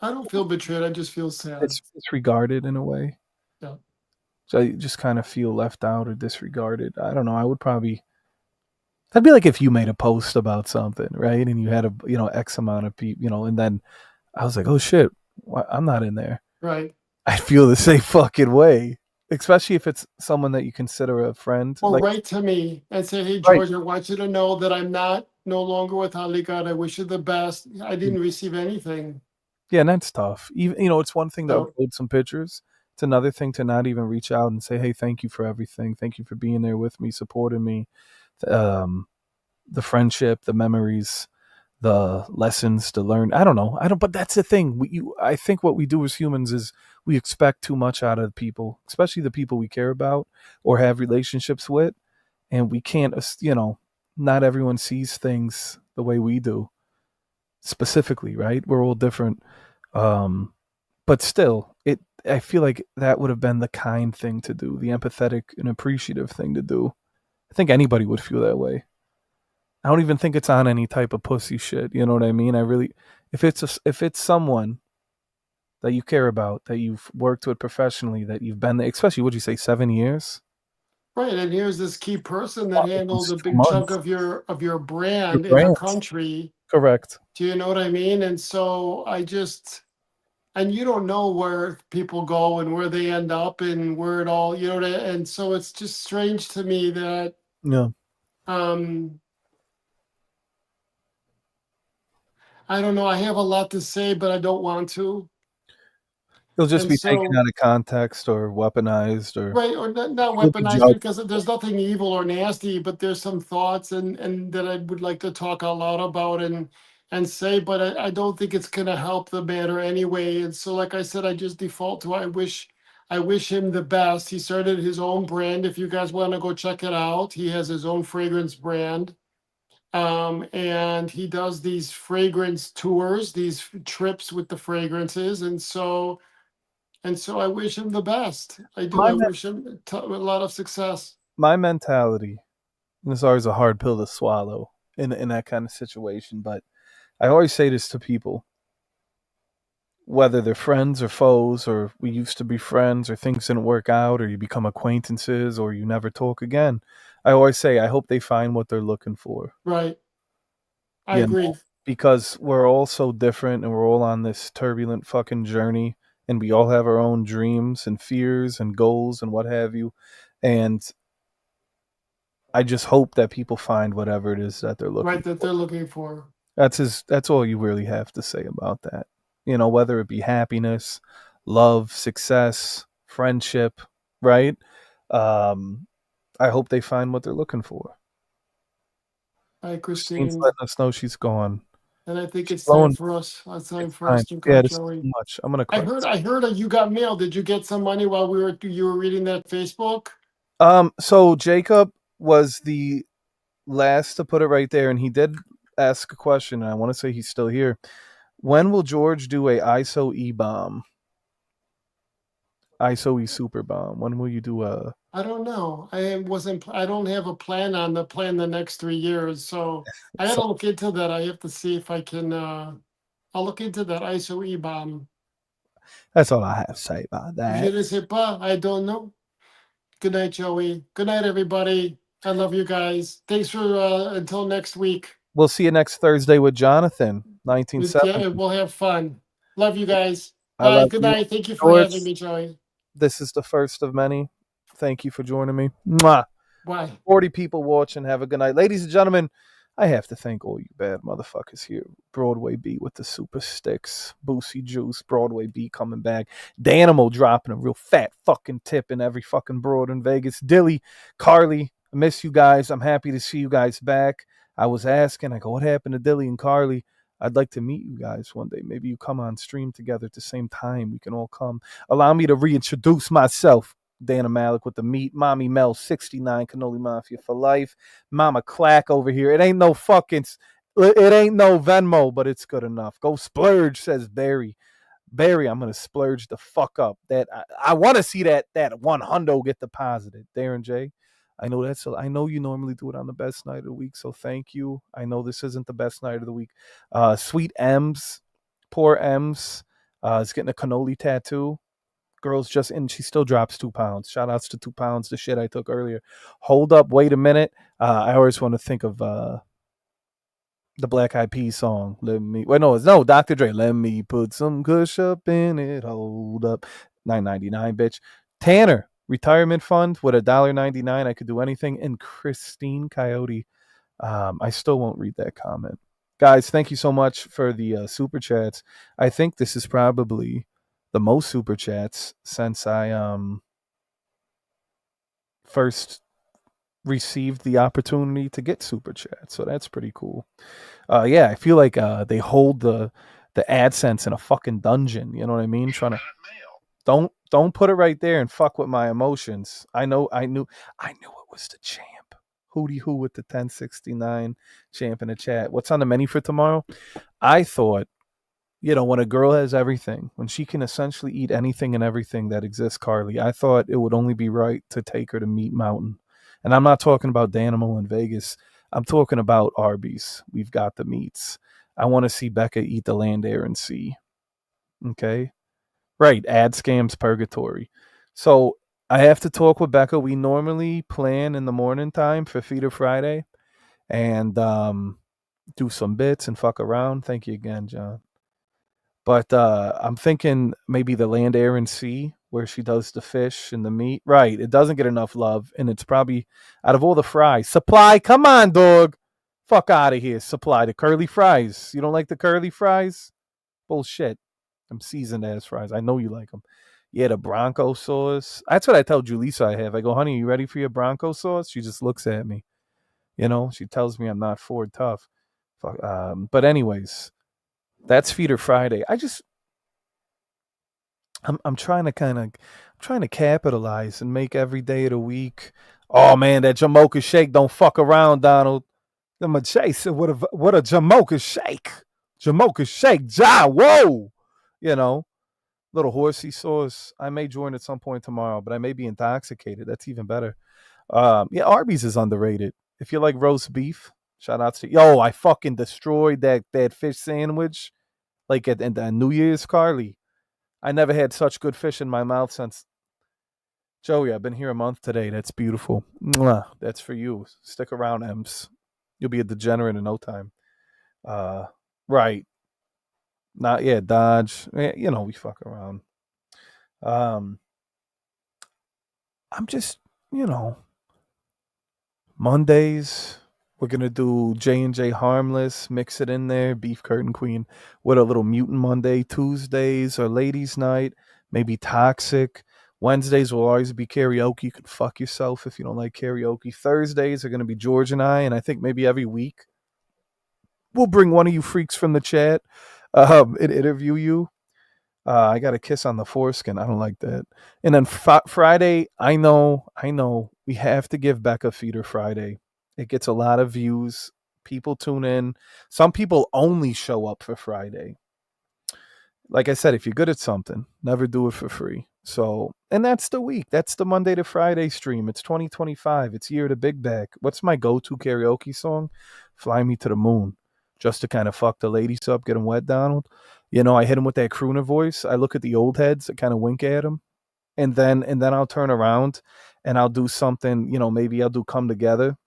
don't feel betrayed. I just feel sad. it's disregarded in a way. Yeah. So I just kind of feel left out or disregarded. I don't know. I would probably. That'd be like if you made a post about something, right? And you had X amount of people, and then I was like, oh shit, I'm not in there. Right. I'd feel the same fucking way, especially if it's someone that you consider a friend. Or Like, write to me and say, hey, right. George, I want you to know that I'm no longer with Haligad. I wish you the best. I didn't receive anything. Yeah, and that's tough. Even it's one thing to So, upload some pictures. It's another thing to not even reach out and say, "Hey, thank you for everything. Thank you for being there with me, supporting me." Um, the friendship, the memories, the lessons to learn. I don't know. I don't. But that's the thing. I think what we do as humans is we expect too much out of people, especially the people we care about or have relationships with, and we can't. Not everyone sees things the way we do. Specifically, right? We're all different. Um, but still, I feel like that would have been the kind thing to do, the empathetic and appreciative thing to do. I think anybody would feel that way. I don't even think it's on any type of pussy shit. You know what I mean? I really, if it's someone that you care about, that you've worked with professionally, that you've been there, especially would you say 7 years? right. And here's this key person that handles Almost a two big chunk months. of your Your brand in a brand, country. correct? Do you know what I mean? And so and you don't know where people go and where they end up and where it all, and so it's just strange to me that, Yeah, um, I don't know. I have a lot to say, but I don't want to. it'll just And be taken so, out of context or weaponized, or right, or not you'll be weaponized, judged. because there's nothing evil or nasty, but there's some thoughts and that I would like to talk out loud about and say, but I don't think it's gonna help the matter anyway. And so, like I said, I just default to I wish him the best. He started his own brand. If you guys want to go check it out, he has his own fragrance brand. And he does these fragrance tours, these trips with the fragrances, and so I wish him the best. I do. My I wish him a lot of success. my mentality, and it's always a hard pill to swallow in that kind of situation, but I always say this to people, whether they're friends or foes, or we used to be friends, or things didn't work out, or you become acquaintances, or you never talk again. I always say, I hope they find what they're looking for. Right. I You agree. know, because we're all so different and we're all on this turbulent fucking journey and we all have our own dreams and fears and goals and what have you. And I just hope that people find whatever it is that they're looking Right, that for. they're looking for. That's all you really have to say about that. You know, whether it be happiness, love, success, friendship, right? Um, I hope they find what they're looking for. Hi, Christine's Christine. letting us know she's gone. And I think She's it's time blowing. for us. It's time It's for time. us to Yeah, cut, this is too Joey. much. I'm gonna I cut. heard that you got mail. Did you get some money while you were reading that Facebook? So Jacob was the last to put it right there, and he did ask a question, and I want to say he's still here. When will George do a ISO E bomb? ISO E super bomb. When will you do a I don't know. I don't have a plan on the plan the next 3 years. So I so gotta look into that. I have to see if I can I'll look into that ISO E-bomb. that's all I have to say about Je that. ne sais pas. I don't know. Good night, Joey. Good night, everybody. I love you guys. Thanks for until next week. We'll see you next Thursday with Jonathan, Yeah, 1970. we'll have fun. Love you guys. I Bye. love Good you, night. Thank you for having George. me, Joey. This is the first of many. Thank you for joining me. Mwah. Bye. 40 people watching. Have a good night. Ladies and gentlemen, I have to thank all you bad motherfuckers here. Broadway B with the super sticks. Boosie Juice, Broadway B coming back. Danimal dropping a real fat fucking tip in every fucking broad in Vegas. Dilly, Carly, I miss you guys. I'm happy to see you guys back. I was asking, I go, what happened to Dilly and Carly? I'd like to meet you guys one day. Maybe you come on stream together at the same time. We can all come. Allow me to reintroduce myself. Dana Malik with the meat. Mommy Mel 69, Cannoli Mafia for life. Mama Clack over here. It ain't no Venmo, but it's good enough. Go splurge, says Barry. Barry, I'm gonna splurge the fuck up. That I want to see that one hundo get deposited. Darren J. I know you normally do it on the best night of the week, so thank you. I know this isn't the best night of the week. Sweet M's, poor M's, is getting a cannoli tattoo. Girls just in, she still drops 2 pounds. Shout outs to 2 pounds, the shit I took earlier. Hold up, wait a minute. I always want to think of the Black Eyed Peas song. No, Dr. Dre. Let me put some kush up in it. Hold up. $9.99, bitch. Tanner, retirement fund with $1.99. I could do anything. And Christine Coyote. I still won't read that comment. Guys, thank you so much for the super chats. I think this is probably the most super chats since I first received the opportunity to get super chats. So that's pretty cool. Yeah, I feel like they hold the AdSense in a fucking dungeon. You know what I mean? Trying to don't put it right there and fuck with my emotions. I knew it was the champ. Hootie Hoo with the 1069 champ in the chat. What's on the menu for tomorrow? I thought, when a girl has everything, when she can essentially eat anything and everything that exists, Carly, I thought it would only be right to take her to Meat Mountain. And I'm not talking about Danimal in Vegas. I'm talking about Arby's. We've got the meats. I want to see Becca eat the land, air, and sea. Okay? Right. Ad scams purgatory. So I have to talk with Becca. We normally plan in the morning time for Feeder Friday and do some bits and fuck around. Thank you again, John. But I'm thinking maybe the land, air, and sea, where she does the fish and the meat. Right. It doesn't get enough love. And it's probably out of all the fries. Supply, come on, dog. Fuck out of here. Supply the curly fries. You don't like the curly fries? Bullshit. Them seasoned ass fries. I know you like them. Yeah, the Bronco sauce. That's what I tell Julissa I have. I go, honey, you ready for your Bronco sauce? She just looks at me. She tells me I'm not Ford tough. Fuck. But anyways, that's Feeder Friday. I'm trying to capitalize and make every day of the week. Oh man, that Jamocha shake don't fuck around, Donald. The Chase, what a Jamocha shake. Jamocha shake, whoa. Little horsey sauce. I may join at some point tomorrow, but I may be intoxicated. That's even better. Yeah, Arby's is underrated. If you like roast beef, Shout outs to yo. I fucking destroyed that fish sandwich like at New Year's, Carly. I never had such good fish in my mouth since Joey. I've been here a month today. That's beautiful. Mwah. That's for you. Stick around, Ems. You'll be a degenerate in no time. Right. Not yet. Dodge. You know, we fuck around. I'm just, you know, Mondays we're gonna do J&J Harmless, mix it in there, Beef Curtain Queen with a little Mutant Monday. Tuesdays are Ladies Night, maybe Toxic. Wednesdays will always be karaoke. You can fuck yourself if you don't like karaoke. Thursdays are gonna be George and I think maybe every week we'll bring one of you freaks from the chat and interview you. I got a kiss on the foreskin. I don't like that. And then Friday, I know, we have to give Becca Feeder Friday. It gets a lot of views. People tune in. Some people only show up for Friday. Like I said, if you're good at something, never do it for free. So, and that's the week. That's the Monday to Friday stream. It's 2025. It's year of the Big Back. What's my go-to karaoke song? Fly Me to the Moon. Just to kind of fuck the ladies up, get them wet, Donald. You know, I hit him with that crooner voice. I look at the old heads, I kind of wink at him, and then I'll turn around and I'll do something. You know, maybe I'll do Come Together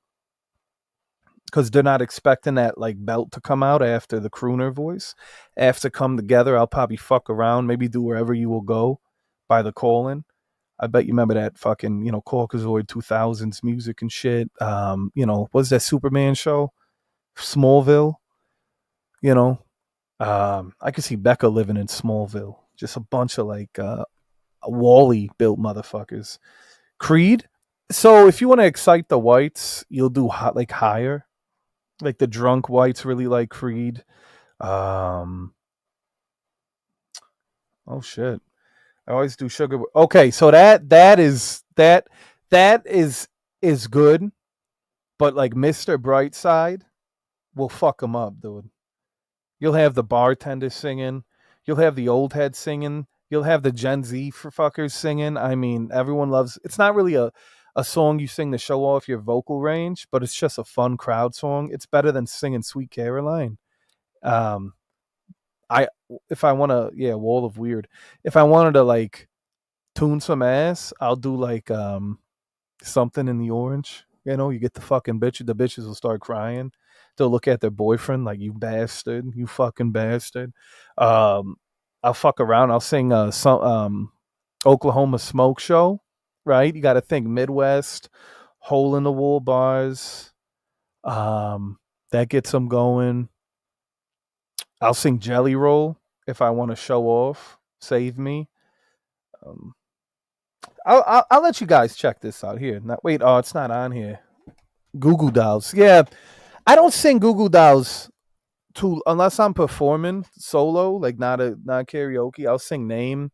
because they're not expecting that like belt to come out after the crooner voice. After Come Together, I'll probably fuck around, maybe do Wherever You Will Go by the Colin. I bet you remember that fucking, you know, Caucasoid 2000s music and shit. You know, what's that Superman show? Smallville. You know, I could see Becca living in Smallville. Just a bunch of like Wally built motherfuckers. Creed. So if you want to excite the whites, you'll do like Higher. Like the drunk whites really like Creed. Oh shit. I always do Sugar. Okay, so that is good, but like Mr. Brightside will fuck them up, dude. You'll have the bartender singing. You'll have the old head singing. You'll have the Gen Z for fuckers singing. I mean, everyone loves. It's not really a song you sing to show off your vocal range, but it's just a fun crowd song. It's better than singing Sweet Caroline. I if I want to, yeah, Wall of Weird. If I wanted to like tune some ass, I'll do like Something in the Orange. You know, you get the fucking bitch. The bitches will start crying. They'll look at their boyfriend like, you bastard, you fucking bastard. I'll fuck around. I'll sing some Oklahoma Smoke Show. Right? You got to think Midwest, hole in the wall bars. That gets them going. I'll sing Jelly Roll if I want to show off. Save Me. I'll let you guys check this out here. Wait, oh, it's not on here. Google Dolls. Yeah, I don't sing Google Dolls unless I'm performing solo, like not karaoke. I'll sing Name.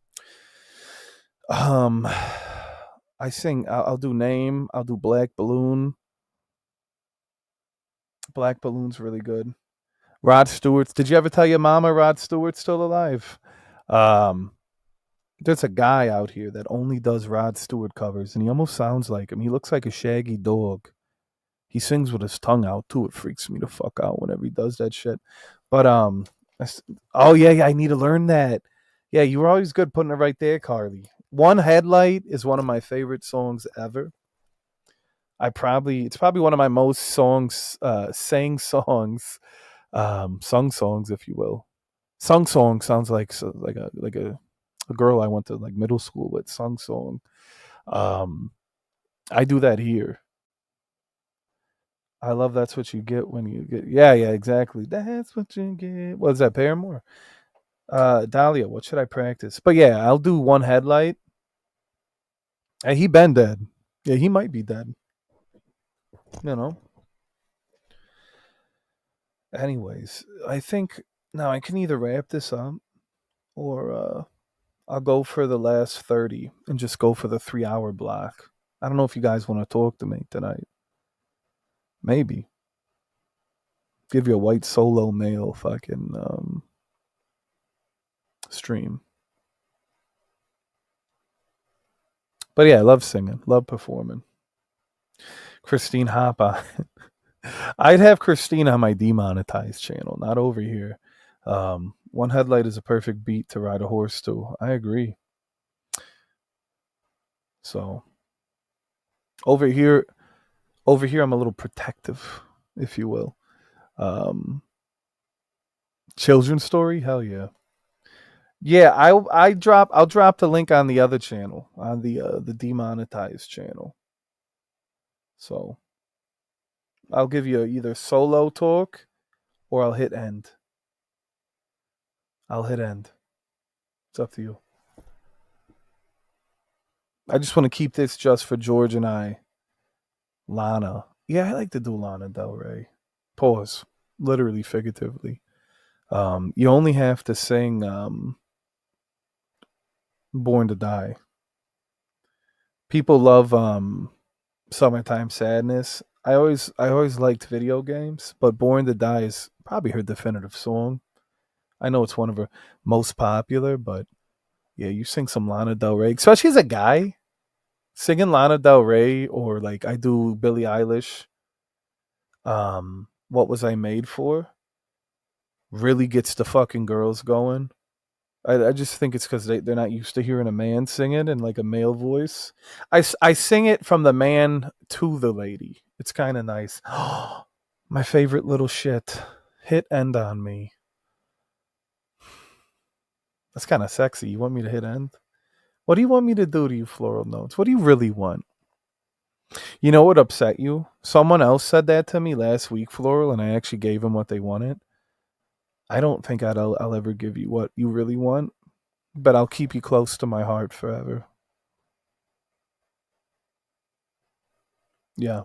I sing. I'll do Name. I'll do Black Balloon. Black Balloon's really good. Rod Stewart's. Did you ever tell your mama Rod Stewart's still alive? There's a guy out here that only does Rod Stewart covers, and he almost sounds like him. He looks like a shaggy dog. He sings with his tongue out too. It freaks me the fuck out whenever he does that shit. But oh yeah, I need to learn that. Yeah, you were always good putting it right there, Carly. One Headlight is one of my favorite songs ever. It's probably one of my most sung songs, sung songs, if you will. Sung song sounds like a girl I went to like middle school with. Sung song. I do that here. I love That's What You Get When You Get. Yeah, exactly. That's what you get. What is that, Paramore? Dahlia, what should I practice? But yeah, I'll do One Headlight. And he been dead. Yeah, he might be dead. You know. Anyways, I think now I can either wrap this up or I'll go for the last 30 and just go for the 3-hour block. I don't know if you guys want to talk to me tonight. Maybe. Give you a white solo male fucking stream. But yeah, I love singing, love performing. Christine Hoppa. I'd have Christina on my demonetized channel, not over here. One headlight is a perfect beat to ride a horse to. I agree. So over here, I'm a little protective, if you will. Children's story, hell yeah. Yeah, I'll drop the link on the other channel, on the demonetized channel. So I'll give you either solo talk or I'll hit end. I'll hit end. It's up to you. I just want to keep this just for George and I. Lana. Yeah, I like to do Lana Del Rey. Pause. Literally, figuratively. You only have to sing Born to Die. People love Summertime Sadness. I always liked video games, but Born to Die is probably her definitive song. I know it's one of her most popular, but yeah, you sing some Lana Del Rey, especially as a guy, singing Lana Del Rey or like I do Billie Eilish. What was I made for? Really gets the fucking girls going. I just think it's because they're not used to hearing a man sing it in like a male voice. I sing it from the man to the lady. It's kind of nice. My favorite little shit. Hit end on me. That's kind of sexy. You want me to hit end? What do you want me to do to you, Floral Notes? What do you really want? You know what upset you? Someone else said that to me last week, Floral, and I actually gave them what they wanted. I don't think I'll ever give you what you really want, but I'll keep you close to my heart forever. Yeah.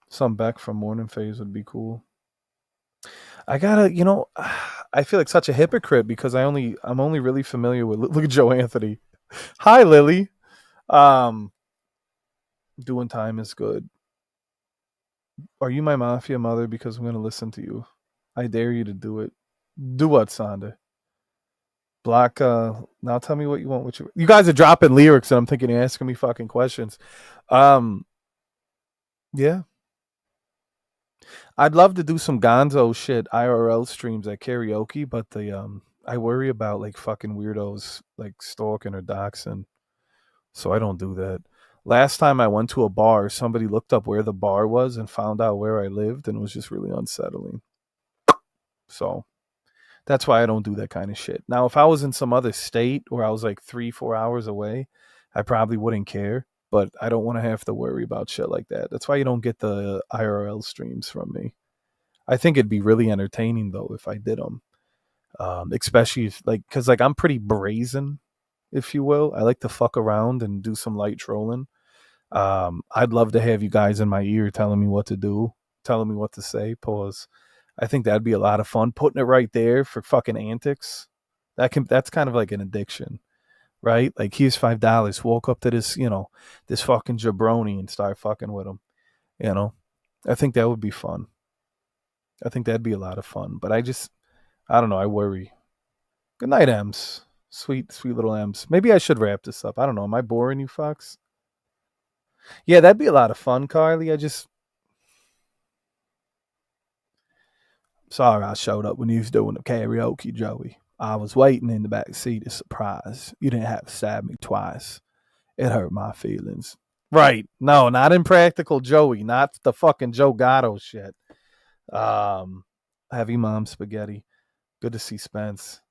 Some Beck from Morning Phase would be cool. I gotta, I feel like such a hypocrite because I'm only really familiar with look at Joe Anthony. Hi Lily. Um Doing time is good. Are you my mafia mother? Because I'm gonna listen to you. I dare you to do it. Do what, Sonda? Block now tell me what you want. You guys are dropping lyrics and I'm thinking you're asking me fucking questions. Um yeah. I'd love to do some gonzo shit IRL streams at karaoke, but I worry about like fucking weirdos like stalking or doxing. So I don't do that. Last time I went to a bar, somebody looked up where the bar was and found out where I lived and it was just really unsettling. So that's why I don't do that kind of shit. Now, if I was in some other state where I was like 3-4 hours away, I probably wouldn't care. But I don't want to have to worry about shit like that. That's why you don't get the IRL streams from me. I think it'd be really entertaining though if I did them, especially if because I'm pretty brazen, if you will. I like to fuck around and do some light trolling. I'd love to have you guys in my ear telling me what to do, telling me what to say. Pause. I think that'd be a lot of fun. Putting it right there for fucking antics. That's kind of like an addiction, right? Like here's $5. Walk up to this fucking jabroni and start fucking with him. You know, I think that would be fun. I think that'd be a lot of fun. But I don't know. I worry. Good night, Ems. Sweet, sweet little Ems. Maybe I should wrap this up. I don't know. Am I boring you, Fox? Yeah, that'd be a lot of fun, Carly. Sorry I showed up when you was doing the karaoke, Joey. I was waiting in the back seat as surprise. You didn't have to stab me twice. It hurt my feelings. Right. No, not Impractical Joey. Not the fucking Joe Gatto shit. Heavy Mom Spaghetti. Good to see Spence.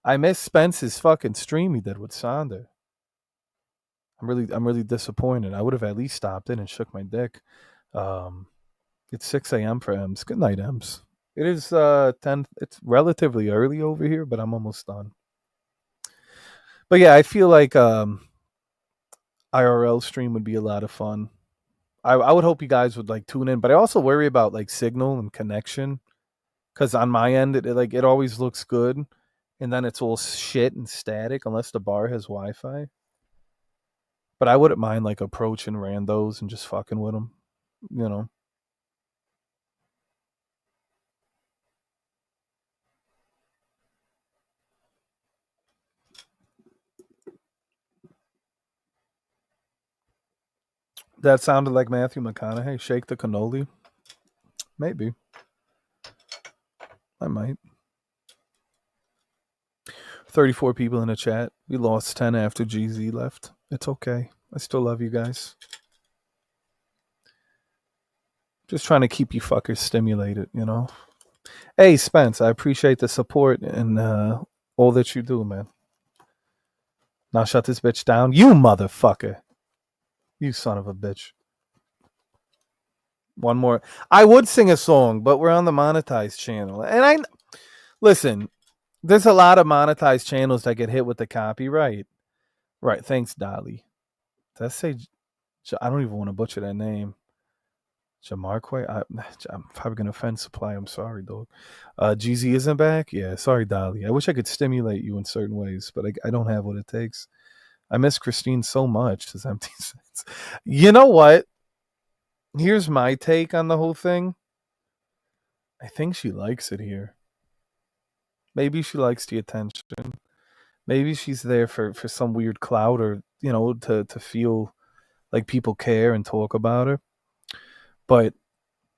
I miss Spence's fucking stream he did with Sonder. I'm really disappointed. I would have at least stopped in and shook my dick. It's 6 a.m. for Ems. Good night, Ems. It is 10. It's relatively early over here, but I'm almost done. But yeah, I feel like IRL stream would be a lot of fun. I would hope you guys would like tune in, but I also worry about like signal and connection because on my end, it always looks good, and then it's all shit and static unless the bar has Wi-Fi. But I wouldn't mind like approaching randos and just fucking with them, you know. That sounded like Matthew McConaughey. Shake the cannoli. Maybe. I might. 34 people in the chat. We lost 10 after GZ left. It's okay. I still love you guys. Just trying to keep you fuckers stimulated, you know? Hey, Spence, I appreciate the support and all that you do, man. Now shut this bitch down. You motherfucker. You son of a bitch. One more. I would sing a song, but we're on the monetized channel. And listen, there's a lot of monetized channels that get hit with the copyright. Right. Thanks, Dolly. Did I say? I don't even want to butcher that name. Jamarque? I'm probably going to offend Supply. I'm sorry, dog. GZ isn't back? Yeah, sorry, Dolly. I wish I could stimulate you in certain ways, but I don't have what it takes. I miss Christine so much. This empty sense. You know what? Here's my take on the whole thing. I think she likes it here. Maybe she likes the attention. Maybe she's there for some weird clout or, you know, to feel like people care and talk about her. But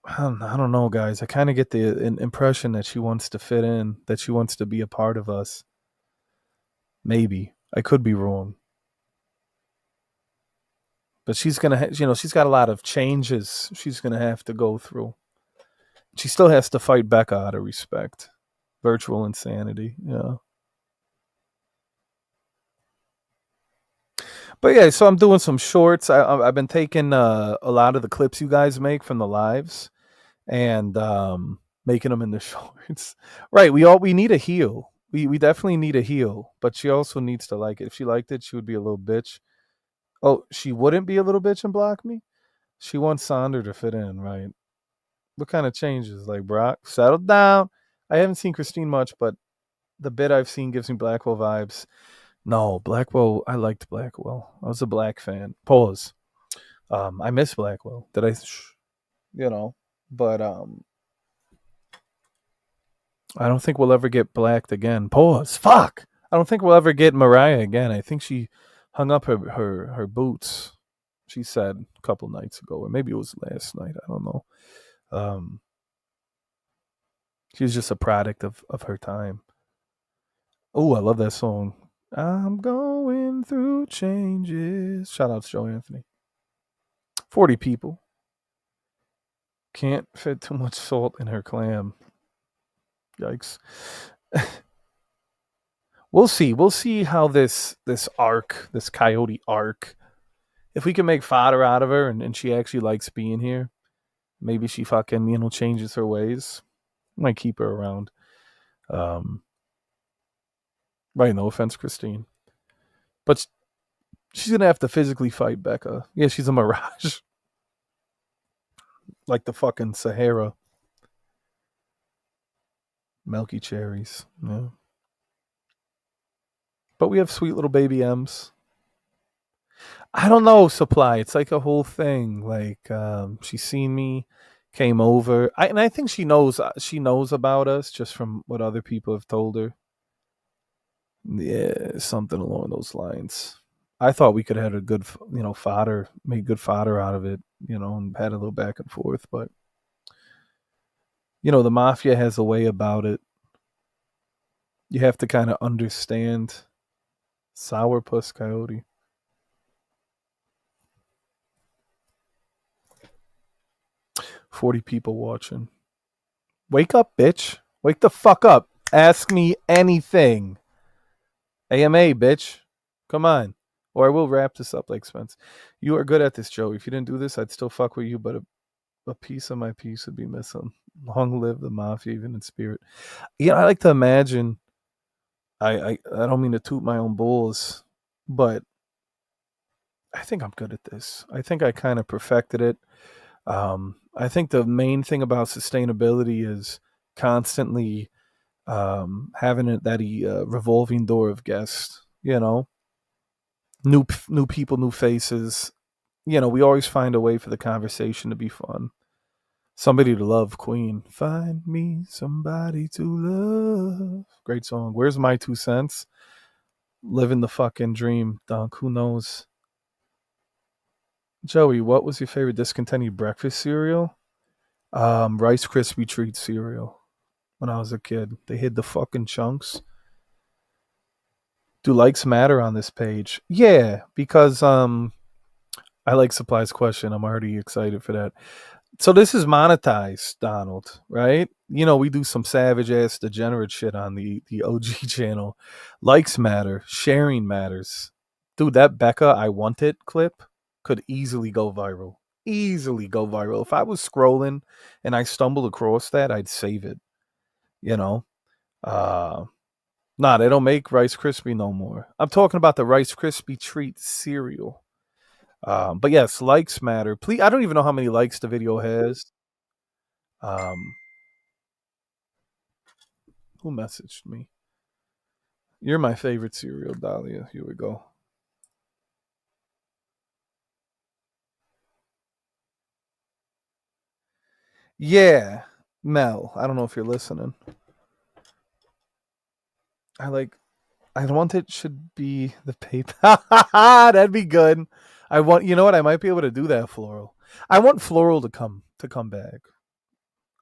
I don't know, guys. I kind of get the impression that she wants to fit in, that she wants to be a part of us. Maybe. I could be wrong. But she's going to, she's got a lot of changes she's going to have to go through. She still has to fight Becca out of respect. Virtual insanity, yeah. But yeah, so I'm doing some shorts. I've been taking a lot of the clips you guys make from the lives and making them into shorts. Right, we need a heel. We definitely need a heel, but she also needs to like it. If she liked it, she would be a little bitch. Oh, she wouldn't be a little bitch and block me? She wants Sonder to fit in, right? What kind of changes? Like, Brock, settle down. I haven't seen Christine much, but the bit I've seen gives me Blackwell vibes. No, Blackwell, I liked Blackwell. I was a Black fan. Pause. I miss Blackwell. Did I, but I don't think we'll ever get blacked again. Pause. Fuck. I don't think we'll ever get Mariah again. I think she hung up her boots, she said a couple nights ago, or maybe it was last night. I don't know. She was just a product of her time. Oh, I love that song. I'm going through changes. Shout out to Joe Anthony. 40 people. Can't fit too much salt in her clam. Yikes. We'll see. We'll see how this arc, this coyote arc, if we can make fodder out of her and she actually likes being here, maybe she fucking, changes her ways. Might keep her around. Right, no offense, Christine. But she's going to have to physically fight Becca. Yeah, she's a mirage. Like the fucking Sahara. Milky cherries. Yeah. But we have sweet little baby M's. I don't know, Supply. It's like a whole thing. Like, she's seen me, came over. And I think she knows about us just from what other people have told her. Yeah, something along those lines. I thought we could have had a good, fodder, made good fodder out of it, and had a little back and forth. But, the mafia has a way about it. You have to kind of understand Sourpuss Coyote. $40 people watching. Wake up, bitch. Wake the fuck up. Ask me anything. AMA, bitch. Come on. Or I will wrap this up like Spence. You are good at this, Joey. If you didn't do this, I'd still fuck with you, but a piece of my piece would be missing. Long live the mafia, even in spirit. I like to imagine, I don't mean to toot my own bulls, but I think I'm good at this. I think I kind of perfected it. I think the main thing about sustainability is constantly having that revolving door of guests. New people, new faces. We always find a way for the conversation to be fun. Somebody to love, Queen. Find me somebody to love. Great song. Where's my 2 cents? Living the fucking dream, Dunk. Who knows? Joey, what was your favorite discontinued breakfast cereal? Rice Krispie treat cereal. When I was a kid, they hid the fucking chunks. Do likes matter on this page? Yeah, because I like Supply's question. I'm already excited for that. So this is monetized, Donald, right? You know, we do some savage ass degenerate shit on the OG channel. Likes matter, sharing matters. Dude, that Becca I want it clip could easily go viral. Easily go viral. If I was scrolling and I stumbled across that, I'd save it, you know. Uh nah, they don't make Rice Krispie no more. I'm talking about the Rice Krispie treat cereal. But yes, likes matter. Please, I don't even know how many likes the video has. Um, who messaged me? You're my favorite cereal, Dahlia. Here we go. Yeah, Mel. I don't know if you're listening. I like. I want it should be the paper. That'd be good. I want. You know what? I might be able to do that. Floral. I want floral to come back.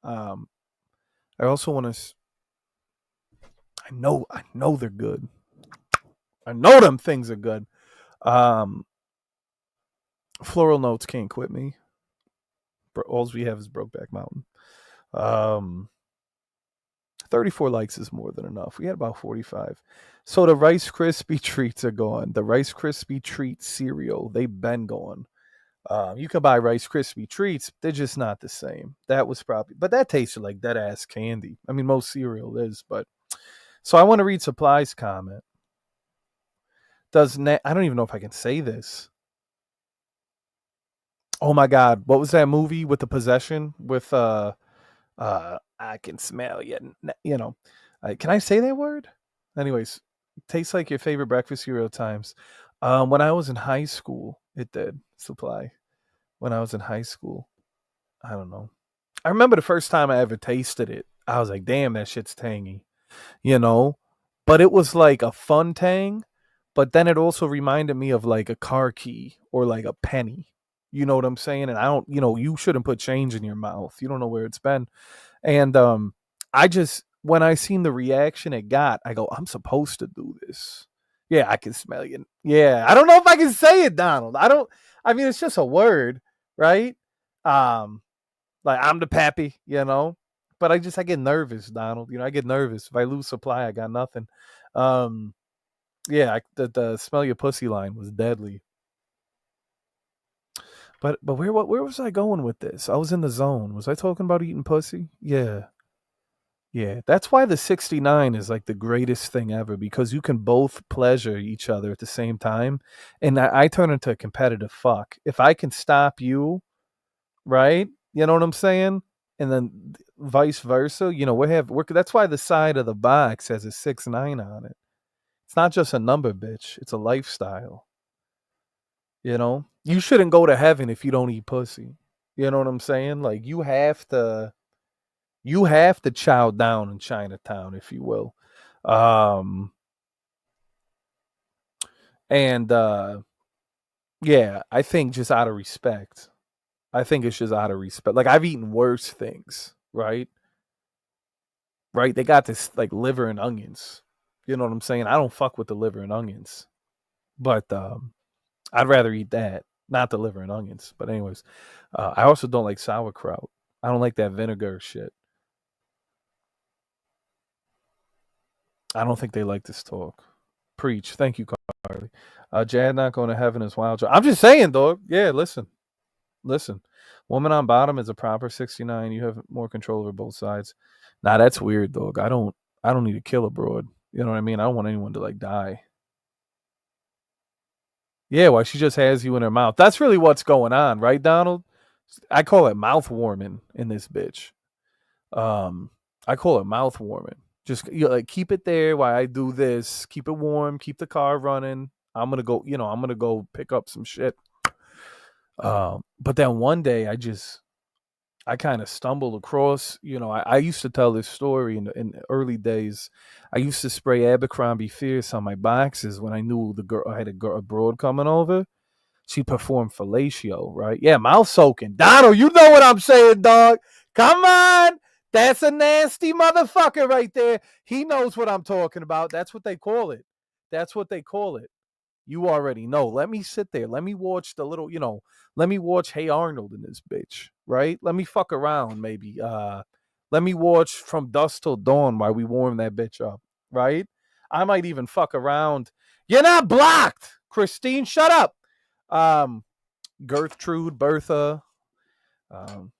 Um, I also want to. I know. I know they're good. I know them things are good. Um, Floral Notes can't quit me. All we have is Brokeback Mountain. Um, 34 likes is more than enough. We had about 45. So the Rice Krispie treats are gone. The Rice Krispie treat cereal, they've been gone. You can buy Rice Krispie treats, they're just not the same. That was probably, but that tasted like dead ass candy. I mean, most cereal is, but so I want to read Supply's comment. I don't even know if I can say this. Oh my God, what was that movie with the possession with I can smell you. You know, can I say that word? Anyways, tastes like your favorite breakfast cereal times. When I was in high school, it did. Supply. When I was in high school, I don't know. I remember the first time I ever tasted it. I was like, "Damn, that shit's tangy," you know. But it was like a fun tang. But then it also reminded me of like a car key or like a penny. You know what I'm saying? And I don't, you shouldn't put change in your mouth. You don't know where it's been. And I just when I seen the reaction it got, I go, I'm supposed to do this. Yeah, I can smell you. Yeah, I don't know if I can say it, Donald. I don't. I mean, it's just a word, right? Um, like I'm the pappy. But I get nervous, Donald. I get nervous if I lose supply. I got nothing. Um, yeah, the smell your pussy line was deadly. But where was I going with this? I was in the zone. Was I talking about eating pussy? Yeah. Yeah, that's why the 69 is like the greatest thing ever because you can both pleasure each other at the same time. And I turn into a competitive fuck. If I can stop you, right? You know what I'm saying? And then vice versa, that's why the side of the box has a 6-9 on it. It's not just a number, bitch. It's a lifestyle. You shouldn't go to heaven if you don't eat pussy. You know what I'm saying? Like you have to chow down in Chinatown, if you will. Um, and yeah, I think just out of respect. I think it's just out of respect. Like I've eaten worse things, right? Right? They got this like liver and onions. You know what I'm saying? I don't fuck with the liver and onions. But I'd rather eat that, not the liver and onions. But anyways, I also don't like sauerkraut. I don't like that vinegar shit. I don't think they like this talk. Preach. Thank you, Carly. Jad not going to heaven is wild. I'm just saying, dog. Yeah, listen. Woman on bottom is a proper 69. You have more control over both sides. Nah, that's weird, dog. I don't need to kill a broad. You know what I mean? I don't want anyone to like die. Yeah, well, she just has you in her mouth. That's really what's going on, right, Donald? I call it mouth warming in this bitch. Um, I call it mouth warming. Just like keep it there while I do this. Keep it warm. Keep the car running. I'm gonna go. I'm gonna go pick up some shit. But then one day I kind of stumbled across. I used to tell this story in the early days. I used to spray Abercrombie Fierce on my boxes when I knew the girl I had a broad coming over. She performed fellatio, right? Yeah, mouth soaking. Donald, you know what I'm saying, dog. Come on. That's a nasty motherfucker right there. He knows what I'm talking about. That's what they call it. That's what they call it. You already know. Let me sit there. Let me watch the little, let me watch Hey Arnold in this bitch, right? Let me fuck around, maybe. Let me watch From Dusk Till Dawn while we warm that bitch up, right? I might even fuck around. You're not blocked, Christine. Shut up. Gertrude, Bertha. Um,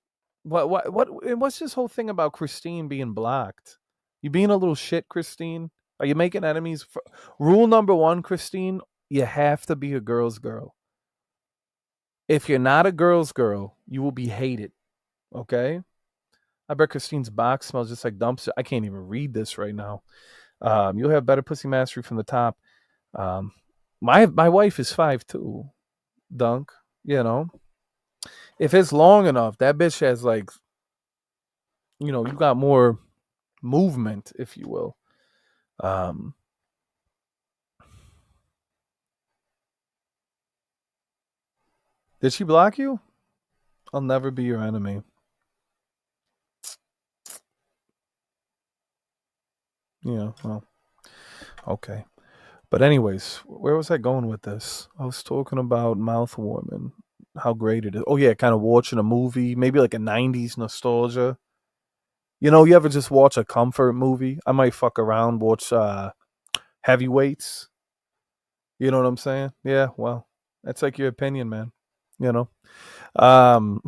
what's this whole thing about Christine being blocked? You being a little shit, Christine? Are you making enemies? Rule number one, Christine, you have to be a girl's girl. If you're not a girl's girl, you will be hated. Okay? I bet Christine's box smells just like dumpster. I can't even read this right now. You'll have better pussy mastery from the top. My wife is 5'2", Dunk. You know, if it's long enough, that bitch has like, you got more movement, if you will. Did she block you? I'll never be your enemy. Yeah, well, okay. But anyways, where was I going with this? I was talking about mouth warming, how great it is. Oh yeah, kind of watching a movie, maybe like a 90s nostalgia. You ever just watch a comfort movie? I might fuck around, watch Heavyweights. You know what I'm saying? Yeah, well, that's like your opinion, man. You know. Um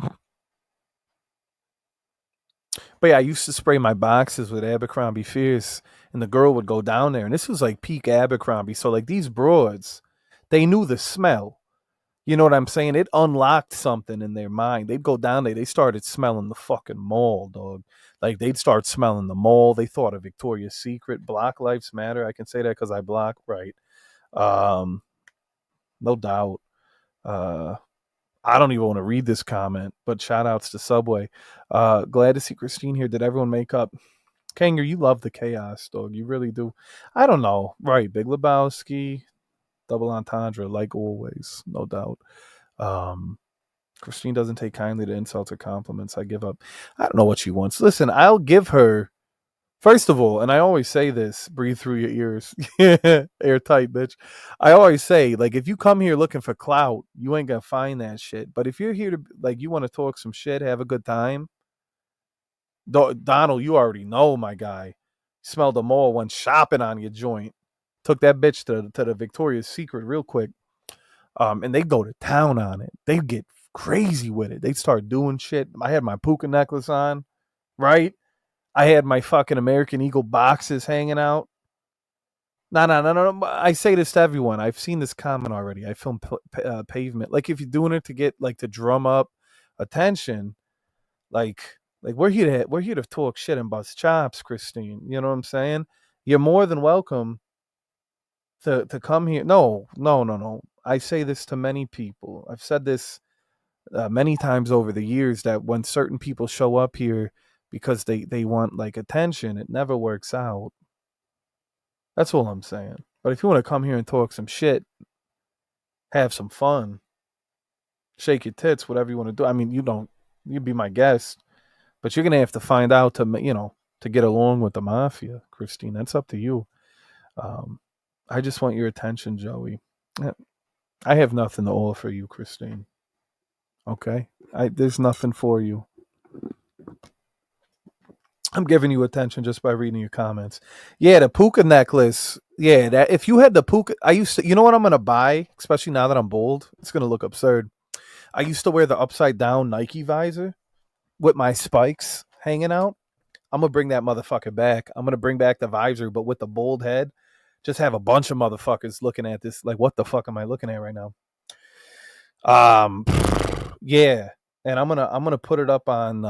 But yeah, I used to spray my boxes with Abercrombie Fierce, and the girl would go down there, and this was like peak Abercrombie. So like these broads, they knew the smell. You know what I'm saying? It unlocked something in their mind. They'd go down there. They started smelling the fucking mall, dog. Like they'd start smelling the mall. They thought of Victoria's Secret, Black Lives Matter. I can say that because I block, right? Um, no doubt. Uh, I don't even want to read this comment, but shout outs to Subway. Glad to see Christine here. Did everyone make up? Kanger, you love the chaos, dog. You really do. I don't know. Right. Big Lebowski, double entendre, like always, no doubt. Christine doesn't take kindly to insults or compliments. I give up. I don't know what she wants. Listen, I'll give her, first of all, and I always say this, breathe through your ears. Airtight, bitch. I always say, like, if you come here looking for clout, you ain't gonna find that shit. But if you're here to, like, you want to talk some shit, have a good time, Donald, you already know, my guy. Smelled the mall, went shopping on your joint. Took that bitch to the Victoria's Secret real quick. And they go to town on it. They get crazy with it. They start doing shit. I had my puka necklace on, right? I had my fucking American Eagle boxes hanging out. No. I say this to everyone. I've seen this comment already. I filmed Pavement. Like, if you're doing it to get, like, to drum up attention, like we're here to talk shit and bust chops, Christine. You know what I'm saying? You're more than welcome to come here. No. I say this to many people. I've said this many times over the years, that when certain people show up here because they want like attention, it never works out. That's all I'm saying. But if you want to come here and talk some shit, have some fun, shake your tits, whatever you want to do. I mean, you'd be my guest, but you're gonna have to find out to get along with the mafia, Christine. That's up to you. I just want your attention, Joey. I have nothing to offer you, Christine. Okay, there's nothing for you. I'm giving you attention just by reading your comments. Yeah, the puka necklace. Yeah, that if you had the puka, I used to. You know what I'm gonna buy, especially now that I'm bald. It's gonna look absurd. I used to wear the upside down Nike visor with my spikes hanging out. I'm gonna bring that motherfucker back. I'm gonna bring back the visor, but with the bald head. Just have a bunch of motherfuckers looking at this. Like, what the fuck am I looking at right now? Yeah, and I'm gonna put it up on.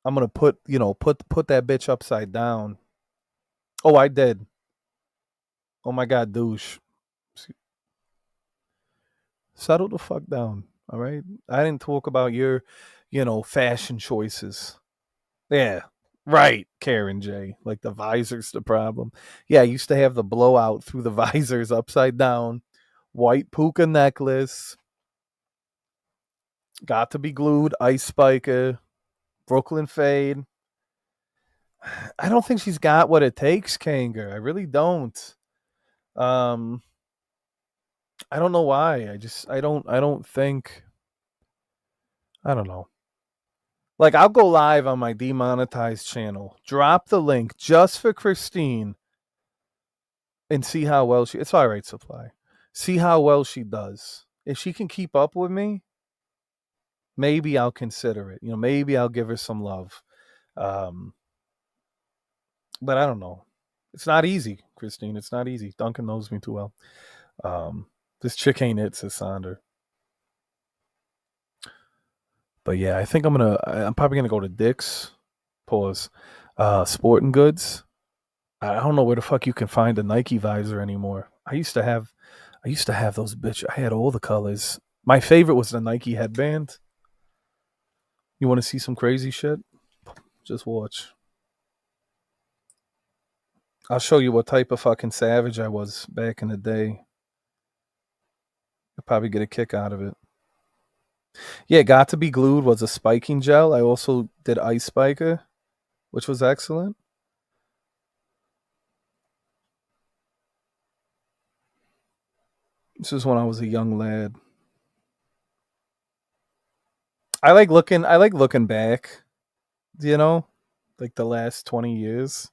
I'm gonna put that bitch upside down. Oh, I did. Oh my god, douche. Settle the fuck down. All right. I didn't talk about your, fashion choices. Yeah. Right, Karen J. Like the visor's the problem. Yeah, I used to have the blowout through the visors upside down white puka necklace, got to be glued, ice spiker, Brooklyn fade. I don't think she's got what it takes, Kanger. I really don't. Um, I don't know why. I don't think. I don't know. Like, I'll go live on my demonetized channel, drop the link just for Christine, and see how well she. It's all right, Supply. See how well she does. If she can keep up with me, maybe I'll consider it. Maybe I'll give her some love. Um, but I don't know. It's not easy, Christine. It's not easy. Duncan knows me too well. This chick ain't it, says Sonder. But yeah, I think I'm probably gonna go to Dick's. Pause. Sporting Goods. I don't know where the fuck you can find a Nike visor anymore. I used to have those bitch. I had all the colors. My favorite was the Nike headband. You want to see some crazy shit? Just watch. I'll show you what type of fucking savage I was back in the day. You'll probably get a kick out of it. Yeah, Got to Be Glued was a spiking gel. I also did Ice Spiker, which was excellent. This is when I was a young lad. I like looking back, like the last 20 years.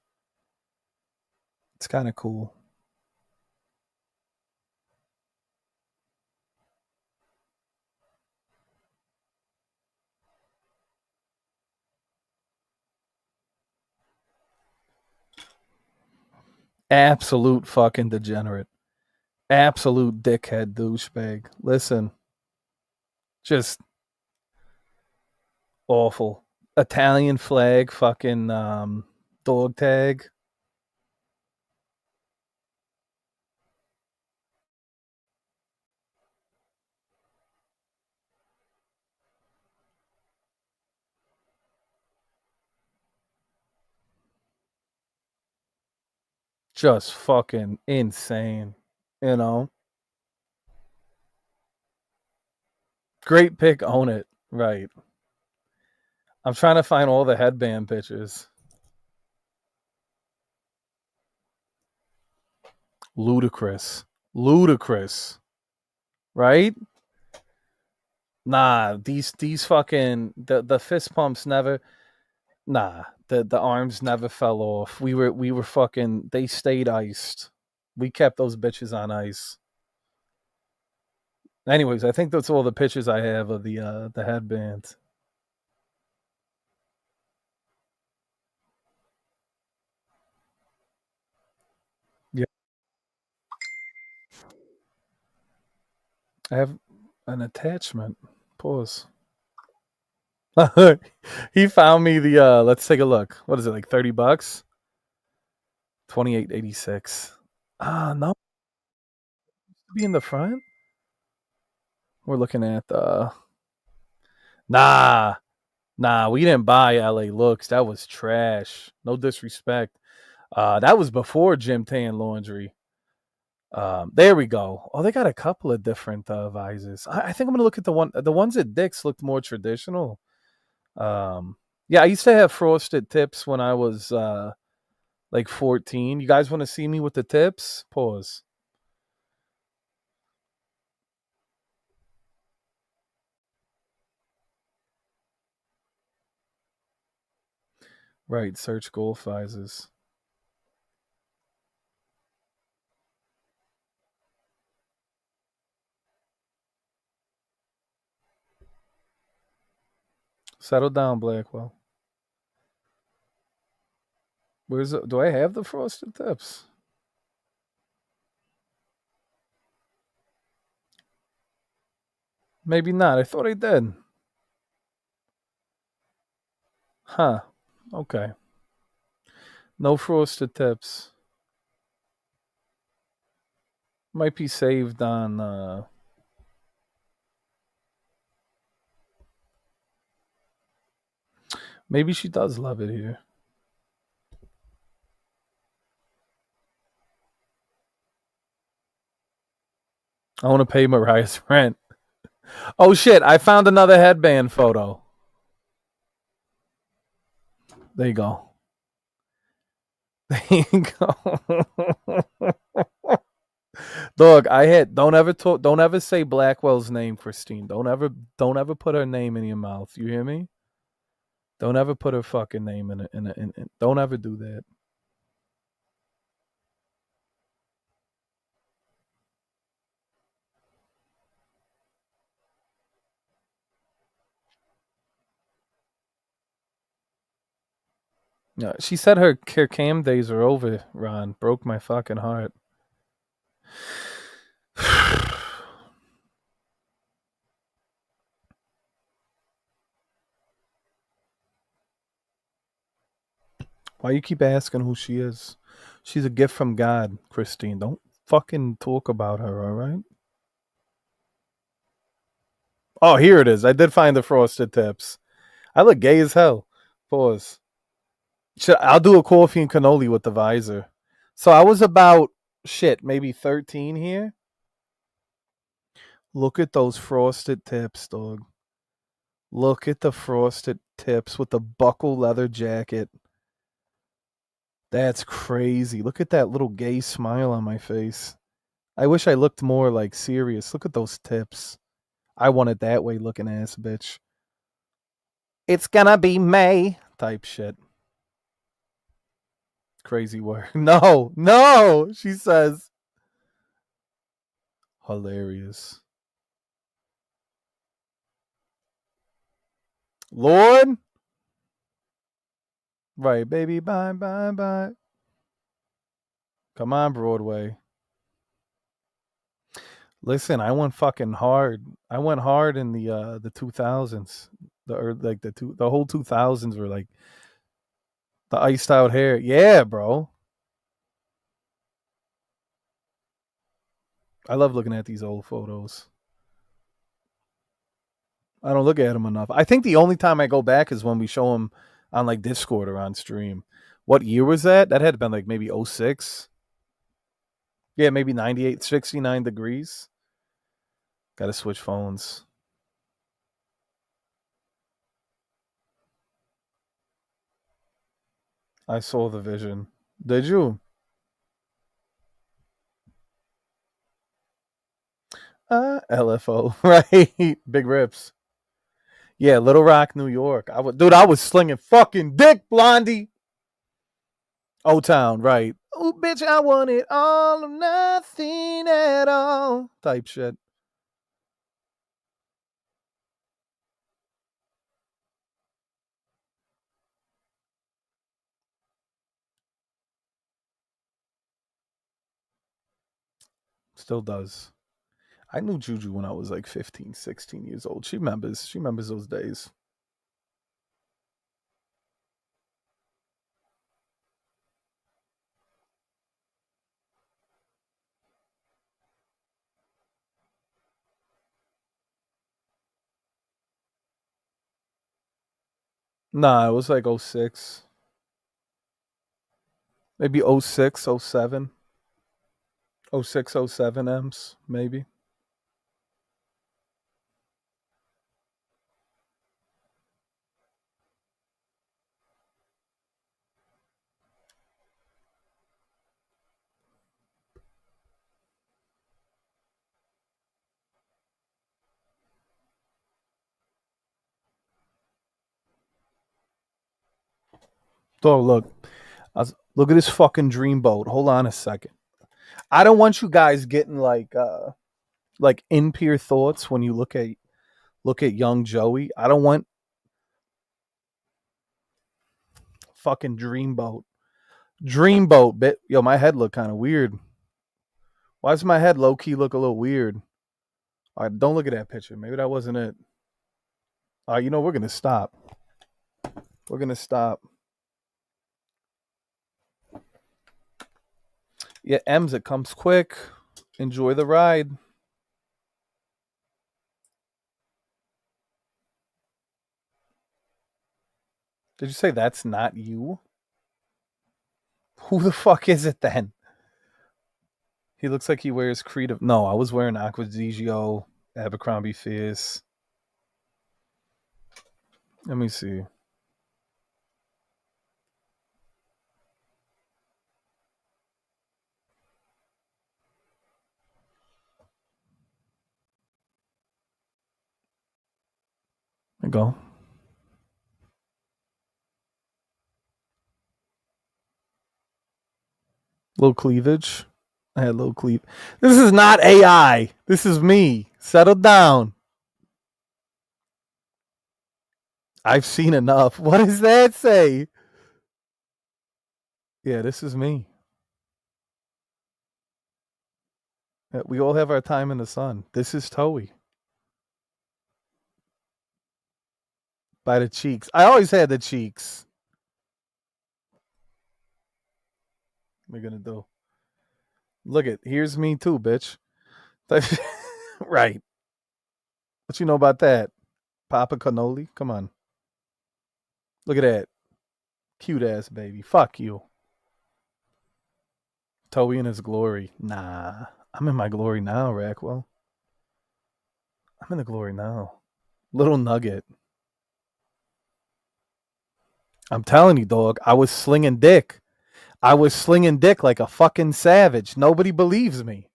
It's kind of cool. Absolute fucking degenerate. Absolute dickhead douchebag. Listen, just awful. Italian flag fucking dog tag. Just fucking insane. You know? Great pick, own it. Right. I'm trying to find all the headband pictures. Ludicrous. Ludicrous. Right? Nah, these fucking the fist pumps never. Nah, the arms never fell off. We were fucking. They stayed iced. We kept those bitches on ice. Anyways, I think that's all the pictures I have of the headband. Yeah, I have an attachment. Pause. He found me the. Let's take a look. What is it, like $30? 28.86. No, be in the front. We're looking at the. Nah, we didn't buy LA Looks. That was trash. No disrespect. That was before Jim Tan Laundry. There we go. Oh, they got a couple of different visors. I think I'm gonna look at the ones at Dick's looked more traditional. Yeah, I used to have frosted tips when I was like 14. You guys want to see me with the tips? Pause. Right, search golf visors. Settle down, Blackwell. Do I have the frosted tips? Maybe not. I thought I did. Huh. Okay. No frosted tips. Might be saved on maybe she does love it here. I want to pay Mariah's rent. Oh shit! I found another headband photo. There you go. There you go. Dog, I hit. Don't ever talk. Don't ever say Blackwell's name, Christine. Don't ever put her name in your mouth. You hear me? Don't ever put her fucking name in it. Don't ever do that. No, she said her cam days are over. Ron broke my fucking heart. Why you keep asking who she is? She's a gift from God, Christine. Don't fucking talk about her, all right? Oh, here it is. I did find the frosted tips. I look gay as hell. Pause. I'll do a coffee and cannoli with the visor. So I was about maybe 13 here. Look at those frosted tips, dog. Look at the frosted tips with the buckle leather jacket. That's crazy. Look at that little gay smile on my face. I wish I looked more like serious. Look at those tips. I want it that way looking ass bitch. It's gonna be May type shit. Crazy word. No, she says. Hilarious. Lord? Right, baby, bye, bye, bye. Come on, Broadway. Listen, I went fucking hard. I went hard in the 2000s. The whole 2000s were like the iced out hair. Yeah, bro. I love looking at these old photos. I don't look at them enough. I think the only time I go back is when we show them on like Discord or on stream. What year was that? That had been like maybe 06. Yeah, maybe 98, 69 degrees. Got to switch phones. I saw the vision. Did you? LFO, right? Big rips. Yeah, Little Rock, New York. I was slinging fucking dick, Blondie. O Town, right? Oh, bitch, I want it all or nothing at all. Type shit. Still does. I knew Juju when I was like 15, 16 years old. She remembers. She remembers those days. Nah, it was like 06. Maybe 06, 07. 06, 07 M's, maybe. So look, look at this fucking dreamboat. Hold on a second. I don't want you guys getting like impure thoughts when you look at young Joey. I don't want fucking dreamboat. Dreamboat, bit. Yo, my head look kind of weird. Why does my head low key look a little weird? All right, don't look at that picture. Maybe that wasn't it. All right, we're gonna stop. We're gonna stop. Yeah, M's, it comes quick. Enjoy the ride. Did you say that's not you? Who the fuck is it then? He looks like he wears Creed. No, I was wearing Aqua Digio, Abercrombie Fierce. Let me see. There you go. Little cleavage. I had little cleave. This is not AI. This is me. Settle down. I've seen enough. What does that say? Yeah, this is me. We all have our time in the sun. This is Toei. By the cheeks. I always had the cheeks. What are we gonna do? Look it. Here's me too, bitch. Right. What you know about that? Papa Cannoli? Come on. Look at that. Cute ass baby. Fuck you. Toei in his glory. Nah. I'm in my glory now, Rackwell. I'm in the glory now. Little nugget. I'm telling you, dog. I was slinging dick. I was slinging dick like a fucking savage. Nobody believes me.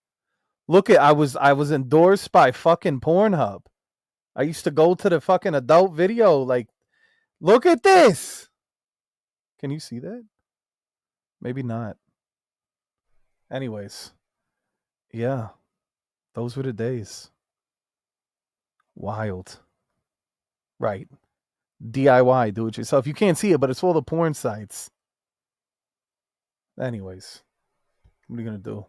Look at I was endorsed by fucking Pornhub. I used to go to the fucking adult video. Like, look at this. Can you see that? Maybe not. Anyways, yeah, those were the days. Wild. Right. DIY, do it yourself. You can't see it, but it's all the porn sites. Anyways, what are you going to do?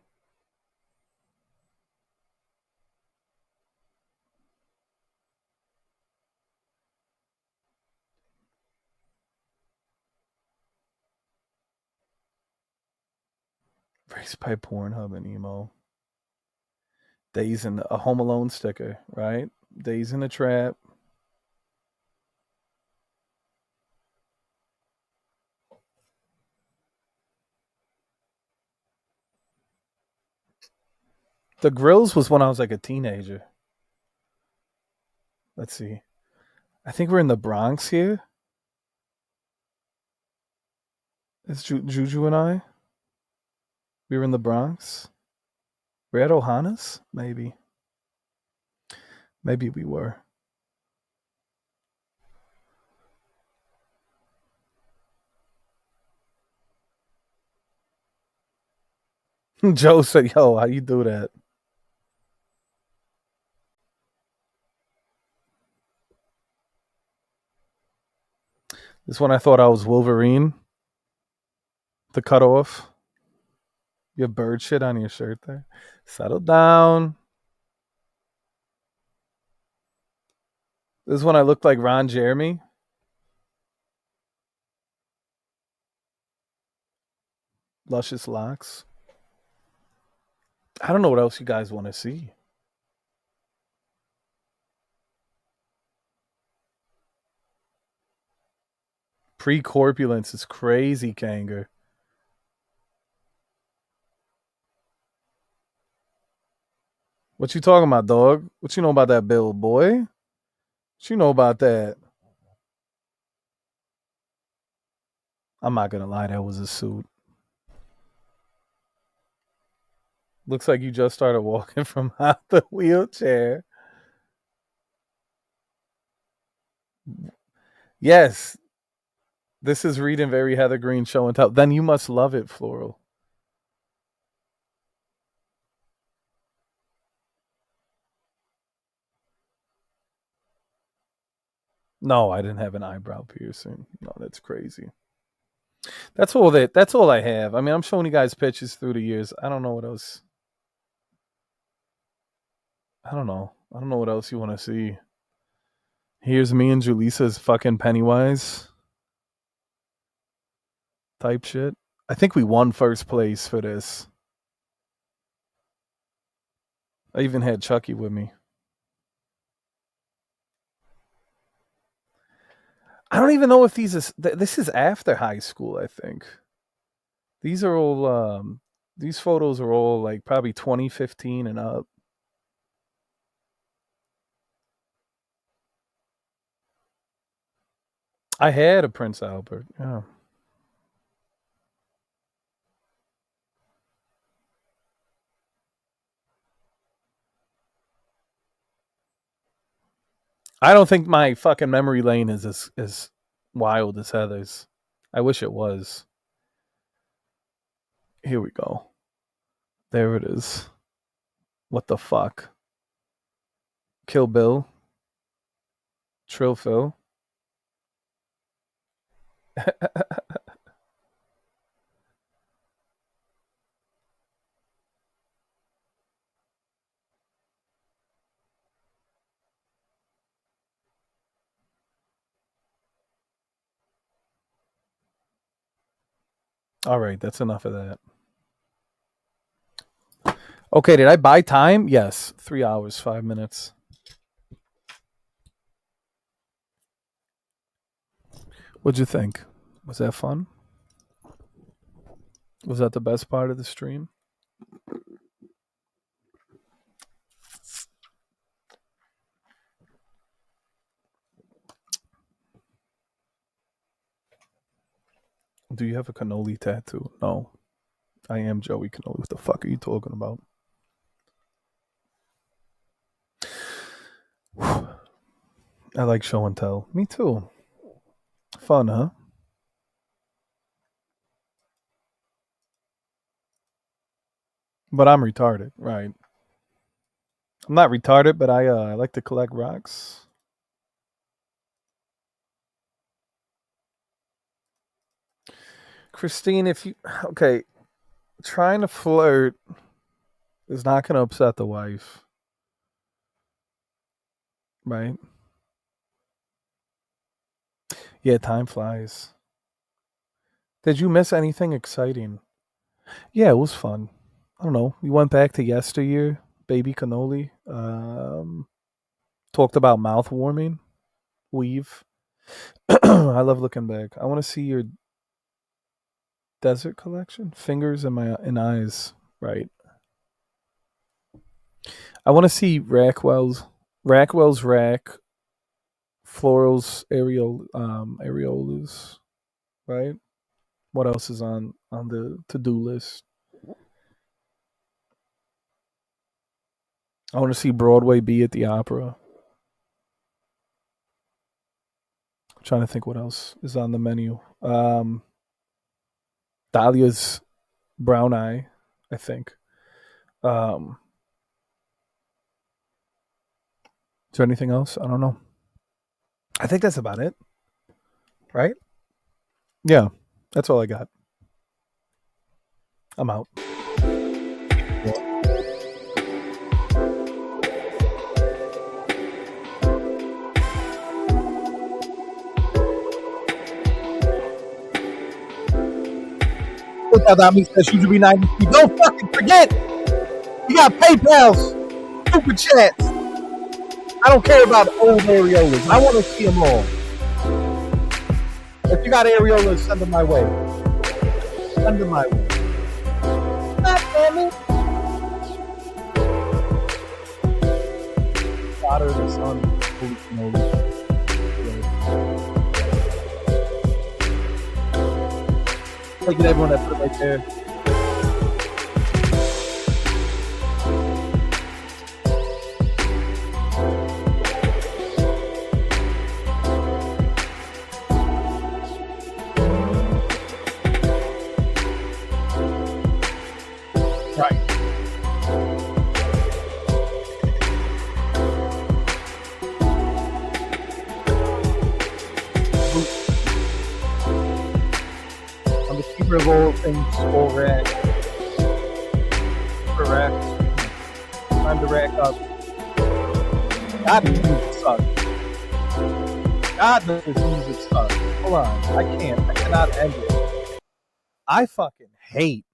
Race by Pornhub and emo. Days in a Home Alone sticker, right? Days in the Trap. The Grills was when I was like a teenager. Let's see. I think we're in the Bronx here. It's Juju and I. We were in the Bronx. We're at Ohana's? Maybe. Maybe we were. Joe said, yo, how you do that? This one I thought I was Wolverine. The cutoff. You have bird shit on your shirt there. Settle down. This is when I looked like Ron Jeremy. Luscious locks. I don't know what else you guys want to see. Pre-corpulence is crazy, Kanger. What you talking about, dog? What you know about that bill, boy? What you know about that? I'm not gonna lie, that was a suit. Looks like you just started walking from out the wheelchair. Yes. This is reading very Heather Green show and tell. Then you must love it, Floral. No, I didn't have an eyebrow piercing. No, that's crazy. That's all I have. I mean, I'm showing you guys pictures through the years. I don't know what else. I don't know what else you want to see. Here's me and Julisa's fucking Pennywise type shit. I think we won first place for this. I even had Chucky with me. I don't even know if these is this is after high school, I think. These are all These photos are all like probably 2015 and up. I had a Prince Albert. Yeah. I don't think my fucking memory lane is as wild as Heather's. I wish it was. Here we go. There it is. What the fuck? Kill Bill. Trill Phil. All right, that's enough of that. Okay, did I buy time? Yes. 3 hours, 5 minutes. What'd you think? Was that fun? Was that the best part of the stream? Do you have a cannoli tattoo? No. I am Joey Cannoli. What the fuck are you talking about? I like show and tell. Me too. Fun, huh? But I'm retarded, right? I'm not retarded, but I like to collect rocks. Christine, if you okay, trying to flirt is not going to upset the wife, right? Yeah, time flies. Did you miss anything exciting? Yeah, it was fun. I don't know. We went back to yesteryear, baby cannoli. Talked about mouth warming, weave. I love looking back. I want to see your desert collection, fingers and eyes. Right. I want to see Rackwell's rack, Floral's areolas. Right. What else is on the to-do list? I want to see Broadway be at the opera. I'm trying to think what else is on the menu. Dahlia's brown eye, I think. Is there anything else? I don't know. I think that's about it. Right? Yeah. That's all I got. I'm out. That means that you should be 93. Don't fucking forget. You got PayPal's, Super Chats. I don't care about old areolas. I want to see them all. If you got areolas, send them my way. Send them my way. God damn it. Daughter, the son, look at everyone that put it right there. Right. I'm the keeper of all things, all rack. Correct. Time to rack up. God, this music sucks. God, this music sucks. Hold on. I cannot end it. I fucking hate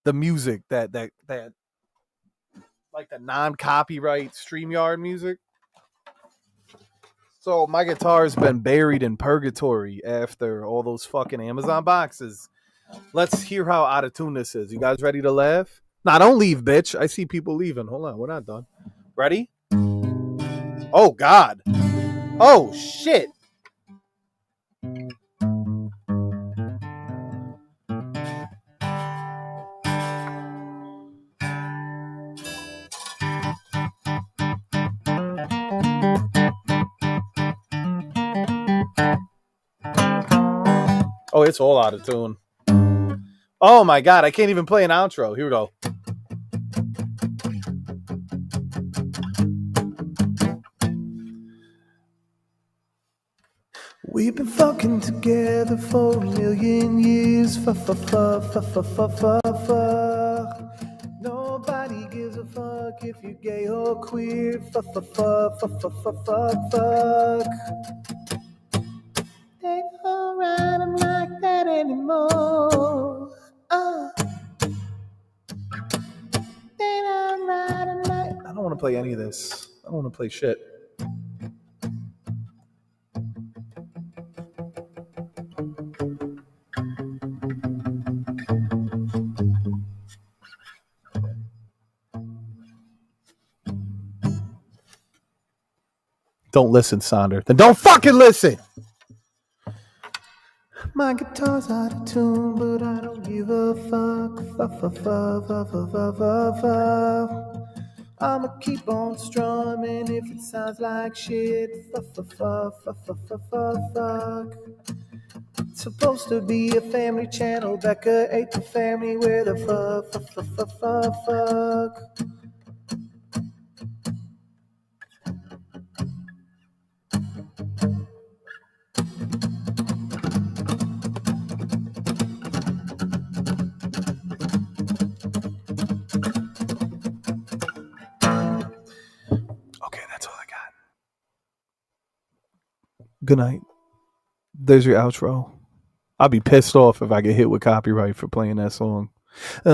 the music that like the non-copyright StreamYard music. So my guitar's been buried in purgatory after all those fucking Amazon boxes. Let's hear how out of tune this is. You guys ready to laugh? Nah, don't leave, bitch. I see people leaving. Hold on, we're not done. Ready? Oh, God. Oh, shit. Oh, it's all out of tune. Oh, my God. I can't even play an outro. Here we go. We've been fucking together for a million years. Fuck. Nobody gives a fuck if you're gay or queer. Fuck. They don't ride 'em like that anymore. They don't ride 'em like. I don't want to play any of this. I don't want to play shit. Don't listen, Sonder. Then don't fucking listen. My guitar's out of tune, but I don't give a fuck. I'ma keep on strumming if it sounds like shit. Fuck. It's supposed to be a family channel. Becca ate the family with a fuck. Okay, that's all I got. Good night. There's your outro. I'll be pissed off if I get hit with copyright for playing that song. I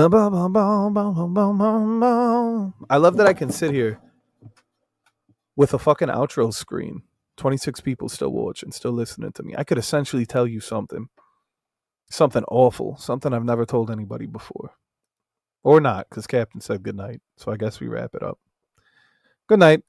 love that I can sit here with a fucking outro screen. 26 people still watching, still listening to me. I could essentially tell you something awful, something I've never told anybody before. Or not, because Captain said good night. So I guess we wrap it up. Good night.